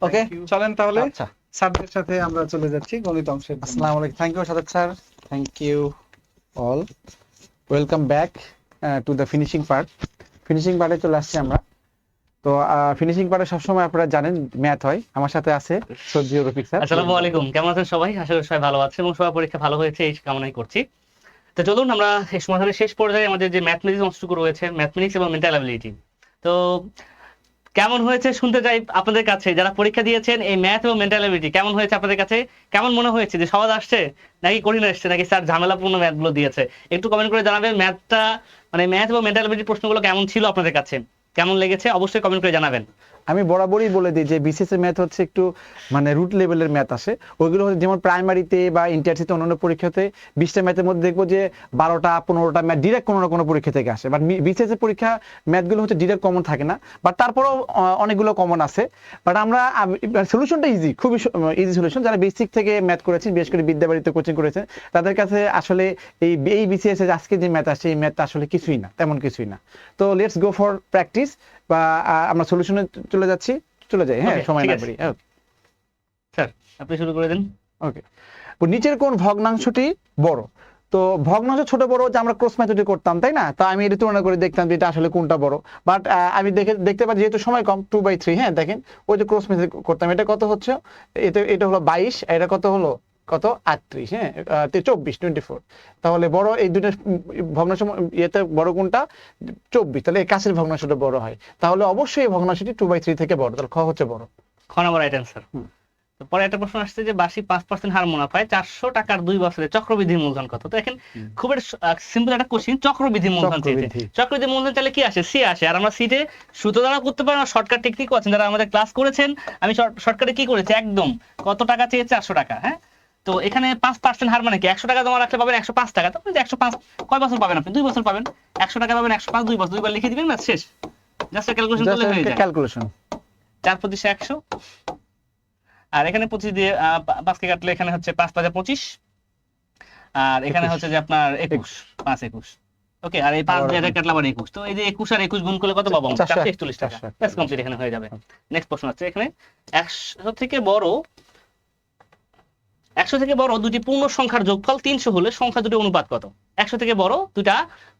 Speaker 2: ওকে, চলেন তাহলে
Speaker 7: আচ্ছা,
Speaker 2: স্যারদের সাথে আমরা চলে যাচ্ছি গণিত অংশের জন্য।
Speaker 8: আসসালামু আলাইকুম, thank you Sadat sir, thank you all, welcome back to the finishing part. Finishing পার্টে চলে আসছি আমরা। তো ফিনিশিং পার্টে সবসময় আপনারা জানেন ম্যাথ হয়। আমার সাথে আছে সজ্জিও রফিক স্যার।
Speaker 9: আসসালামু আলাইকুম, কেমন আছেন সবাই? আশা করি সবাই ভালো আছে এবং সবার পরীক্ষা ভালো হয়েছে এই কামনাই করছি। তো চলুন আমরা এই সমাধানের শেষ পর্যায়ে আমাদের যে ম্যাথমেটিক্স অংশটুকু রয়েছে, ম্যাথমেটিক্স এবং মেন্টাল অ্যাবিলিটি, তো কেমন হয়েছে শুনতে চাই আপনাদের কাছে। যারা পরীক্ষা দিয়েছেন এই ম্যাথ এবং মেন্টাল অ্যাবিলিটি কেমন হয়েছে আপনাদের কাছে? কেমন মনে হয়েছে, যে সহজ আসছে নাকি কঠিন আসছে, নাকি স্যার ঝামেলাপূর্ণ ম্যাথগুলো দিয়েছে? একটু কমেন্ট করে জানাবেন ম্যাথটা, মানে ম্যাথ এবং মেন্টাল অ্যাবিলিটি প্রশ্নগুলো কেমন ছিল আপনাদের কাছে, কেমন লেগেছে অবশ্যই কমেন্ট করে জানাবেন।
Speaker 8: আমি বরাবরই বলে দিই যে বিসিএস এর ম্যাথ হচ্ছে একটু মানে রুট লেভেলের ম্যাথ আসে। ওইগুলো হচ্ছে যেমন প্রাইমারিতে বা ইন্টারসিতে অন্যান্য পরীক্ষাতে 20টা ম্যাথের মধ্যে দেখবো যে 12টা 15টা ম্যাথ ডিরেক্ট কোনো না কোনো পরীক্ষা থেকে আসে। বাট বিসিএস এর পরীক্ষা ম্যাথগুলো হচ্ছে ডিরেক্ট কমন থাকে না, বাট তারপরেও অনেকগুলো কমন আছে। বাট আমরা সলিউশনটা ইজি, খুবই ইজি সলিউশন। যারা বেসিক থেকে ম্যাথ করেছেন, বিশেষ করে বিদ্যাবাড়িতে কোচিং করেছেন, তাদের কাছে আসলে এই বিসিএস এর আজকে যে ম্যাথ আসছে এই ম্যাথটা আসলে কিছুই না, তেমন কিছুই না। তো লেটস গো ফর প্র্যাকটিস, বা আমরা সলিউশনে চলে যাচ্ছি, চলে যাই। হ্যাঁ,
Speaker 9: Okay,
Speaker 8: সময়
Speaker 9: ঠিক
Speaker 8: না
Speaker 9: আছে।
Speaker 8: করি।
Speaker 9: স্যার আপনি শুরু করে দিন।
Speaker 8: ওকে, নিচের কোন ভগ্নাংশটি বড়? তো ভগ্নাংশ ছোট বড় যে আমরা ক্রস মেথডে করতাম তাই না, তো আমি এটা তুলনা করে দেখতাম যে এটা আসলে কোনটা বড়, বাট আমি দেখতে পাচ্ছি যেহেতু সময় কম 2/3, হ্যাঁ দেখেন ওই যে ক্রস মেথড করতাম, এটা কত হচ্ছে, এটা হলো 22, এটা কত হলো, কত 38, হ্যাঁ 24, তাহলে বড় এই দুটো ভগ্নাংশ ইয়েতে বড় কোনটা, 24, তাহলে এই কাছের ভগ্নাংশটা বড় হয়, তাহলে অবশ্যই এই ভগ্নাংশটি 2/3 থেকে বড়, তাহলে খ হচ্ছে বড়।
Speaker 9: খ নম্বর রাইট অ্যান্সার। তো পরে একটা প্রশ্ন আসছে যে বার্ষিক 5% হার মুনাফায় 400 টাকার 2 বছরে চক্রবৃদ্ধি মূলধন কত? তো দেখেন খুব সিম্পল একটা কোশ্চেন, চক্রবৃদ্ধি মূলধন চেয়েছে। চক্রবৃদ্ধি মূলধন চাইলে কি আসে, সি আসে, আর আমরা সিটে সূত্র দ্বারা করতে পারি না, শর্টকাট টেকনিকও আছেন যারা আমাদের ক্লাস করেছেন। আমি শর্টকাটে কি করেছি, একদম কত টাকা চেয়েছে, 400 টাকা, হ্যাঁ। তো এখানে 5% হার মানে কি, 100 টাকা জমা রাখলে পাবেন 105 টাকা, তো 105 কয় বছর পাবেন আপনি, 2 বছর পাবেন। 100 টাকা পাবেন 105 2 বছর, দুইবার লিখে দিবেন, না শেষ, জাস্ট ক্যালকুলেশন করলে হয়ে যায়।
Speaker 8: ক্যালকুলেশন
Speaker 9: 4 × 100, আর এখানে 25 দিয়ে 5 কে কাটলে এখানে হচ্ছে 5 × 5 = 25, আর এখানে হচ্ছে যে আপনার 21, 5 21, ওকে, আর এই 5 দিয়ে কাটলে আবার 21, তো এই যে 21 আর 21 গুণ করলে কত পাবো, 441 টাকা, ব্যাস কমপ্লিট, এখানে হয়ে যাবে। নেক্সট প্রশ্ন আছে এখানে, 100 থেকে বড় দুটি পূর্ণ সংখ্যার যোগফল 300 হলে সংখ্যা দুটির অনুপাত কত? 100 থেকে বড় দুটা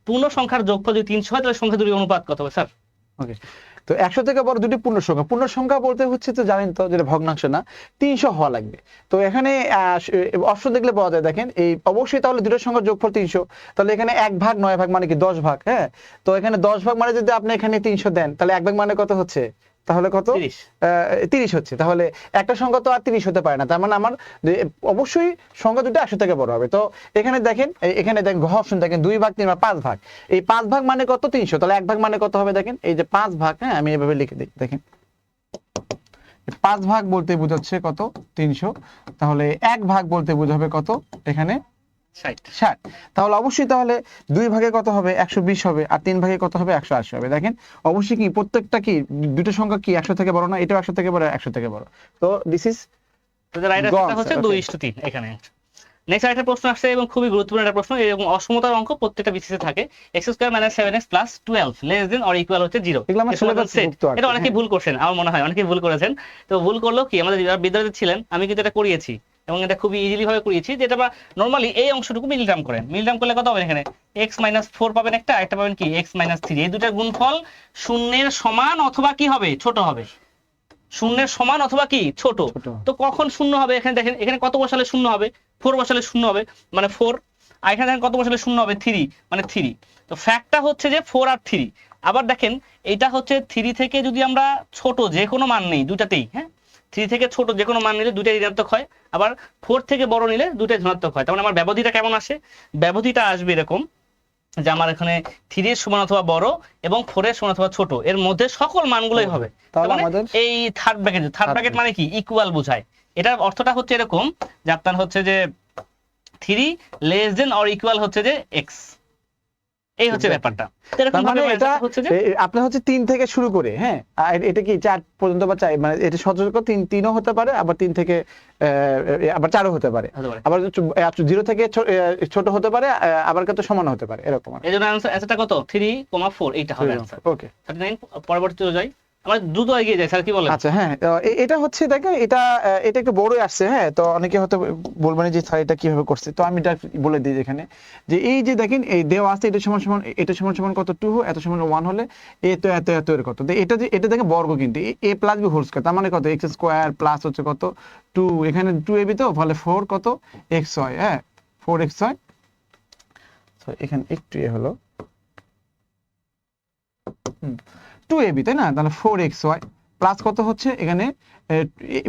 Speaker 9: পূর্ণ সংখ্যার যোগফল যদি 300 হয় তাহলে সংখ্যা দুটির অনুপাত কত হবে স্যার?
Speaker 8: ওকে, তো 100 থেকে বড় দুটি পূর্ণ সংখ্যা বলতে হচ্ছে তো জানেন তো যেটা ভগ্নাংশ না, 300 হওয়া লাগবে। তো এখানে অপশন দেখলে পাওয়া যায়, দেখেন এই অবশ্যই তাহলে দুটো সংখ্যার যোগফল 300, তাহলে এখানে 1 ভাগ 9 ভাগ মানে কি 10 ভাগ, হ্যাঁ। তো এখানে 10 ভাগ মানে যদি আপনি এখানে 300 দেন তাহলে 1 ভাগ মানে কত হচ্ছে, তাহলে কত, 30 হচ্ছে। তাহলে একটা সংখ্যা তো আর 30 হতে পারে না, তার মানে আমার অবশ্যই সংখ্যা দুটো 100 থেকে বড় হবে। তো এখানে দেখেন ঘ অপশন দেখেন 2 ভাগ 3 ভাগ 5 ভাগ, এই 5 ভাগ মানে কত, 300, তাহলে 1 ভাগ মানে কত হবে, দেখেন এই যে 5 ভাগ, হ্যাঁ আমি এভাবে লিখে দিই, দেখেন 5 ভাগ বলতে বোঝাচ্ছে কত, 300, তাহলে 1 ভাগ বলতে বোঝাবে কত, এখানে 60, তাহলে অবশ্যই তাহলে 2 ভাগে কত হবে, 120 হবে, আর 3 ভাগে কত হবে, 180 হবে। দেখেন অবশ্যই কি প্রত্যেকটা কি দুটো সংখ্যা কি 100 থেকে বড় না, এটাও 100 থেকে বড়, 100 থেকে বড়, তো দিস ইজ
Speaker 9: রাইট অ্যান্সার হচ্ছে 2:3 এখানে। নেক্সট আরেকটা প্রশ্ন আসছে এবং খুবই গুরুত্বপূর্ণ একটা প্রশ্ন, এবং অসমতার অঙ্ক প্রত্যেকটা বিসিসে থাকে। x² - 7x + 12 less than or equal হচ্ছে 0। এটা অনেকেই ভুল করছেন, আমার মনে হয় অনেকেই ভুল করেছেন। তো ভুল করলো কি, আমাদের যারা বিদ্যার্থী ছিলেন, আমি কিন্তু এটা করিয়েছি এবং এটা খুবই ইজিলি ভাবে করিয়েছি, যেটা আমরা নরমালি এই অংশটুকু মিলটার্ম করেন, মিলটার্ম করলে কত হবে, এখানে x - 4 পাবেন একটা পাবেন কি x - 3, এই দুটার গুণফল শূন্যের সমান অথবা কি হবে, ছোট হবে, শূন্যের সমান অথবা কি ছোট। তো কখন শূন্য হবে, এখানে দেখেন এখানে কত বসালে শূন্য হবে, 4 বসালে শূন্য হবে মানে 4, আর এখানে দেখেন কত বসালে শূন্য হবে, 3 মানে 3। তো ফ্যাক্টটা হচ্ছে যে 4 আর 3। আবার দেখেন এটা হচ্ছে 3 থেকে যদি আমরা ছোট যে কোনো মান নেই দুটাতেই, হ্যাঁ 3 থেকে ছোট যে কোনো মান নিলে দুটাই ঋণাত্মক হয়, আবার 4 থেকে বড় নিলে দুটাই ধনাত্মক হয়। তার মানে আমার ব্যবধিটা কেমন আসে, ব্যবধিটা আসবে এরকম যে আমার এখানে 3 এর সমান অথবা বড় এবং 4 এর সমান অথবা ছোট, এর মধ্যে সকল মানগুলোই হবে। তার মানে এই থার্ড ব্র্যাকেট মানে কি ইকুয়াল বোঝায়। এটার অর্থটা হচ্ছে এরকম যে আপনার হচ্ছে যে 3 লেস দেন অর ইকুয়াল হচ্ছে যে x, এই হচ্ছে ব্যাপারটা। এরকম ভাবে এটা হচ্ছে যে
Speaker 8: আপনি হচ্ছে 3 থেকে শুরু করে, হ্যাঁ এটা কি 4 পর্যন্ত বা 4 মানে এটা সচরাচর 3ও হতে পারে, আবার 3 থেকে আবার 4ও হতে পারে, আবার 0 থেকে ছোট হতে পারে, আবার কত সমান হতে পারে, এরকম।
Speaker 9: এজন্য অ্যানসারটা কত 3,4 এইটা হবে অ্যানসার।
Speaker 8: ওকে
Speaker 9: 39 পরবর্তীতে যাই, আমরা দ্রুত এগিয়ে যাই স্যার, কি বলেন?
Speaker 8: আচ্ছা হ্যাঁ, এটা হচ্ছে দেখেন এটা একটু বড়ই আসছে, হ্যাঁ তো অনেকে হয়তো বলবেন যে স্যার এটা কিভাবে করছে, তো আমি এটা বলে দিই এখানে যে এই যে দেখেন এই দেওয়া আছে এটা সমান কত 2, এত সমান 1 হলে এত এর কত, এটা দেখে বর্গ কিন্তু a + b হোল স্কয়ার, তার মানে কত x² প্লাস হচ্ছে কত 2, এখানে 2ab তো ফলে 4 কত x হয়, হ্যাঁ 4x হয়, তো এখানে একটু হলো 2ab তাই না, তাহলে 4xy প্লাস কত হচ্ছে এখানে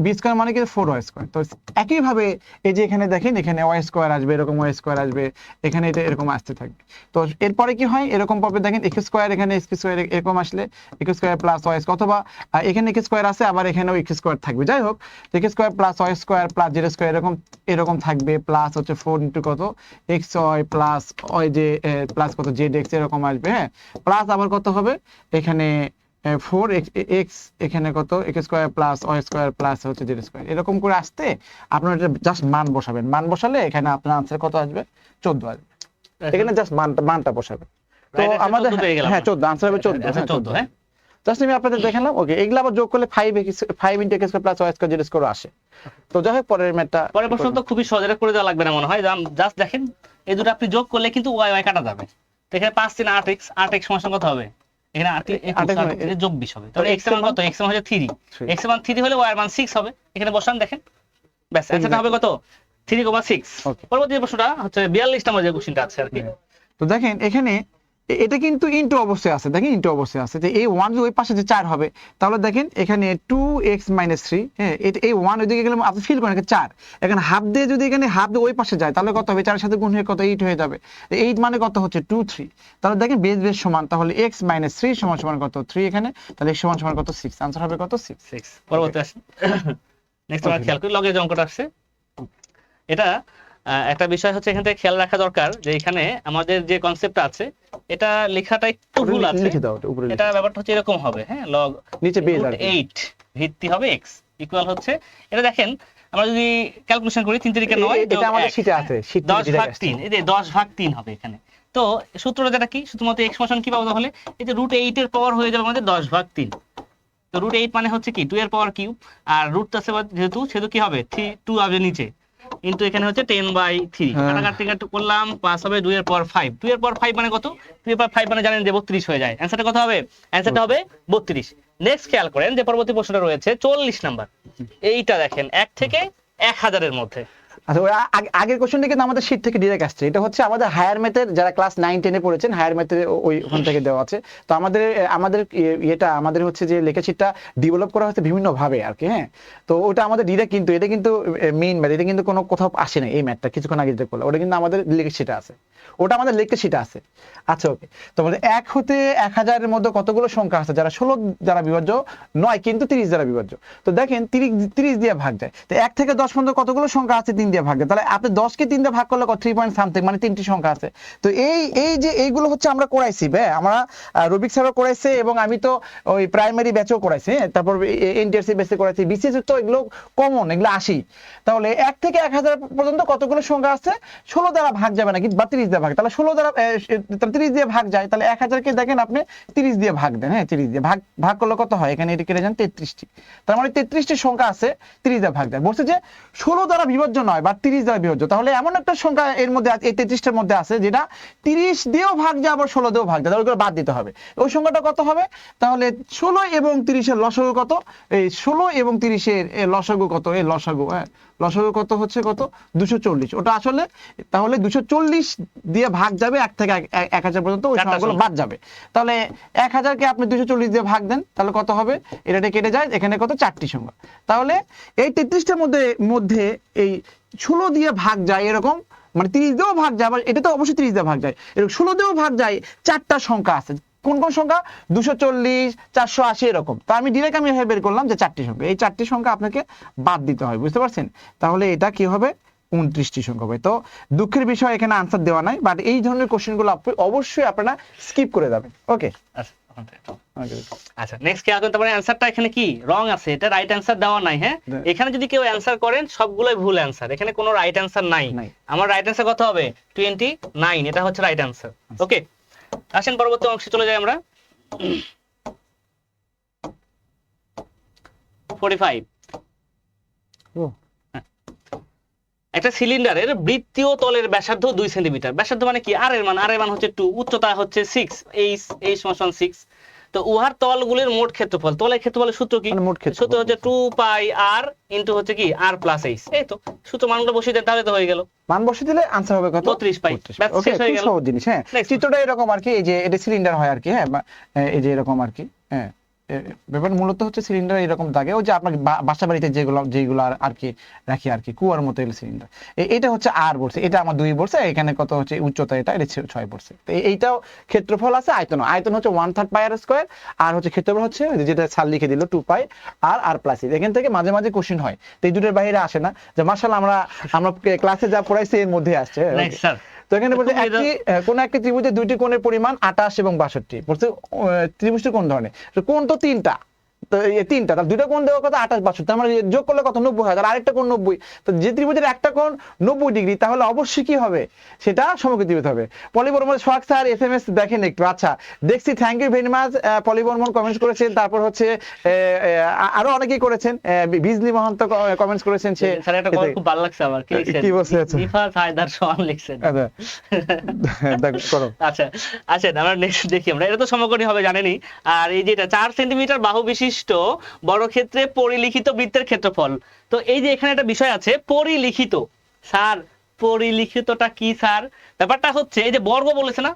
Speaker 8: b² মানে কি 4y²। তো একই ভাবে এই যে এখানে দেখেন এখানে y² আসবে, এরকম y² আসবে, এখানে এটা এরকম আসতে থাকবে। তো এরপরে কি হয় এরকম পাবে, দেখেন x² এখানে x² এরকম আসলে x² + y² অথবা এখানে x² আছে আবার এখানেও x² থাকবে, যাই হোক x² + y² + z² এরকম থাকবে, প্লাস হচ্ছে 4 * কত xy প্লাস y যে প্লাস কত zx এরকম আসবে, হ্যাঁ প্লাস আবার কত হবে এখানে 4x এখানে কত x² + y² প্লাস হচ্ছে z², এরকম করে আসতে আপনারা এটা জাস্ট মান বসাবেন, মান বসালে এখানে আপনার आंसर কত আসবে 14 আসবে, এখানে জাস্ট মানটা বসাবেন। তো আমাদের হ্যাঁ 14 आंसर হবে 14,
Speaker 9: হ্যাঁ
Speaker 8: জাস্ট আমি আপনাদের দেখালাম। ওকে, এগুলো আবার যোগ করলে 5 into x square plus y square z square আসে। তো যাই হোক, পরের ম্যাথটা,
Speaker 9: পরের প্রশ্ন তো খুবই সহজ, এটা করে দেওয়া লাগবে না মনে হয়। জাস্ট দেখেন এই দুটো আপনি যোগ করলে কিন্তু ওয়াই ওয়াই কাটা যাবে। তো এখানে 5 3 8x, 8x সমান কত হবে? এখানে 8 যোগ 20 হবে। তাহলে x এর মান কত? x এর মান হচ্ছে 3, x এর মান 3 হলে y এর মান 6 হবে। এখানে বসান, দেখেন ব্যাস অ্যানসারটা হবে কত? 3,6। পরবর্তী প্রশ্নটা হচ্ছে 42 নম্বর যে কোশ্চেনটা আছে আর কি।
Speaker 8: তো দেখেন এখানে এটা কিন্তু ইনটু অবস্থায় আছে, দেখেন ইনটু অবস্থায় আছে, যে এই 1 ওই পাশে যে 4 হবে, তাহলে দেখেন এখানে 2x - 3, হ্যাঁ এই 1 ওইদিকে গেলে আপনি ফিল করেন 4, এখানে হাফ দিয়ে যদি এখানে হাফ দিয়ে ওই পাশে যায় তাহলে কত হবে? 4 এর সাথে গুণ হয়ে কত? 8 হয়ে যাবে। 8 মানে কত হচ্ছে? 2 3। তাহলে দেখেন বেস বেস সমান, তাহলে x - 3 সমান সমান কত? 3 এখানে, তাহলে x সমান সমান কত? 6। आंसर হবে কত? 6।
Speaker 9: পরবর্তী আসেন, নেক্সট আমরা খেয়াল করি লগের যে অঙ্কটা আসছে। এটা একটা বিষয় হচ্ছে এখান থেকে খেয়াল রাখা দরকার যে এখানে আমাদের যে কনসেপ্টটা আছে এটা লেখাটা একটু ভুল আছে।
Speaker 8: লিখে দাও এটা উপরে,
Speaker 9: এটা ব্যাপারটা হচ্ছে এরকম হবে, হ্যাঁ, লগ
Speaker 8: নিচে বেস আর
Speaker 9: 8 ভিত্তি হবে x ইকুয়াল হচ্ছে, এটা দেখেন আমরা যদি ক্যালকুলেশন করি 3 3 9
Speaker 8: এটা আমাদের শীটে আছে, শীট
Speaker 9: 10 ভাগ 3, এই যে 10 ভাগ 3 হবে এখানে। তো সূত্রটা যেটা কি, শুধুমাত্র x ফাংশন কি পাবো তাহলে? এই যে √8 এর পাওয়ার হয়ে যাবে আমাদের 10 ভাগ 3। তো √8 মানে হচ্ছে কি 2 এর পাওয়ার কিউব, আর রুট আছে যেহেতু সেহেতু কি হবে 2 হবে নিচে, কিন্তু এখানে হচ্ছে 10/3 কাটাকাটি করলাম, পাস হবে 2 এর পাওয়ার 5। 2 এর পাওয়ার 5 মানে কত? 2 এর পাওয়ার 5 মানে জানেন যে 32 হয়ে যায়। অ্যানসারটা কত হবে? অ্যানসারটা হবে 32। নেক্সট খেয়াল করেন যে পরবর্তী প্রশ্নটা রয়েছে 40 নাম্বার। এইটা দেখেন 1 থেকে 1000 এর মধ্যে।
Speaker 8: আচ্ছা, ওই আগের কোশ্চেনটা কিন্তু আমাদের শীট থেকে ডিরেক্ট আসছে। এটা হচ্ছে আমাদের হায়ার ম্যাথের, যারা ক্লাস 9 10 এ পড়েছেন হায়ার ম্যাথের ওই ওখান থেকে দেওয়া আছে। তো আমাদের হচ্ছে যে লেখা শীটটা ডেভেলপ করা হচ্ছে বিভিন্ন ভাবে আর কি, হ্যাঁ। তো ওটা আমাদের ডিরেক্ট, কিন্তু এটা কিন্তু মেইন ম্যাথ, এটা কিন্তু কোনো কোথাও আসে না। এই ম্যাথটা কিছুক্ষণ আগে যেটা করলাম ওটা কিন্তু আমাদের লেখা শীটে আছে, ওটা আমাদের লেখা শীটে আছে। আচ্ছা, ওকে। তো বলে 1 হতে 1000 এর মধ্যে কতগুলো সংখ্যা আছে যারা 16 দ্বারা বিভাজ্য নয় কিন্তু 30 দ্বারা বিভাজ্য? তো দেখেন 30 দিয়ে ভাগ যায়। তো 1 থেকে 10 পর্যন্ত কতগুলো সংখ্যা আছে 3 দিয়ে ভাগ যায়? তাহলে আপনি 10 কে 3 দিয়ে ভাগ করলে 3 পয়েন্ট সামথিং, মানে 3টি সংখ্যা আছে। তো এই যে এইগুলো হচ্ছে আমরা করাইছি, আমরা রুবিক স্যারও করাইছে এবং আমি তো ওই প্রাইমারি ব্যাচও করাইছি, তারপর এনটিআরসি ব্যাচে করাইছি, বিসিএস তো এগুলো কমন, এগুলো আসি। তাহলে 1 থেকে 1000 পর্যন্ত কতগুলো সংখ্যা আছে? 16 দ্বারা ভাগ যাবে না, কিন্তু 30 দিয়ে ভাগ। তাহলে 16 দ্বারা 30 দিয়ে ভাগ যায়, তাহলে 1000 কে দেখেন আপনি 30 দিয়ে ভাগ দেন, হ্যাঁ 30 দিয়ে ভাগ করলে কত হয়? এখানে এটা কেটে যান 33টি। তার মানে 33টি সংখ্যা আছে 30 দিয়ে ভাগ দেয়। বলছে যে 16 দ্বারা বিভাজ্য নয় বা 30 দ্বারা বিভাজ্য। তাহলে এমন একটা সংখ্যা এর মধ্যে এই 33টার মধ্যে আছে যেটা 30 দিয়েও ভাগ যায় আবার 16 দিয়েও ভাগ যায়, তাহলে ওগুলো বাদ দিতে হবে। ওই সংখ্যাটা কত হবে? তাহলে 16 এবং 30 এর লসাগু কত? এই 16 এবং 30 এর লসাগু কত? এই লসাগু, হ্যাঁ লসাগু কত হচ্ছে? কত? 240। ওটা আসলে তাহলে 240 দিয়ে ভাগ যাবে 1 থেকে 1000 পর্যন্ত, ওই সংখ্যাগুলো বাদ যাবে। তাহলে 1000 কে আপনি 240 দিয়ে ভাগ দেন, তাহলে কত হবে? এটা কেটে যায়, এখানে কত? 4টি সংখ্যা। তাহলে এই 33টার মধ্যে এই 16 দিয়ে ভাগ যায় এরকম, মানে 30 দিয়েও ভাগ যায়, আবার এটা তো অবশ্যই 30 দিয়ে ভাগ যায়, এরকম 16 দিয়েও ভাগ যায় 4টা সংখ্যা আছে। কোন কোন সংখ্যা? 240, 480 এরকম। তো আমি ডিরেক্ট আমি বের করলাম যে 4টি সংখ্যা, এই 4টি সংখ্যা আপনাকে বাদ দিতে হয়, বুঝতে পারছেন? তাহলে এটা কি হবে? 29টি সংখ্যা হবে। তো দুঃখের বিষয় এখানে আনসার দেওয়া নাই, বাট এই ধরনের কোশ্চেনগুলো অবশ্যই আপনারা স্কিপ করে যাবেন। ওকে,
Speaker 9: আচ্ছা নেক্সট খেয়াল করেন, তারপরে অ্যানসারটা এখানে কি রং আছে, এটা রাইট অ্যানসার দেওয়া নাই। হ্যাঁ, এখানে যদি কেউ অ্যানসার করেন সবগুলোই ভুল অ্যানসার, এখানে কোনো রাইট অ্যানসার নাই। আমার রাইট অ্যানসার কত হবে? 29, এটা হচ্ছে রাইট অ্যানসার। ওকে, আসেন পরবর্তী অংশে চলে যাই আমরা। 45 একটা সিলিন্ডারের বৃত্তীয় তলের ব্যাসার্ধ 2 সেন্টিমিটার। ব্যাসার্ধ মানে কি? আর এর মান হচ্ছে 2, উচ্চতা হচ্ছে 6, h সমান 6। তো উহার তলগুলির মোট ক্ষেত্রফল, তলের ক্ষেত্রফলের সূত্র কি? সূত্র হচ্ছে 2 পাই r ইনটু হচ্ছে কি r প্লাস h। এই তো সূত্র মানগুলো বসিয়ে দেন, তাহলে তো হয়ে গেল।
Speaker 8: মান বসিয়ে দিলে আনসার হবে কত?
Speaker 9: 32 পাই।
Speaker 8: ওকে, খুব সহজ জিনিস। হ্যাঁ, চিত্রটা এরকম আর কি, এই যে এটা সিলিন্ডার হয় আর কি, হ্যাঁ এই যে এরকম আর কি, হ্যাঁ ব্যাপার মূলত হচ্ছে সিলিন্ডার এরকম থাকে, ওই যে আপনার বাসা বাড়িতে যেগুলো আর কি রাখি আর কি, কুয়ার মতো এগুলো সিলিন্ডার। এটা হচ্ছে আর বলছে, এটা আমার 2 বলছে, এখানে কত হচ্ছে উচ্চতা, এটা 6 বলছে। তো এইটাও ক্ষেত্রফল আছে, আয়তন হচ্ছে 1/3 পাই আর স্কয়ার, আর হচ্ছে ক্ষেত্রফল হচ্ছে যেটা স্যার লিখে দিল 2 পাই আর প্লাস। এখান থেকে মাঝে মাঝে কোশ্চেন হয়, তো এই দুটোর বাইরে আসে না, যে মাশাআল্লাহ আমরা ক্লাসে যা পড়াইছি এর মধ্যে আসছে। তো এখানে বলছে কোন একটি ত্রিভুজের 2টি কোণের পরিমাণ 28 এবং 62। বলছে ত্রিভুজটি কোন ধরনের? কোণ তো 3টা, তো এই তিনটা, তার দুটো কোণ দেওয়া কত 28 62, তার মানে যোগ করলে কত 90 হয়, তার আরেকটা কোণ 90। তো যে ত্রিভুজের একটা কোণ 90 ডিগ্রি, তাহলে অবশ্যই কি হবে, সেটা সমকোণী ত্রিভুজ হবে। পলিবর্মন সোহাগ স্যার এসএমএস দেখেন একটু, আচ্ছা দেখছি, থ্যাংক ইউ ভেরি মাচ। পলিবর্মন কমেন্টস করেছেন, তারপর হচ্ছে আরো অনেকেই করেছেন, বিজলি মহন্ত কমেন্টস করেছেন। সে
Speaker 9: স্যার একটা কথা খুব ভালো লাগছে আমার, কি লিখছেন,
Speaker 8: কি বলছে? আচ্ছা
Speaker 9: নিফাস হায়দার সোহান লিখছেন।
Speaker 8: দেখো করো।
Speaker 9: আচ্ছা আচ্ছা, আমরা নেক্সট দেখি, আমরা এটা তো সমকোণী হবে জানেনই। আর এই যেটা 4 সেন্টিমিটার বাহু বিশিষ্ট বর্গক্ষেত্রে পরিলিখিত বৃত্তের ক্ষেত্রফল। তো এই যে এখানে একটা বিষয় আছে পরিলিখিত, স্যার পরিলিখিতটা কি স্যার? ব্যাপারটা হচ্ছে এই যে বর্গ বলেছে না,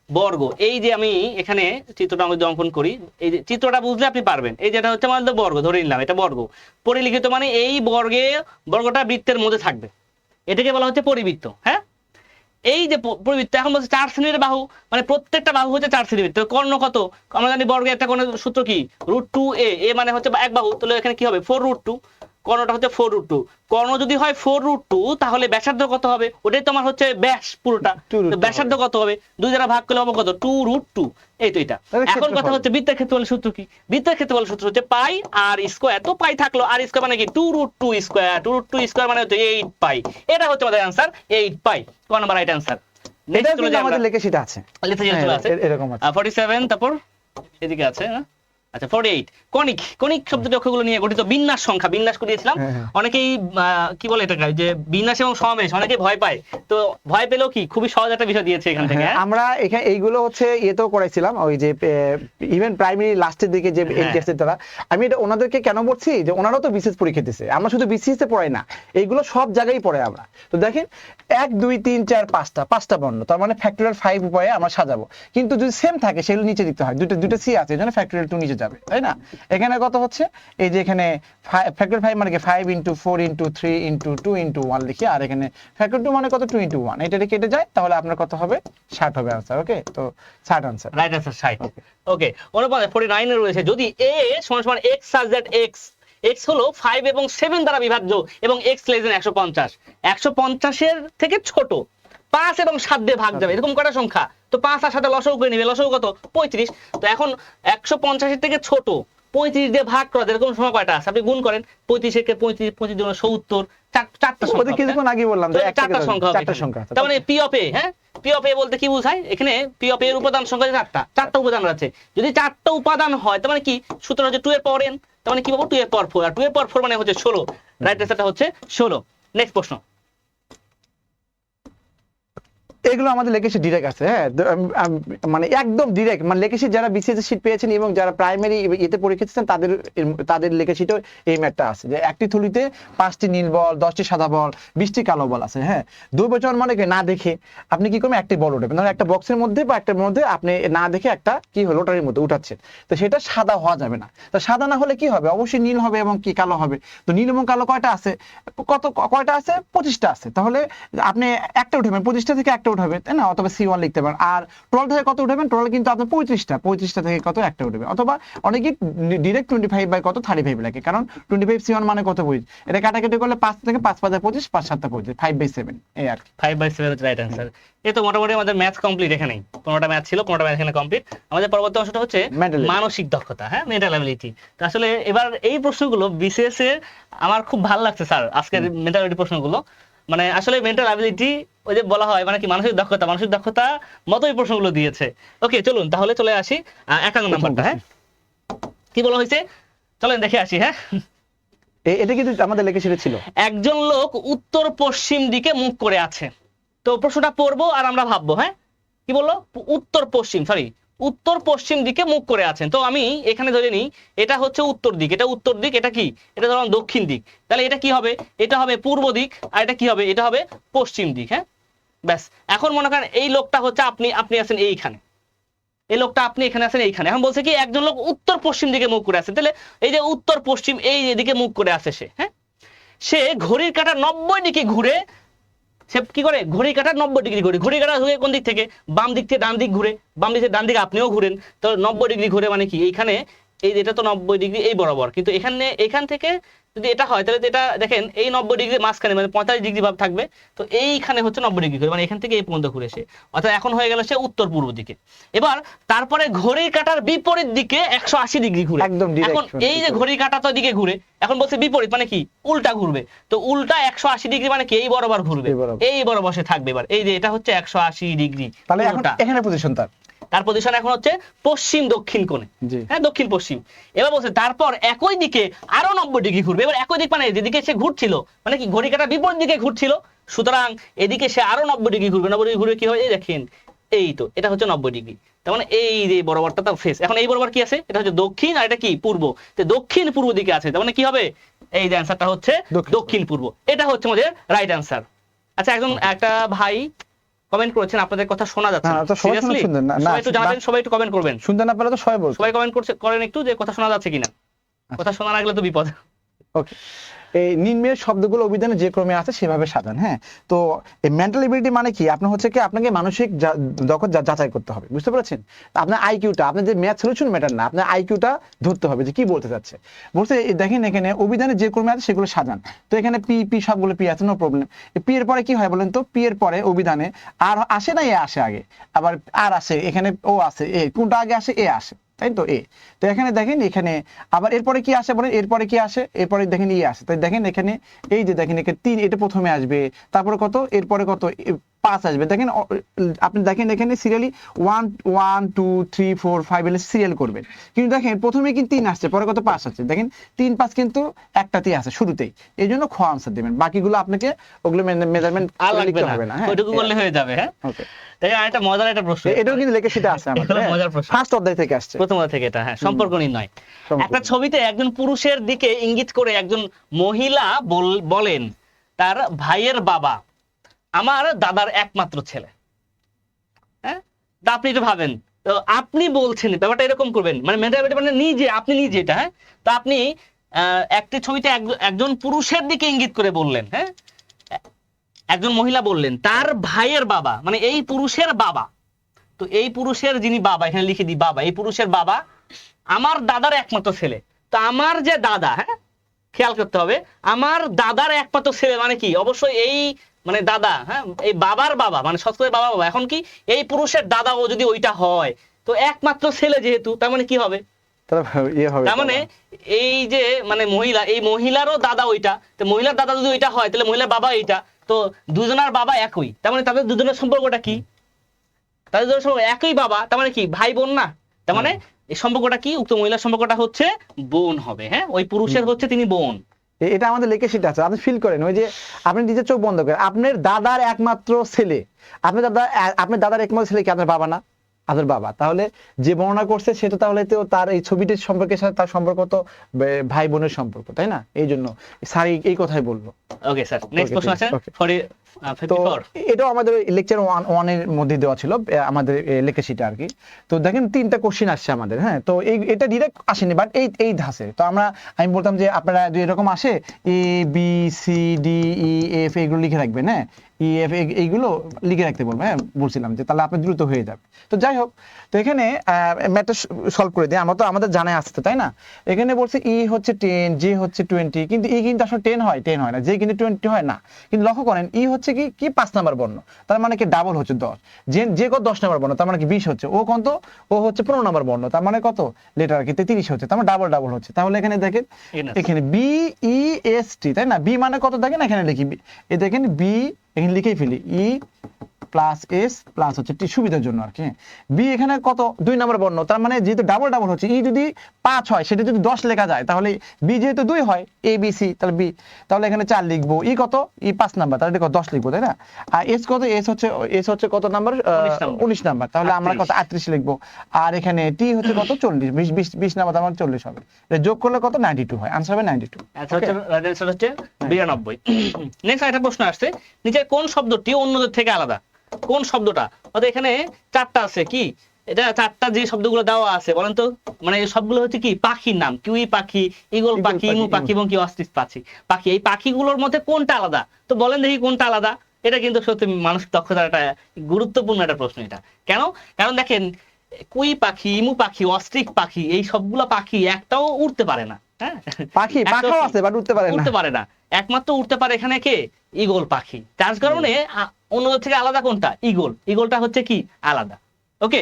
Speaker 9: বর্গ, এই যে আমি এখানে চিত্রটা আমি অঙ্কন করি, এই যে চিত্রটা বুঝলে আপনি পারবেন। এই যেটা হচ্ছে আমাদের বর্গ, ধরে নিলাম এটা বর্গ। পরিলিখিত মানে এই বর্গটা বৃত্তের মধ্যে থাকবে, এটাকে বলা হচ্ছে পরিবৃত্ত। হ্যাঁ, এই যে পরিবৃত্ত, এখন বলছে 4 সেন্টিমিটার বাহু, মানে প্রত্যেকটা বাহু হচ্ছে 4 সেন্টিমিটার। কর্ণ কত? আমরা জানি বর্গের একটা কোণের সূত্র কি, √2a, এ মানে হচ্ছে এক বাহু, তাহলে এখানে কি হবে 4√2, কর্ণটা হচ্ছে 4√2। কর্ণ যদি হয় 4√2, তাহলে ব্যাসার্ধ কত হবে? ওটাই তোমার হচ্ছে ব্যাস পুরোটা, তো ব্যাসার্ধ কত হবে? 2 দ্বারা ভাগ করলে হবে কত? 2√2। এই তো এটা। এখন কথা হচ্ছে বৃত্তের ক্ষেত্রফলের সূত্র কি? বৃত্তের ক্ষেত্রফলের সূত্র হচ্ছে পাই আর স্কয়ার। তো পাই থাকলো, আর স্কয়ার মানে কি 2√2 স্কয়ার, 2√2 স্কয়ার মানে হচ্ছে 8 পাই। এটা হচ্ছে আমাদের आंसर 8 পাই। কোন নাম্বার রাইট आंसर?
Speaker 8: এটা কিন্তু আমাদের লেখা সেটা আছে,
Speaker 9: লেখা যেটা আছে
Speaker 8: এরকম আছে।
Speaker 9: 47, তারপর এদিকে আছে না, আচ্ছা 48। কনিক, কনিক শব্দটি অক্ষগুলো নিয়ে গঠিত বিন্যাস সংখ্যা, বিন্যাস করিয়েছিলাম। অনেকেই কি বলে এটাকে, যে বিন্যাস এবং সমাবেশ, অনেকেই ভয় পায়। তো ভয় পেলেও কি, খুবই সহজ একটা বিষয় দিয়েছে এখান থেকে।
Speaker 8: আমরা এখানে এইগুলো হচ্ছে ইয়েতেও করাইছিলাম, ওই যে ইভেন প্রাইমারি লাস্টের দিকে যে এনটিএসের দ্বারা। আমি এটা ওনাদেরকে কেন বলছি, যে ওনারাও তো বিসিএস পরীক্ষা দিতেছে, আমরা শুধু বিসিএস এ পড়াই না, এইগুলো সব জায়গায় পড়ে আমরা। তো দেখেন 1 2 3 4 5টা বর্ণ, তার মানে ফ্যাক্টরিয়াল 5 উপায়ে আমরা সাজাবো। কিন্তু যদি সেম থাকে সেগুলো নিচে দিতে হয়, দুটো সি আছে, এজন্য ফ্যাক্টরিয়াল 2 নিচে যাবে, তাই না? এখানে কত হচ্ছে, এই যে এখানে ফ্যাক্টর 5 মানে কি 5 × 4 × 3 × 2 × 1 লিখি, আর এখানে ফ্যাক্টর 2 মানে কত 2 × 1, এটা কেটে যায়, তাহলে আপনার কত হবে 60 হবে आंसर। ওকে, তো 60 आंसर,
Speaker 9: রাইট आंसर 60। ওকে, অনুপাত 49 এ রয়েছে, যদি a = x such that x হলো 5 এবং 7 দ্বারা বিভাজ্য এবং x < 150, 150 এর থেকে ছোট, 5 এবং 7 দিয়ে ভাগ যাবে, এরকম কয়টা সংখ্যা? তো 5 আর 7 লসাগু করে নিবে, লসাগু কত? 35। তো এখন 150 এর থেকে ছোট 35 দিয়ে ভাগ করা, এরকম সংখ্যা কয়টা আছে? আপনি গুণ করেন, 35 কে 35 জন্য 70, চারটা সংখ্যা।
Speaker 8: ওদের কিছুক্ষণ আগে বললাম যে
Speaker 9: চারটা সংখ্যা,
Speaker 8: চারটা সংখ্যা।
Speaker 9: তার মানে p of a, হ্যাঁ, p of a বলতে কি বোঝায়? এখানে p of a এর উপাদান সংখ্যা 4টা উপাদান আছে। যদি 4টা উপাদান হয়, তার মানে কি সূত্র হচ্ছে 2 এর পাওয়ার n, তার মানে কি পাবো 2 এর পাওয়ার 4, আর 2 এর পাওয়ার 4 মানে হচ্ছে 16। রাইট आंसरটা হচ্ছে 16। নেক্সট প্রশ্ন।
Speaker 8: এগুলো আমাদের লেকেশি ডিরেক্ট আছে, হ্যাঁ, মানে একদম ডিরেক্ট, মানে লেকেশি যারা বিসিএস শীট পেয়েছেন এবং যারা প্রাইমারি এতে পরীক্ষা দিচ্ছেন তাদের লেকেশিটাও এই ম্যাথটা আছে, যে একটি থলিতে 5টি নীল বল, 10টি সাদা বল, 20টি কালো বল আছে। হ্যাঁ, দুর্বচন মানে কি, না দেখে আপনি কি করবেন, একটি বল উঠাবেন, ধরুন একটা বক্সের মধ্যে বা একটার মধ্যে আপনি না দেখে একটা কি হলো লোটারির মধ্যে উঠাচ্ছেন, তো সেটা সাদা হওয়া যাবে না। তো সাদা না হলে কি হবে, অবশ্যই নীল হবে এবং কি কালো হবে। তো নীল এবং কালো কয়টা আছে, কয়টা আছে? 25টা আছে। তাহলে আপনি একটা উঠাবেন, 25টা থেকে একটা উঠাবেন, তাই না? অথবা C1 লিখতে পারেন। আর টোটাল থেকে কত উঠাবেন? টোটাল কিন্তু আপনার 35টা থেকে কত একটা উঠাবেন, অথবা অনেকে ডিরেক্ট 25/কত 35 লাগে, কারণ 25 C1 মানে কত বুঝ, এটা কাটাকাটি করলে 5 থেকে 5 5 25, 5 7 25, 5/7 এই আর কি।
Speaker 9: 5/7 হচ্ছে রাইট आंसर। এই তো মোটামুটি আমাদের ম্যাথ কমপ্লিট এখানেই। 15টা ম্যাথ ছিল, 15টা ম্যাথ এখানে কমপ্লিট। আমাদের পরবর্তী অংশটা হচ্ছে মানসিক দক্ষতা, হ্যাঁ, মেন্টাল অ্যাবিলিটি। তো আসলে এবার এই প্রশ্নগুলো বিসিএস এর আমার খুব ভালো লাগছে স্যার, আজকের মেন্টাল অ্যাবিলিটি প্রশ্নগুলো। মানে আসলে মেন্টাল অ্যাবিলিটি ওই যে বলা হয়, মানে কি মানসিক দক্ষতা মতোই প্রশ্নগুলো দিয়েছে। ওকে, চলুন তাহলে চলে আসি 51 নাম্বারটা। হ্যাঁ, কি বলা হয়েছে চলেন দেখে আসি। হ্যাঁ,
Speaker 8: এটা কিন্তু আমাদের লেকেশিটে ছিল।
Speaker 9: একজন লোক উত্তর পশ্চিম দিকে মুখ করে আছে। তো প্রশ্নটা পড়বো আর আমরা ভাববো। হ্যাঁ, কি বললো? উত্তর পশ্চিম দিকে মুখ করে আছেন। তো আমি এখানে ধরে নিই এটা হচ্ছে উত্তর দিক, এটা উত্তর দিক, এটা কি, এটা ধরলাম দক্ষিণ দিক। তাহলে এটা কি হবে? এটা হবে পূর্ব দিক, আর এটা কি হবে? এটা হবে পশ্চিম দিক। হ্যাঁ, ব্যাস। এখন মনে করেন এই লোকটা হচ্ছে আপনি আছেন এইখানে, এই লোকটা আপনি এখানে আছেন এইখানে। এখন বলছে কি একজন লোক উত্তর পশ্চিম দিকে মুখ করে আছে। তাহলে এই যে উত্তর পশ্চিম এই দিকে মুখ করে আছে সে, হ্যাঁ, সে ঘড়ির কাঁটা 90 ডিগ্রি ঘুরে, সে কি করে? ঘড়ির কাঁটা 90 ডিগ্রি ঘুরে। ঘড়ির কাঁটা ঘুরে কোন দিক থেকে? বাম দিক থেকে ডান দিক ঘুরে, বাম দিক থেকে ডান দিকে আপনিও ঘুরেন। তো 90 ডিগ্রি ঘুরে মানে কি এইখানে এই এটা তো 90 ডিগ্রি এই বরাবর, কিন্তু এখান থেকে যদি এটা হয় তাহলে এটা দেখেন এই 90 ডিগ্রি মাঝখানে মানে 45 ডিগ্রি ভাব থাকবে, তো এইখানে হচ্ছে 90 ডিগ্রি করে, মানে এখান থেকে এই পর্যন্ত ঘুরে এসে, অর্থাৎ এখন হয়ে গেল সে উত্তর পূর্ব দিকে। এবার তারপরে ঘড়ির কাঁটার বিপরীত দিকে 180 ডিগ্রি ঘুরে,
Speaker 8: একদম direct
Speaker 9: এখন এই যে ঘড়ির কাঁটা তো দিকে ঘুরে, এখন বলছে বিপরীত মানে কি উল্টা ঘুরবে, তো উল্টা 180 ডিগ্রি মানে কি এই বরাবর ঘুরবে,
Speaker 8: এই বরাবর।
Speaker 9: এই বরাবর সে থাকবে। এবার এই যে এটা হচ্ছে 180 ডিগ্রি,
Speaker 8: তাহলে এখন
Speaker 9: পুরোটা।
Speaker 8: এখানে পজিশন
Speaker 9: তার পজিশন এখন হচ্ছে পশ্চিম দক্ষিণ কোণে,
Speaker 8: জি।
Speaker 9: হ্যাঁ দক্ষিণ পশ্চিম। এবার বলছে তারপর একই দিকে আরো 90 ডিগ্রি ঘুরবে। এবার একই দিক মানে যেদিকে সে ঘুরছিল মানে কি ঘড়ি কাঁটা বিপরীত দিকে ঘুরছিল, সুতরাং এদিকে সে আরো 90 ডিগ্রি ঘুরবে। 90 ডিগ্রি ঘুরবে কি হয়, এই দেখেন এই তো এটা হচ্ছে 90 ডিগ্রি, তার মানে এই যে বরাবরটা তার ফেস। এখন এই বরাবর কি আছে, এটা হচ্ছে দক্ষিণ আর এটা কি পূর্ব, তো দক্ষিণ পূর্ব দিকে আছে, তার মানে কি হবে এই যে অ্যান্সারটা হচ্ছে দক্ষিণ পূর্ব। এটা হচ্ছে আমাদের রাইট অ্যান্সার। আচ্ছা একটা ভাই কমেন্ট করেছেন, আপনাদের কথা শোনা যাচ্ছে
Speaker 8: না,
Speaker 9: না।
Speaker 8: তো সবাই
Speaker 9: Seriously?
Speaker 8: শুনছেন না, না,
Speaker 9: সবাই একটু জানাবেন, সবাই একটু কমেন্ট করবেন,
Speaker 8: শুনতে না পারলে তো সবাই বলছে।
Speaker 9: সবাই কমেন্ট করেন একটু যে কথা শোনা যাচ্ছে কিনা, কথা শোনা না গেলে তো বিপদ।
Speaker 8: ওকে, এই নিম্নের শব্দগুলো অভিধানে যে ক্রমে আছে সেভাবে সাজান। হ্যাঁ, তো এই মেন্টাল এবিলিটি মানে কি, আপনার হচ্ছে কি আপনাকে মানসিক দক্ষতা যাচাই করতে হবে, বুঝতে পেরেছেন? আপনার আইকিউটা, আপনার যে ম্যাথ সলিউশন ম্যাটার না, আপনার আইকিউটা ধরতে হবে যে কি বলতে চাচ্ছে। বলতে দেখেন এখানে অভিধানে যে ক্রমে আছে সেগুলো সাজান। তো এখানে পি সবগুলো পি আছে, নো প্রবলেম। পি এর পরে কি হয় বলেন তো, পি এর পরে অভিধানে আর আসে না এ আসে আগে, আবার আর আসে, এখানে ও আসে, এ কোনটা আগে আসে, এ আসে, তাই তো এ। তো এখানে দেখেন এখানে আবার এরপরে কি আসে বলেন, এরপরে কি আসে, এরপরে দেখেন ই আসে। তাই দেখেন এখানে এই যে দেখেন এখানে 3 এটা প্রথমে আসবে, তারপরে কত, এরপরে কত 5 আসবে। দেখেন আপনি দেখেন এখানে সিরিয়ালি 1 2 3 4 5 এর সিরিয়াল করবেন, কিন্তু দেখেন প্রথমে কিন্তু 3 আসছে, পরে কত 5 আসছে। দেখেন 3 5 কিন্তু একটাতেই আছে শুরুতেই, এই জন্য খ আনসার দিবেন। বাকিগুলো আপনাকে ওগুলো মেজারমেন্ট
Speaker 9: আর লাগবে না,
Speaker 8: হবে না। হ্যাঁ,
Speaker 9: ওইটুকু করলে হয়ে যাবে। হ্যাঁ,
Speaker 8: ওকে,
Speaker 9: তাই আরেকটা মজার একটা প্রশ্ন,
Speaker 8: এটাও কিন্তু লেখা সেটা আছে আমাদের,
Speaker 9: এটা মজার প্রশ্ন,
Speaker 8: ফার্স্ট অধ্যায় থেকে আসছে,
Speaker 9: প্রথম থেকে এটা। হ্যাঁ, সম্পর্ক নির্ণয়।
Speaker 8: সম্পর্ক।
Speaker 9: একটা ছবিতে একজন পুরুষের দিকে ইঙ্গিত করে একজন মহিলা বলেন তার ভাইয়ের বাবা আমার দাদার একমাত্র ছেলে। হ্যাঁ, তা আপনি একটু ভাবেন, তো আপনি বলছেন ব্যাপারটা এরকম করবেন, মানে মেন্টালিটি মানে নিজে আপনি নিজে এটা। হ্যাঁ, তো আপনি একটি ছবিতে একজন পুরুষের দিকে ইঙ্গিত করে বললেন, হ্যাঁ একজন মহিলা বললেন তার ভাইয়ের বাবা মানে এই পুরুষের বাবা, তো এই পুরুষের যিনি বাবা, এখানে লিখে দিই বাবা, এই পুরুষের বাবা আমার দাদার একমাত্র ছেলে। তো আমার যে দাদা, হ্যাঁ খেয়াল করতে হবে, আমার দাদার একমাত্র ছেলে মানে কি, অবশ্যই এই মানে দাদা, হ্যাঁ এই বাবার বাবা মানে সৎকরে বাবা বাবা। এখন কি এই পুরুষের দাদা ও যদি ওইটা হয়, তো একমাত্র ছেলে যেহেতু, তার মানে কি হবে, তার মানে এই যে মানে মহিলা, এই মহিলারও দাদা ওইটা, তো মহিলার দাদা যদি ওইটা হয় তাহলে মহিলার বাবা এইটা, তো দুজনের বাবা একই, তার মানে তাদের দুজনের সম্পর্কটা কি, তাদের দুজনের সম্পর্ক একই বাবা, তার মানে কি ভাই বোন না, তার মানে এই সম্পর্কটা কি, উক্ত মহিলার সম্পর্কটা হচ্ছে বোন হবে। হ্যাঁ, ওই পুরুষের হচ্ছে তিনি বোন।
Speaker 8: এটা আমাদের লেখে সেটা আছে, আপনি ফিল করেন ওই যে আপনি নিজের চোখ বন্ধ করেন, আপনার দাদার একমাত্র ছেলে, আপনার দাদার একমাত্র ছেলে কি আপনার বাবা না, আপনার বাবা। তাহলে যে বর্ণনা করছে সে তো তাহলে তো তার এই ছবিটির সম্পর্কের সাথে তার সম্পর্ক তো ভাই বোনের সম্পর্ক, তাই না? এই জন্য স্যার এই কথাই বললো।
Speaker 9: ওকে স্যার, নেক্সট প্রশ্ন আছে
Speaker 8: তো এটাও আমাদের লেকচার 1 এর মধ্যে দেওয়া ছিল আমাদের লেখা শিটে আর কি। তো দেখেন 3টা কোশ্চেন আসছে আমাদের। হ্যাঁ, তো এটা ডিরেক্ট আসেনি, বাট এই ধাসে তো আমি বলতাম যে আপনারা যদি এরকম আসে A B C D E F এগুলো লিখে রাখবেন। হ্যাঁ, ই এফ এইগুলো লিখে রাখতে বলবো। হ্যাঁ, বলছিলাম যে তাহলে আপনার দ্রুত হয়ে যাবে। তো যাই হোক, তো এখানে ম্যাথটা সলভ করে দিই, আমরা তো আমাদের জানাই আসছে তাই না। এখানে বলছে ই হচ্ছে 10, জে হচ্ছে 20, কিন্তু ই কিন্তু আসলে 10 হয় না, জে কিন্তু 20 হয় না। কিন্তু লক্ষ্য করেন ই হচ্ছে কি 5 নাম্বার বর্ণ, তার মানে কি ডাবল হচ্ছে 10, যে কত 10 নাম্বার বর্ণ, তার মানে কি 20 হচ্ছে, ও কত, ও হচ্ছে 15 নাম্বার বর্ণ, তার মানে কত লেটার কি 33 হচ্ছে, তার মানে ডাবল হচ্ছে। তাহলে এখানে দেখেন এখানে বি ই এস টি, তাই না, বি মানে কত দেখেন এখানে লিখি, এই দেখেন বি এখানে লিখেই ফেলি, ই প্লাস এস প্লাস হচ্ছে টি সুবিধার জন্য আর কি। বি এখানে কত 2 নাম্বার বর্ণ, তার মানে যেহেতু ডাবল হচ্ছে, ই যদি 5 হয় সেটা যদি 10 লেখা যায়, তাহলে বি যেহেতু 2 হয় এ বি সি, তাহলে বি, তাহলে এখানে 4 লিখবো, ই কত, ই 5 নাম্বার, তাহলে 10 লিখবো, তাই না। আর এস কত, এস হচ্ছে কত নাম্বার, 19 নাম্বার, তাহলে আমরা কত 38 লিখবো। আর এখানে টি হচ্ছে কত 40, 20 নাম্বার, তার মানে 40 হবে, যোগ করলে কত 92 হয়, আনসার হবে 92।
Speaker 9: আচ্ছা, রাইট অ্যানসার হচ্ছে 92। নেক্সট একটা প্রশ্ন আসছে, নিচের কোন শব্দটি অন্যদের থেকে আলাদা, কোন শব্দটা, অর্থাৎ এখানে 4টা আছে, কি এটা 4টা যে শব্দগুলো দেওয়া আছে বলেন তো, মানে এই সবগুলো হচ্ছে কি পাখির নাম, কিউই পাখি, ঈগল পাখি, ইমু পাখি এবং কি অস্ট্রিচ পাখি, এই পাখিগুলোর মধ্যে কোনটা আলাদা, তো বলেন দেখি কোনটা আলাদা। এটা কিন্তু সত্যি মানসিক দক্ষতার একটা গুরুত্বপূর্ণ একটা প্রশ্ন এটা। কেন? কারণ দেখেন কুই পাখি, ইমু পাখি, অস্ট্রিক পাখি, এই সবগুলা পাখি একটাও উড়তে পারে না। হ্যাঁ,
Speaker 8: পাখি পাখাও আছে বাট উঠতে পারে না।
Speaker 9: উড়তে পারে না, একমাত্র উড়তে পারে এখানে কে, ঈগল পাখি। যার কারণে অন্য থেকে আলাদা কোনটা, ঈগল। ঈগলটা হচ্ছে কি আলাদা। ওকে,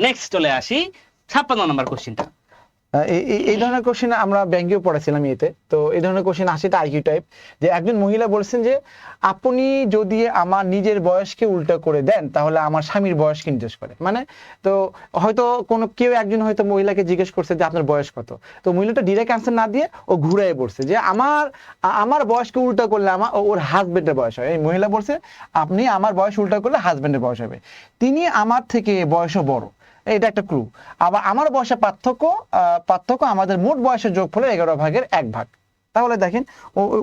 Speaker 9: নেক্সট চলে আসি 56 নম্বর কোশ্চেনটা।
Speaker 8: এই ধরনের কোশ্চেন আমরা ব্যাংকেও পড়েছিলাম ইয়েতে। তো এই ধরনের কোশ্চেন আসে এটা আইকিউ টাইপ, যে একজন মহিলা বলছেন যে আপনি যদি আমার নিজের বয়সকে উল্টা করে দেন তাহলে আমার স্বামীর বয়সকে নির্দেশ করে। মানে তো হয়তো কোনো কেউ একজন হয়তো মহিলাকে জিজ্ঞেস করছে যে আপনার বয়স কত, তো মহিলাটা ডিরেক্ট অ্যান্সার না দিয়ে ও ঘুরাই বলছে যে আমার বয়সকে উল্টা করলে ওর হাজবেন্ডের বয়স হয়। এই মহিলা বলছে আপনি আমার বয়স উল্টা করলে হাজবেন্ডের বয়স হবে, তিনি আমার থেকে বয়সও বড়, এটা একটা ক্লু। আবার আমার বয়সের পার্থক্য আমাদের মোট বয়সের যোগফলের 11/1 তাহলে দেখেন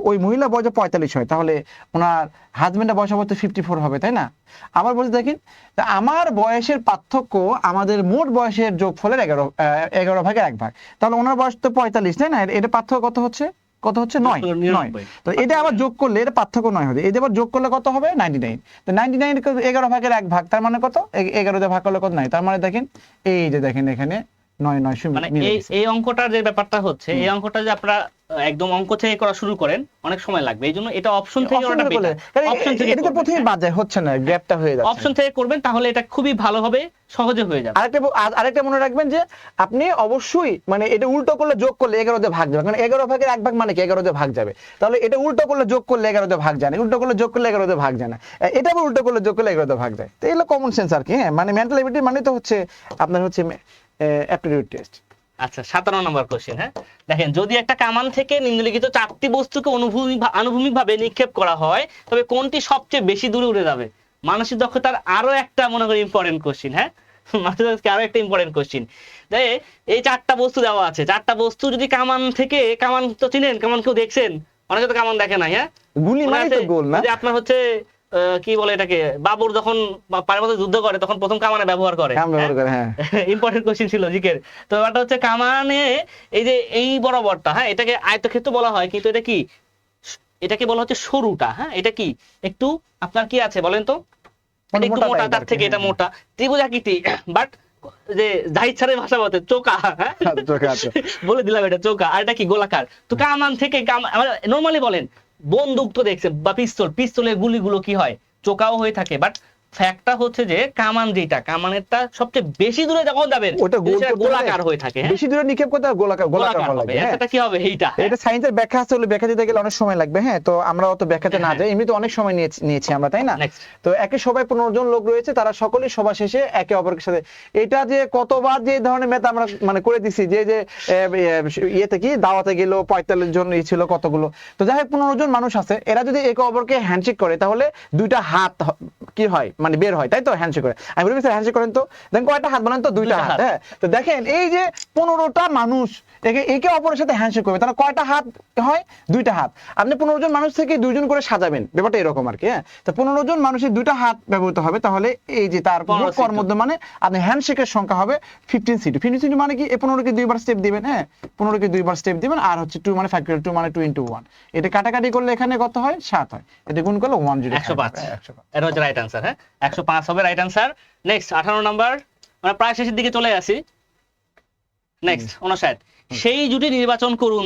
Speaker 8: ওই মহিলা বয়স 45 হয়, তাহলে ওনার হাজবেন্ডের বয়স হবে তো 54 হবে, তাই না? আবার বলতে দেখেন আমার বয়সের পার্থক্য আমাদের মোট বয়সের যোগফলের 11/1, তাহলে ওনার বয়স তো 45, তাই না? এটা পার্থক্য কত হচ্ছে 9। তো এটা আবার যোগ করলে এটা পার্থক্য 9 হবে, এটা আবার যোগ করলে কত হবে 99। তো 99 11/1 তার মানে কত, 11 দিয়ে ভাগ করলে কত 9, তার মানে দেখেন এই যে দেখেন এখানে 9
Speaker 9: মানে এই অঙ্কটার যে ব্যাপারটা হচ্ছে, এই অঙ্কটা যে আপনারা একদম অঙ্ক থেকে করা শুরু করেন অনেক সময় লাগবে, এই জন্য এটা অপশন থেকে করাটা বেটার। অপশন থেকে
Speaker 8: এটা তো প্রথমেই বাদ যায়, হচ্ছে না, গ্যাপটা হয়ে যাচ্ছে।
Speaker 9: অপশন থেকে করবেন তাহলে এটা খুবই ভালো হবে, সহজে হয়ে যাবে।
Speaker 8: আরেকটা মনে রাখবেন যে আপনি অবশ্যই মানে এটা উল্টো করলে যোগ করলে 11 দিয়ে ভাগ যাবে, কারণ 11/1 মানে কি 11 দিয়ে ভাগ যাবে, তাহলে এটা উল্টো করলে যোগ করলে 11 দিয়ে ভাগ যায় না, উল্টো করলে যোগ করলে 11 দিয়ে ভাগ যায় না, এটা আবার উল্টো করলে যোগ করলে 11 দিয়ে ভাগ যায়। তো এগুলো কমন সেন্স আর কি। হ্যাঁ, মানে মেন্টাল এবিলিটি মানে তো হচ্ছে আপনার হচ্ছে অ্যাপটিটিউড টেস্ট।
Speaker 9: আচ্ছা, 57 নম্বর কোশ্চেন। হ্যাঁ, দেখেন যদি একটা কামান থেকে নিম্নলিখিত 4টি বস্তুকে আনুভূমিকভাবে নিক্ষেপ করা হয় তবে কোনটি সবচেয়ে বেশি দূরে উড়ে যাবে? মানসিক দক্ষতার আরো একটা মনে করি ইম্পর্টেন্ট কোশ্চেন। হ্যাঁ, মানসিক দক্ষতার আরো একটা ইম্পর্টেন্ট কোশ্চেন। এই 4টা বস্তু দেওয়া আছে, 4টা বস্তু যদি কামান থেকে, কামান তো চিনেন, কামান কেউ দেখছেন? অনেকে তো কামান দেখে নাই। হ্যাঁ,
Speaker 8: গুলি মানে তো গোল না,
Speaker 9: যে আপনার হচ্ছে কি বলে এটাকে, বাবর যখন পানিপথে যুদ্ধ করে তখন প্রথম কামানে ব্যবহার করে।
Speaker 8: হ্যাঁ,
Speaker 9: ইম্পর্টেন্ট কোশ্চেন ছিল জিকের। তো এটা হচ্ছে কামানে এই যে এই বরাবরটা, হ্যাঁ, এটাকে আয়তক্ষেত্র বলা হয়, কিন্তু এটা কি, এটাকে বলা হচ্ছে সরুটা। হ্যাঁ, এটা কি একটু আপনার কি আছে বলেন তো, এটা একটু মোটা, তার থেকে এটা মোটা, ত্রিভুজাকৃতি, বাট যে জাহিদ স্যারের ভাষা বলতে চোকা। হ্যাঁ, বলে দিলাম এটা চোকা। আর এটা কি গোলাকার। তো কামান থেকে নরমালি বলেন বন্দুক তো দেখছেন, বা পিস্তলের গুলিগুলো কি হয়, চোকাও হয়ে থাকে, বাট ফ্যাক্টটা হচ্ছে যে কামান যেটা, কামানেরটা সবচেয়ে বেশি দূরে যখন যাবেন
Speaker 8: ওটা
Speaker 9: গোলাকার হয়ে থাকে।
Speaker 8: বেশি দূরে নিক্ষেপ করতে গোলাকার হবে।
Speaker 9: এটা কি হবে,
Speaker 8: এটা সায়েন্সের ব্যাখ্যা আছে, ব্যাখ্যা দিতে গেলে অনেক সময় লাগবে। হ্যাঁ, তো আমরা অত ব্যাখ্যাতে না যাই, এমনিতে অনেক সময় নিয়েছি আমরা, তাই না? তো একে সবাই 15 জন লোক রয়েছে, তারা সকলেই সভা শেষে একে অপরের সাথে এটা যে কতবার যে ধরনের ম্যাথ আমরা মানে করে দিছি, যে ইয়েতে কি দাওয়াতে গেল 45 জন ছিল কতগুলো, তো যাই হোক 15 জন মানুষ আছে, এরা যদি একে অপরকে হ্যান্ডশেক করে তাহলে দুইটা হাত কি হয়, মানে বের হয়, তাই তো? হ্যান্ডশেক করে, আমি বলি স্যার হ্যান্ডশেক করেন তো, দেখেন কয়টা হাত বলেন তো? 2টা হাত। হ্যাঁ, তো দেখেন এই যে 15টা মানুষ একে অপরের সাথে হ্যান্ডশেক করবে, তাহলে কয়টা হাত হয়? 2টা হাত। আপনি 15 জন মানুষ থেকে 2 জন করে সাজাবেন, ব্যাপারটা এরকম আর কি। হ্যাঁ, তো 15 জন মানুষের 2টা হাত ব্যবহৃত হবে, তাহলে এই যে তার কর্মদ্য মানে আপনি হ্যান্ডশেকের সংখ্যা হবে 15 15 মানে কি 15কে 2বার স্টেপ দিবেন। হ্যাঁ, 15কে 2বার স্টেপ দিবেন, আর হচ্ছে 2 মানে 5 2 মানে 2 × 1, এটা কাটাকাটি করলে এখানে কত হয়? 7 হয়, এটা গুণ করলে
Speaker 9: 105। এটা হচ্ছে রাইট আনসার। হ্যাঁ, 105 হবে রাইট আনসার। নেক্সট 58 নাম্বার, আমরা প্রায় শেষের দিকে চলে আসি। নেক্সট 59, সেই জুটি নির্বাচন করুন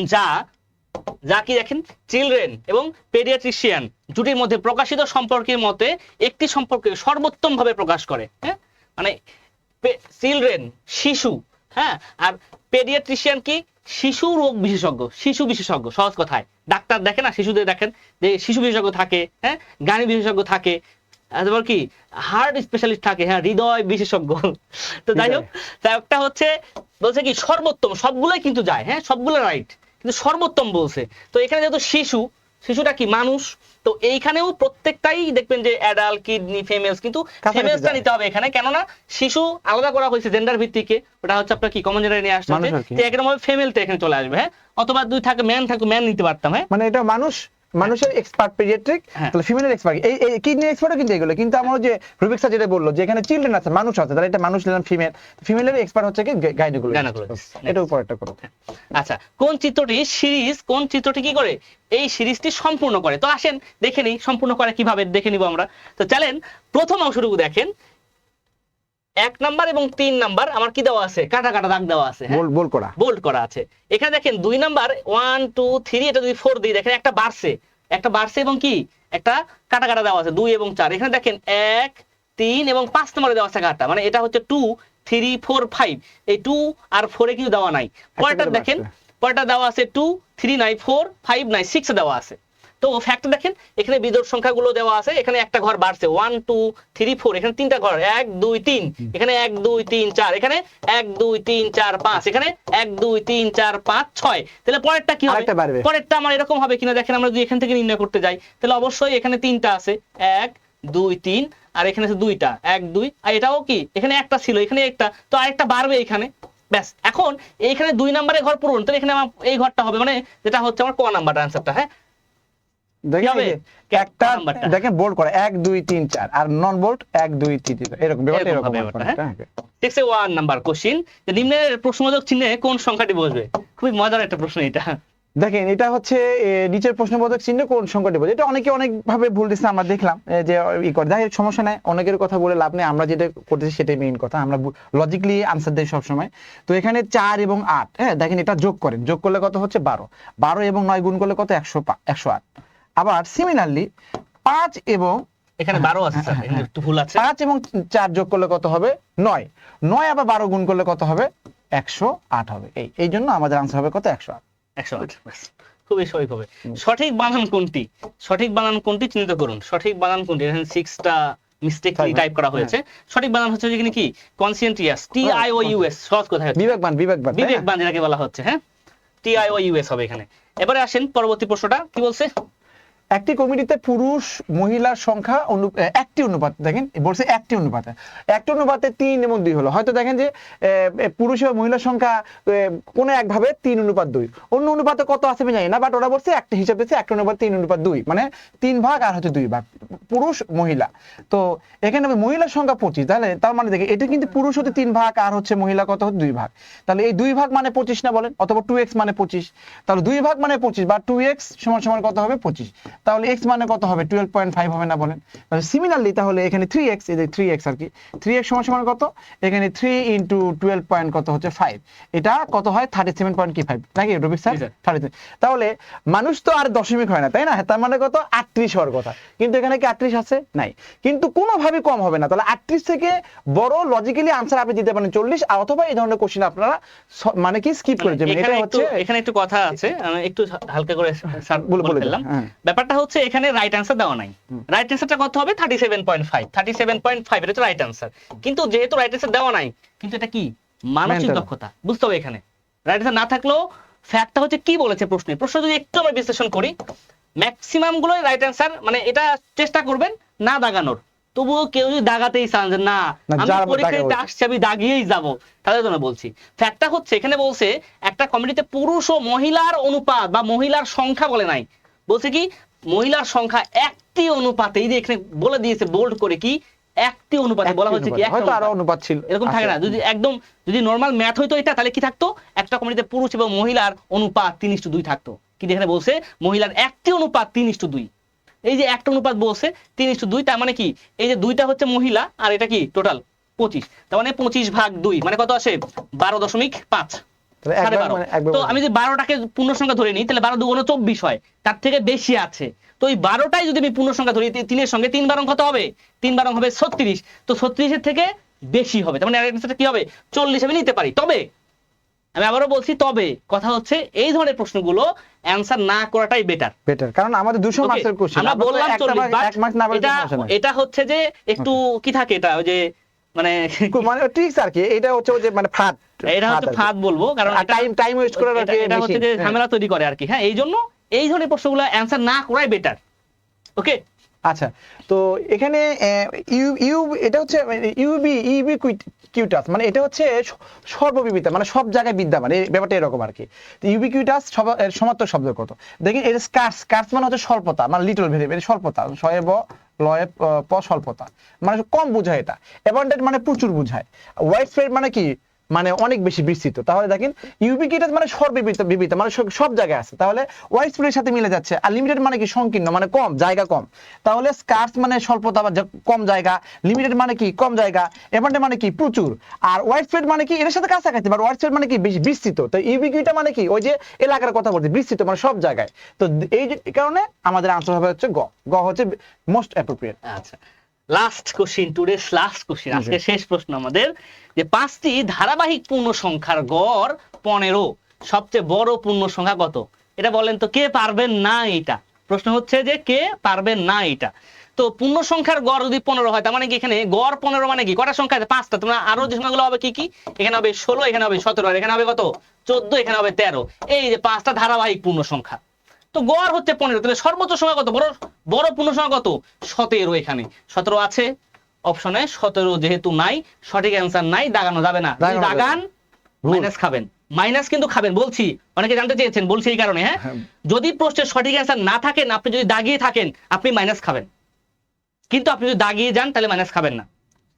Speaker 9: যা কি দেখেন, চিলড্রেন এবং পেডিয়াট্রিশিয়ান জুটির মধ্যে প্রকাশিত সম্পর্কের মতে একটি সম্পর্কে সর্বোত্তম ভাবে প্রকাশ করে। হ্যাঁ, মানে চিলড্রেন শিশু, হ্যাঁ, আর পেডিয়াট্রিশিয়ান কি শিশু রোগ বিশেষজ্ঞ, শিশু বিশেষজ্ঞ। সহজ কথায় ডাক্তার দেখেন না, শিশুদের দেখেন যে শিশু বিশেষজ্ঞ থাকে, হ্যাঁ, গানি বিশেষজ্ঞ থাকে, তারপর কি হার্ট স্পেশালিস্ট থাকে, হ্যাঁ, হৃদয় বিশেষজ্ঞ। তো যাই হোক, একটা হচ্ছে বলছে কি সর্বোত্তম, সবগুলোই কিন্তু যায়, হ্যাঁ, সবগুলো রাইট, কিন্তু সর্বোত্তম বলছে। তো এখানে যেহেতু শিশুটা কি মানুষ, তো এইখানেও প্রত্যেকটাই দেখবেন যে অ্যাডাল্ট, কিডনি, ফিমেলস, কিন্তু ফিমেলসটা নিতে হবে এখানে, কেননা শিশু আলাদা করা হয়েছে জেন্ডার ভিত্তিকে, ওটা হচ্ছে আপনার কি কমন জেন্ডারে নিয়ে আসতে হবে, তো একরকম ভাবে ফিমেলটা এখানে চলে আসবে। হ্যাঁ, অথবা 2 থাকে ম্যান, থাকতো ম্যান নিতে পারতাম। হ্যাঁ, মানে এটা মানুষের এক্সপার্ট পেডিয়াট্রিক, তাহলে ফিমেলের এক্সপার্ট, এই কিডনি এক্সপার্টও কিন্তু এগুলো, কিন্তু আমার যে রুবিক স্যার যেটা বললো যে এখানে চিলড্রেন আছে, মানুষ আছে, তাহলে এটা মানুষ নিলাম ফিমেলের এক্সপার্ট হচ্ছে কি গাইনোকোলজিস্ট। এটা উপর একটা করো। আচ্ছা, কোন চিত্রটি কি করে এই সিরিজটি সম্পূর্ণ করে? তো আসেন দেখে নিই সম্পূর্ণ করে কিভাবে, দেখে নিব আমরা। তো চলেন প্রথম অংশটুকু দেখেন। 1 নাম্বার এবং 3 নাম্বার আমার কি দেওয়া আছে, কাটা কাটা দাগ দেওয়া আছে, হ্যাঁ
Speaker 8: বোল্ড করা।
Speaker 9: বোল্ড করা আছে। এখানে দেখেন 2 নাম্বার 1 2 3, এটা যদি 4 দিই দেখেন একটা বাড়ছে এবং কি একটা কাটা কাটা দেওয়া আছে 2 এবং 4। এখানে দেখেন 1 3 এবং 5 নম্বরে দেওয়া আছে কাটা, মানে এটা হচ্ছে 2 3 4 5, এই 2 আর 4 এ কিছু দেওয়া নাই। পরেরটা দেখেন, পরেরটা দেওয়া আছে 2 3 নাই 4 5 নাই 6 এ দেওয়া আছে। তো ফ্যাক্ট দেখেন এখানে বিজোড় সংখ্যাগুলো দেওয়া আছে, এখানে একটা ঘর বাড়ছে 1 2 3 4, এখানে তিনটা ঘর 1 2 3, এখানে 1 2 3 4, এখানে 1 2 3 4 5, এখানে 1 2 3 4 5 6। তাহলে পরেরটা কি হবে,
Speaker 8: আরেকটা বাড়বে।
Speaker 9: পরেরটা আমার এরকম হবে কিনা দেখেন, আমরা যদি এখান থেকে নির্ণয় করতে যাই তাহলে অবশ্যই এখানে তিনটা আছে 1 2 3, আর এখানে আছে দুইটা 1 2, আর এটাও কি এখানে একটা ছিল এখানে একটা, তো আরেকটা বাড়বে এখানে, ব্যাস। এখন এইখানে 2 নম্বরে ঘর পূরণ, তাহলে এখানে আমার এই ঘরটা হবে, মানে যেটা হচ্ছে আমার ক নাম্বার আনসারটা, হ্যাঁ
Speaker 8: দেখেন
Speaker 9: হবে?
Speaker 8: এই যে একটা
Speaker 9: নাম্বারটা।
Speaker 8: দেখেন বোল্ড করা 1 2 3 4 আর নন বোল্ড 1 2 3 4 এরকম ব্যাপারটা
Speaker 9: এরকম
Speaker 8: এরকম
Speaker 9: হবে
Speaker 8: হবে,
Speaker 9: ব্যাপারটা,
Speaker 8: হ্যাঁ।
Speaker 9: 61 নাম্বার কোশ্চেন, যে নিম্নের প্রশ্নবোধক চিহ্নে কোন সংখ্যাটি বসবে? খুবই মজার একটা প্রশ্ন এটা।
Speaker 8: দেখেন এটা হচ্ছে নিচের প্রশ্নবোধক চিহ্ন কোন সংখ্যাটি বলে, এটা অনেকে অনেক ভাবে ভুল দিচ্ছে, আমরা দেখলাম যে ই করে যাই হোক, সমস্যা নাই, অনেকের কথা বলে লাভ নেই, আমরা যেটা করতেছি সেটাই মেইন কথা, আমরা লজিক্যালি আনসার দেই সব সময়। তো এখানে 4 এবং 8, হ্যাঁ দেখেন এটা যোগ করেন, যোগ করলে কত হচ্ছে 12, 12 এবং 9 গুণ করলে কত 108। আবার সিমিলারলি 5 এবং
Speaker 9: এখানে 12 আছে স্যার, এখানে একটু ভুল আছে।
Speaker 8: 5 এবং 4 যোগ করলে কত হবে 9, 9 আবার 12 গুণ করলে কত হবে 108 হবে। এই জন্য আমাদের আনসার হবে কত 108।
Speaker 9: 108, ব্যাস, খুবই সঠিক হবে। সঠিক বানান কোনটি, সঠিক বানান কোনটি চিহ্নিত করুন। সঠিক বানান কোনটি, এখানে 6টা মিস্টেকলি টাইপ করা হয়েছে। সঠিক বানান হচ্ছে যেখানে কি কনসিয়েন্টিয়াস, TIOUS, সহজ কথা হচ্ছে
Speaker 8: বিবেকবান,
Speaker 9: বিবেকবান যেটাকে বলা হচ্ছে, হ্যাঁ TIOUS হবে এখানে। এবারে আসেন পরবর্তী প্রশ্নটা কি বলছে।
Speaker 8: একটি কমিটিতে পুরুষ মহিলার সংখ্যা একটি অনুপাত, দেখেন বলছে একটি অনুপাতে 3 এবং 2 হলো, হয়তো দেখেন যে পুরুষ এবং মহিলার সংখ্যা কোনো একভাবে 3 অনুপাত 2, অন্য অনুপাতে কত আছে আমি জানি না, বাট ওরা বলছে একটা হিসাব দিচ্ছে একটা অনুপাত 3 অনুপাত 2, মানে 3 ভাগ আর হচ্ছে 2 ভাগ পুরুষ মহিলা। তো এখানে মহিলার সংখ্যা 25, তাহলে তার মানে দেখে এটা কিন্তু পুরুষ হতে 3 ভাগ আর হচ্ছে মহিলা কত হচ্ছে 2 ভাগ, তাহলে এই 2 ভাগ মানে 25 না বলেন, অথবা 2x মানে 25, তাহলে 2 ভাগ মানে 25 বা 2x সমান সমান কত হবে 25, তাহলে x মানে কত হবে 12.5 হবে না বলেন। তাহলে সিমিলারলি তাহলে এখানে 3x, এই যে 3x আর কি, 3x সমান সমান কত, এখানে 3 × 12 পয়েন্ট কত হচ্ছে 5, এটা কত হয় 37.5 নাকি রবি স্যার 33। তাহলে মানুষ তো আর দশমিক হয় না তাই না, তার মানে কত 38 হওয়ার কথা, কিন্তু এখানে কি 38 আছে নাই, কিন্তু কোনোভাবে কম হবে না, তাহলে 38 থেকে বড় লজিক্যালি আনসার আপনি দিতে পারেন 40, আর অথবা এই ধরনের কোশ্চেন আপনারা মানে কি স্কিপ করে যাবেন। এটা হচ্ছে
Speaker 9: এখানে একটু কথা আছে, আমি একটু হালকা করে স্যার বলে ফেললাম।
Speaker 8: হ্যাঁ।
Speaker 9: ব্যাপারটা হচ্ছে এখানে রাইট অ্যান্সার দেওয়া নাই, রাইট অ্যান্সারটা কত হবে 37.5, এটা হচ্ছে রাইট অ্যান্সার। কিন্তু যেহেতু রাইট অ্যান্সার দেওয়া নাই, কিন্তু এটা কি মানসিক
Speaker 8: Mental।
Speaker 9: দক্ষতা বুঝতে হবে। এখানে রাইট অ্যান্সার না থাকলেও ফ্যাক্টটা হচ্ছে কি বলেছে প্রশ্ন যদি একটু আমরা বিশ্লেষণ করি, ম্যাক্সিমাম গুলো রাইট অ্যান্সার, মানে এটা চেষ্টা করবেন না দাগানোর, তবুও কেউ যদি দাগাতেই চান যে না আমি পরীক্ষায় আসছি আমি দাগিয়েই যাব, তাদের জন্য বলছি। ফ্যাক্টটা হচ্ছে এখানে বলছে একটা কমিটিতে পুরুষ ও মহিলার অনুপাত বা মহিলার সংখ্যা বলে নাই, বলছে কি মহিলার সংখ্যা একটি অনুপাতে, এই যে এখানে বলে দিয়েছে বোল্ড করে কি একটি অনুপাতে, বলা হচ্ছে কি
Speaker 8: হয়তো আরো অনুপাত ছিল,
Speaker 9: এরকম থাকে না। যদি একদম যদি নরমাল ম্যাথ হইতো এটা, তাহলে কি থাকতো একটা কমিটিতে পুরুষ এবং মহিলার অনুপাত 3:2 থাকতো, কিন্তু এখানে বলছে মহিলার একটি অনুপাত 3:2, এই যে একটা অনুপাত বলছে 3:2, তার মানে কি এই যে 2টা হচ্ছে মহিলা আর এটা কি টোটাল 25, তার মানে 25 ভাগ 2 মানে কত আসে 12.5, তো আমি যদি 12টাকে পূর্ণ সংখ্যা ধরে নিই তাহলে 12 2 24 হয়, তার থেকে বেশি আছে। তো এই 12টাই যদি আমি পূর্ণ সংখ্যা ধরি 3 এর সঙ্গে 3 বারং কত হবে 3 বারং হবে 36, তো 36 এর থেকে বেশি হবে, তার মানে অ্যান্সারটা কি হবে 40 আমি নিতে পারি। তবে আমি আবারও বলছি, তবে কথা হচ্ছে এই ধরনের প্রশ্নগুলো অ্যানসার না করাটাই বেটার,
Speaker 8: কারণ আমাদের 200 মার্কের কোশ্চেন
Speaker 9: আমরা বললাম 40,
Speaker 8: এক মার্ক না বলে
Speaker 9: এটা হচ্ছে যে একটু কি থাকে, এটা ওই যে মানে
Speaker 8: ট্রিক্স আর কি, এটা হচ্ছে যে মানে ফাঁদ,
Speaker 9: এটা হচ্ছে ফাঁদ বলবো, কারণ
Speaker 8: টাইম ওয়েস্ট করার আর কি,
Speaker 9: এটা হচ্ছে যে ঝামেলা তৈরি করে আর কি। হ্যাঁ, এই জন্য এই ধরনের প্রশ্নগুলো অ্যানসার না করাই বেটার। ওকে,
Speaker 8: আচ্ছা, তো এখানে এটা হচ্ছে ইউবি কিউটাস, মানে এটা হচ্ছে সর্ববিদিতা, মানে সব জায়গায় বিদ্যমান, এই ব্যাপারটা এরকম আর কি। তো ইউবি কিউটাস সমার্থক শব্দ কত, দেখেন এটা স্কার্স মানে হচ্ছে স্বল্পতা, মানে লিটল ভেরি ভেরি স্বল্পতা, শয়ে ব লয়ে প স্বল্পতা, মানে কম বোঝায়, এটা অ্যাবান্ডেন্ট মানে প্রচুর বোঝায়, ওয়াইড স্প্রেড মানে কি মানে অনেক বেশি বিস্তৃত। তাহলে দেখেন ইউবিকুইটাস মানে সর্ববিদিত মানে সব জায়গায় আছে, তাহলে ওয়াইড স্প্রেডের সাথে মিলে যাচ্ছে। আর লিমিটেড মানে কি সংকীর্ণ মানে কম জায়গা কম, তাহলে স্কার্স মানে স্বল্পতা বা কম জায়গা, লিমিটেড মানে কি কম জায়গা, অ্যাবান্ডেন্ট মানে কি প্রচুর, আর ওয়াইড স্প্রেড মানে কি এর সাথে কাছাকাছি, বাট ওয়াইড স্প্রেড মানে কি বেশি বিস্তৃত। তো ইউবিকুইটা মানে কি ওই যে এলাকার কথা বলছি, বিস্তৃত মানে সব জায়গায়। তো এই কারণে আমাদের আনসার হবে হচ্ছে গ হচ্ছে মোস্ট অ্যাপ্রোপ্রিয়েট।
Speaker 9: আচ্ছা, last question, today's last question, আজকে শেষ প্রশ্ন আমাদের, যে 5টি ধারাবাহিক পূর্ণ সংখ্যার গড় 15, সবচেয়ে বড় পূর্ণ সংখ্যা কত? এটা বলেন তো, কে পারবেন না এটা? প্রশ্ন হচ্ছে যে কে পারবেন না এটা। তো পূর্ণ সংখ্যার গড় যদি 15 হয়, তার মানে কি এখানে গড় 15 মানে কি, কটা সংখ্যা আছে? 5টা। তোমরা আরো যে সংখ্যাগুলো হবে কি কি, এখানে হবে 16, এখানে হবে 17, আর এখানে হবে কত? 14, এখানে হবে 13। এই যে 5টা ধারাবাহিক পূর্ণ সংখ্যা, তো গড় হচ্ছে 15, তাহলে সর্বোচ্চ সংখ্যা কত? বড় পূর্ণ সংখ্যা কত? 17। এখানে 17 আছে অপশনে, 17 যেহেতু নাই, সঠিক অ্যান্সার নাই, দাগানো যাবে না। দাগান মাইনাস খাবেন, মাইনাস কিন্তু খাবেন, বলছি অনেকে জানতে চেয়েছেন, বলছি এই কারণে। হ্যাঁ, যদি প্রশ্নের সঠিক অ্যান্সার না থাকেন, আপনি যদি দাগিয়ে থাকেন, আপনি মাইনাস খাবেন, কিন্তু আপনি যদি দাগিয়ে যান তাহলে মাইনাস খাবেন না।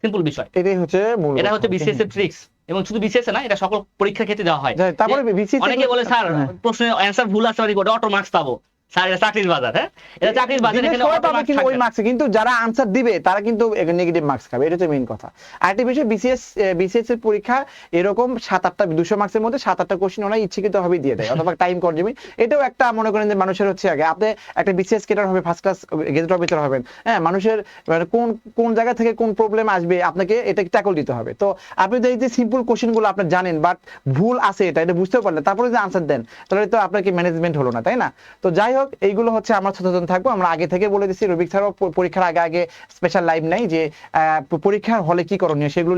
Speaker 9: সিম্পল বিষয়,
Speaker 8: এটাই হচ্ছে
Speaker 9: এটা হচ্ছে বিসিএস এর ট্রিক্স। এবং শুধু বিসিএস না, এটা সকল পরীক্ষার ক্ষেত্রে দেওয়া হয়।
Speaker 8: তারপরে বিসিএস
Speaker 9: অনেকে বলে স্যার প্রশ্নের অ্যান্সার ভুল আছে, অটো মার্কস পাবো। স্যার এটা চাকরির বাজার, হ্যাঁ এটা চাকরির বাজার, এখানে অটো মার্কস থাকবে
Speaker 8: ওই মার্কস, কিন্তু যারা আনসার দিবে তারা কিন্তু নেগেটিভ মার্কস খাবে, এটা হচ্ছে মেইন কথা। আরেকটা বিষয়, বিসিএস এর পরীক্ষা এরকম 7-8টা 200 মার্কসের মধ্যে 7-8টা কোশ্চেন ওরা ইচ্ছাকৃত ভাবে দিয়ে দেয়, অথবা টাইম কনজিউমিং। এটাও একটা মনে করেন যে মানুষের হচ্ছে আগে আপনি একটা বিসিএস কেটার হবে, ফার্স্ট ক্লাস গেজেট অফিসার হবেন, হ্যাঁ মানুষের মানে কোন জায়গা থেকে কোন প্রবলেম আসবে আপনাকে এটা ট্যাকল দিতে হবে। তো আপনি এই যে সিম্পল কোশ্চেনগুলো আপনি জানেন, বাট ভুল আছে এটা বুঝতেও পারলেন, তারপরে যদি আনসার দেন, তাহলে তো আপনাকে ম্যানেজমেন্ট হলো না, তাই না? তো যাই হোক, এইগুলো হচ্ছে আমরা সচেতন থাকবো। আমরা আগে থেকে বলে দিচ্ছি, রবিক স্যারও পরীক্ষার আগে স্পেশাল লাইভ নাই, যে পরীক্ষার হলে কি করণীয় সেগুলো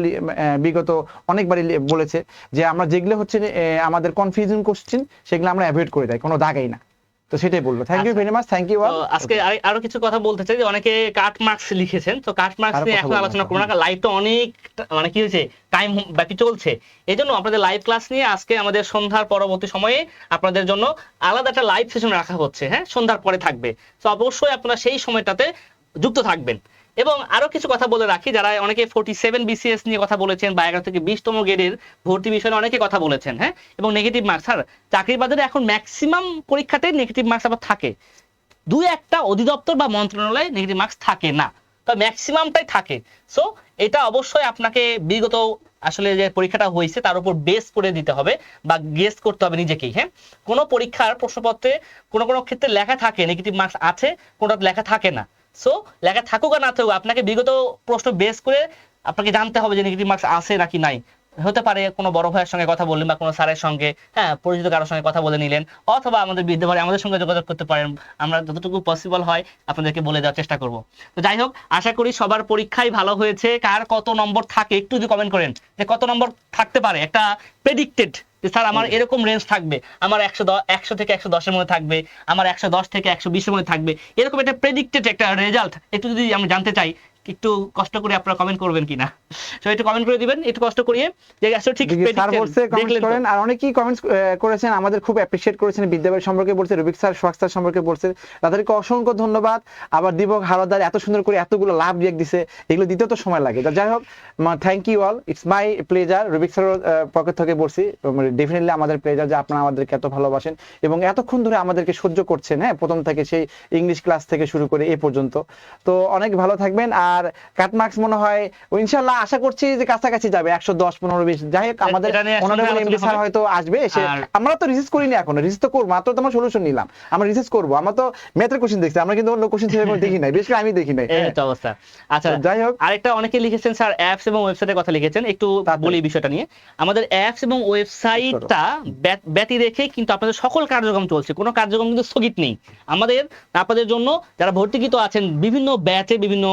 Speaker 8: বিগত অনেকবারই বলেছে, যে আমরা যেগুলো হচ্ছে আমাদের কনফিউশন কোশ্চেন সেগুলো আমরা অ্যাভয়েড করে দেয়, কোনো দাগাই না। তো সেটাই বলবো। Thank you very much, thank you.
Speaker 9: আজকে আরো কিছু কথা বলতে চাই, যে অনেকে কাট মার্কস লিখেছেন, তো কাট মার্কস নিয়ে এখন আলোচনা করব না, লাইভটা অনেক মানে কি হয়েছে টাইম ব্যাপী চলছে, এই জন্য আপনাদের লাইভ ক্লাস নিয়ে আজকে আমাদের সন্ধ্যার পরবর্তী সময়ে আপনাদের জন্য আলাদা একটা লাইভ সেশন রাখা হচ্ছে। হ্যাঁ, সন্ধ্যার পরে থাকবে, তো অবশ্যই আপনারা সেই সময়টাতে যুক্ত থাকবেন। এবং আরো কিছু কথা বলে রাখি, যারা অনেকে 47 বিসিএস নিয়ে কথা বলেছেন, বা 11 থেকে 20তম গ্রেডের ভর্তি বিষয়ে অনেকে কথা বলেছেন, হ্যাঁ, এবং নেগেটিভ মার্কস। আর চাকরির বাজারে এখন ম্যাক্সিমাম পরীক্ষাতে নেগেটিভ মার্কস আবার থাকে, 2-1টা অধিদপ্তর বা মন্ত্রণালয়ে নেগেটিভ মার্কস থাকে না, তো ম্যাক্সিমামটাই থাকে। সো এটা অবশ্যই আপনাকে বিগত আসলে যে পরীক্ষাটা হয়েছে তার উপর বেস করে দিতে হবে, বা গেস করতে হবে নিজেকেই। হ্যাঁ, কোনো পরীক্ষার প্রশ্নপত্রে কোনো ক্ষেত্রে লেখা থাকে নেগেটিভ মার্কস আছে, কোনোটা লেখা থাকে না। সো লেখা থাকুক আর না থাকুক, আপনাকে বিগত প্রশ্ন বেস করে আপনাকে জানতে হবে যে নেগেটিভ মার্কস আছে নাকি নাই। হতে পারে কোনো বড় ভাইয়ের সঙ্গে কথা বললেন, বা কোনো স্যারের সঙ্গে, হ্যাঁ পরিচিত কারোর সঙ্গে কথা বলে নিলেন, অথবা আমাদের বিদ্যালয়ে আমাদের সঙ্গে যোগাযোগ করতে পারেন, আমরা যতটুকু পসিবল হয় আপনাদেরকে বলে দেওয়ার চেষ্টা করব। তো যাই হোক, আশা করি সবার পরীক্ষাই ভালো হয়েছে। কার কত নম্বর থাকে একটু যদি কমেন্ট করেন, যে কত নম্বর থাকতে পারে, একটা প্রেডিক্টেড, যে স্যার আমার এরকম রেঞ্জ থাকবে, আমার 100 থেকে 110-এর মধ্যে থাকবে, আমার 110 থেকে 120-এর মধ্যে থাকবে, এরকম একটা প্রেডিক্টেড একটা রেজাল্ট একটু যদি আমি জানতে চাই, একটু কষ্ট করে আপনারা কমেন্ট করবেন কিনা, তো একটু কমেন্ট করে দিবেন একটু কষ্ট করিয়ে, যে আসলে ঠিক
Speaker 8: স্যার বলছে কমেন্ট করেন। আর অনেকেই কমেন্টস করেছেন, আমাদের খুব অ্যাপ্রিশিয়েট করেছেন, বিদ্যাবাড়ি সম্পর্কে বলছে, রবিক স্যার, সোহাগ স্যার সম্পর্কে বলছে, তাদেরকে অসংখ্য ধন্যবাদ। আবার দীপক হাওলাদার এত সুন্দর করে এতগুলো লাভ রিয়েক্ট দিছে, এগুলো দিতেও তো সময় লাগে। যাই হোক, thank you all, it's my pleasure. রবিক স্যার পকেট থেকে বলছি, ডেফিনেটলি আমাদের প্লেজার যে আপনারা আমাদেরকে এত ভালোবাসেন এবং এতক্ষণ ধরে আমাদেরকে সহ্য করছেন, হ্যাঁ প্রথম থেকে সেই ইংলিশ ক্লাস থেকে শুরু করে এ পর্যন্ত। তো অনেক ভালো থাকবেন। আর কাট মার্কস মনে হয় ইনশাআল্লাহ আশা করছি যে কাছাকাছি যাবে 110, 15, 20। যাই হোক, আমাদের অনারেবল এমডি স্যার হয়তো আসবে এসে, আমরা তো রিসার্চ করিনি এখনো, রিসার্চ তো করবো, মাত্র তো আমরা সলিউশন নিলাম, আমরা রিসার্চ করবো। আমরা তো ম্যাথের কোশ্চেন দেখছি, আমরা কিন্তু অন্য কোশ্চেন সেভাবে দেখি নাই, বেশ করে আমি দেখি নাই।
Speaker 9: এই তো অবস্থা। আচ্ছা
Speaker 8: যাই হোক,
Speaker 9: আরেকটা অনেকে লিখেছেন স্যার অ্যাপস এবং ওয়েবসাইটের কথা লিখেছেন, একটু বলি বিষয়টা নিয়ে। আমাদের অ্যাপস এবং ওয়েবসাইটটা ব্যতি রেখে কিন্তু আপনাদের সকল কার্যক্রম চলছে, কোনো কার্যক্রম কিন্তু স্থগিত নেই। আমাদের আপনাদের জন্য যারা ভর্তিকৃত আছেন বিভিন্ন ব্যাচে বিভিন্ন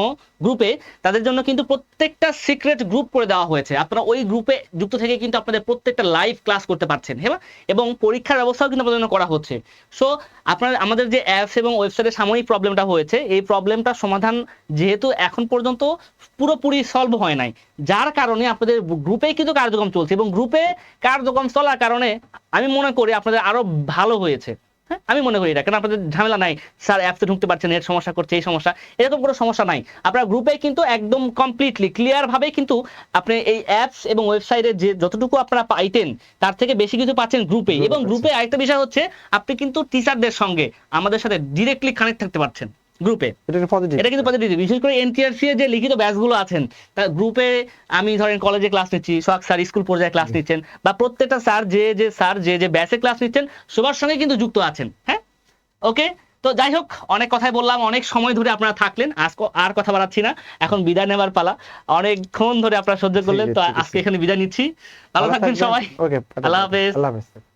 Speaker 9: গ্রুপে, তাদের জন্য কিন্তু প্রত্যেকটা সিক্রেট গ্রুপ করে দেওয়া হয়েছে। আপনারা ওই গ্রুপে যুক্ত থেকে কিন্তু আপনাদের প্রত্যেকটা লাইভ ক্লাস করতে পারছেন, হ্যাঁ, এবং পরীক্ষার ব্যবস্থাও কিন্তু আপনাদের জন্য করা হচ্ছে। সো আপনারা আমাদের যে অ্যাপস এবং ওয়েবসাইটের সাময়িক প্রবলেমটা হয়েছে, এই প্রবলেমটা সমাধান যেহেতু এখন পর্যন্ত পুরোপুরি সলভ হয় নাই, যার কারণে আপনাদের গ্রুপে কিন্তু কার্যক্রম চলছে, এবং গ্রুপে কার্যক্রম চলার কারণে আমি মনে করি আপনাদের আরো ভালো হয়েছে। হ্যাঁ, আমি মনে করি এটা, কারণ আপনাদের ঝামেলা নাই, স্যার অ্যাপসে ঢুকতে পারছেন, এর সমস্যা করছে, এই সমস্যা, এরকম কোনো সমস্যা নাই। আপনার গ্রুপে কিন্তু একদম কমপ্লিটলি ক্লিয়ার ভাবে কিন্তু আপনি এই অ্যাপস এবং ওয়েবসাইটে যে যতটুকু আপনারা পাইতেন তার থেকে বেশি কিছু পাচ্ছেন গ্রুপে। এবং গ্রুপে আরেকটা বিষয় হচ্ছে আপনি কিন্তু টিচারদের সঙ্গে আমাদের সাথে ডিরেক্টলি কানেক্ট থাকতে পারছেন গ্রুপে, এটা কিন্তু পজিটিভ। বিশেষ করে এনটিআরসি এর যে লিখিত ব্যাচগুলো আছেন তার গ্রুপে, আমি ধরেন কলেজে ক্লাস নিচ্ছি, সোহাগ স্যার স্কুল পর্যায়ে ক্লাস নিচ্ছেন, বা প্রত্যেকটা স্যার যে ব্যাচে ক্লাস নিচ্ছেন সবার সঙ্গে কিন্তু যুক্ত আছেন। হ্যাঁ, ওকে। তো যাই হোক, অনেক কথাই বললাম, অনেক সময় ধরে আপনারা থাকলেন, আজকে আর কথা বাড়াচ্ছি না, এখন বিদায় নেবার পালা। অনেকক্ষণ ধরে আপনারা সহ্য করলেন, তো আজকে এখানে বিদায় নিচ্ছি। ভালো থাকবেন সবাই,
Speaker 8: ওকে,
Speaker 9: আল্লাহ হাফেজ।
Speaker 8: আল্লাহ হাফেজ।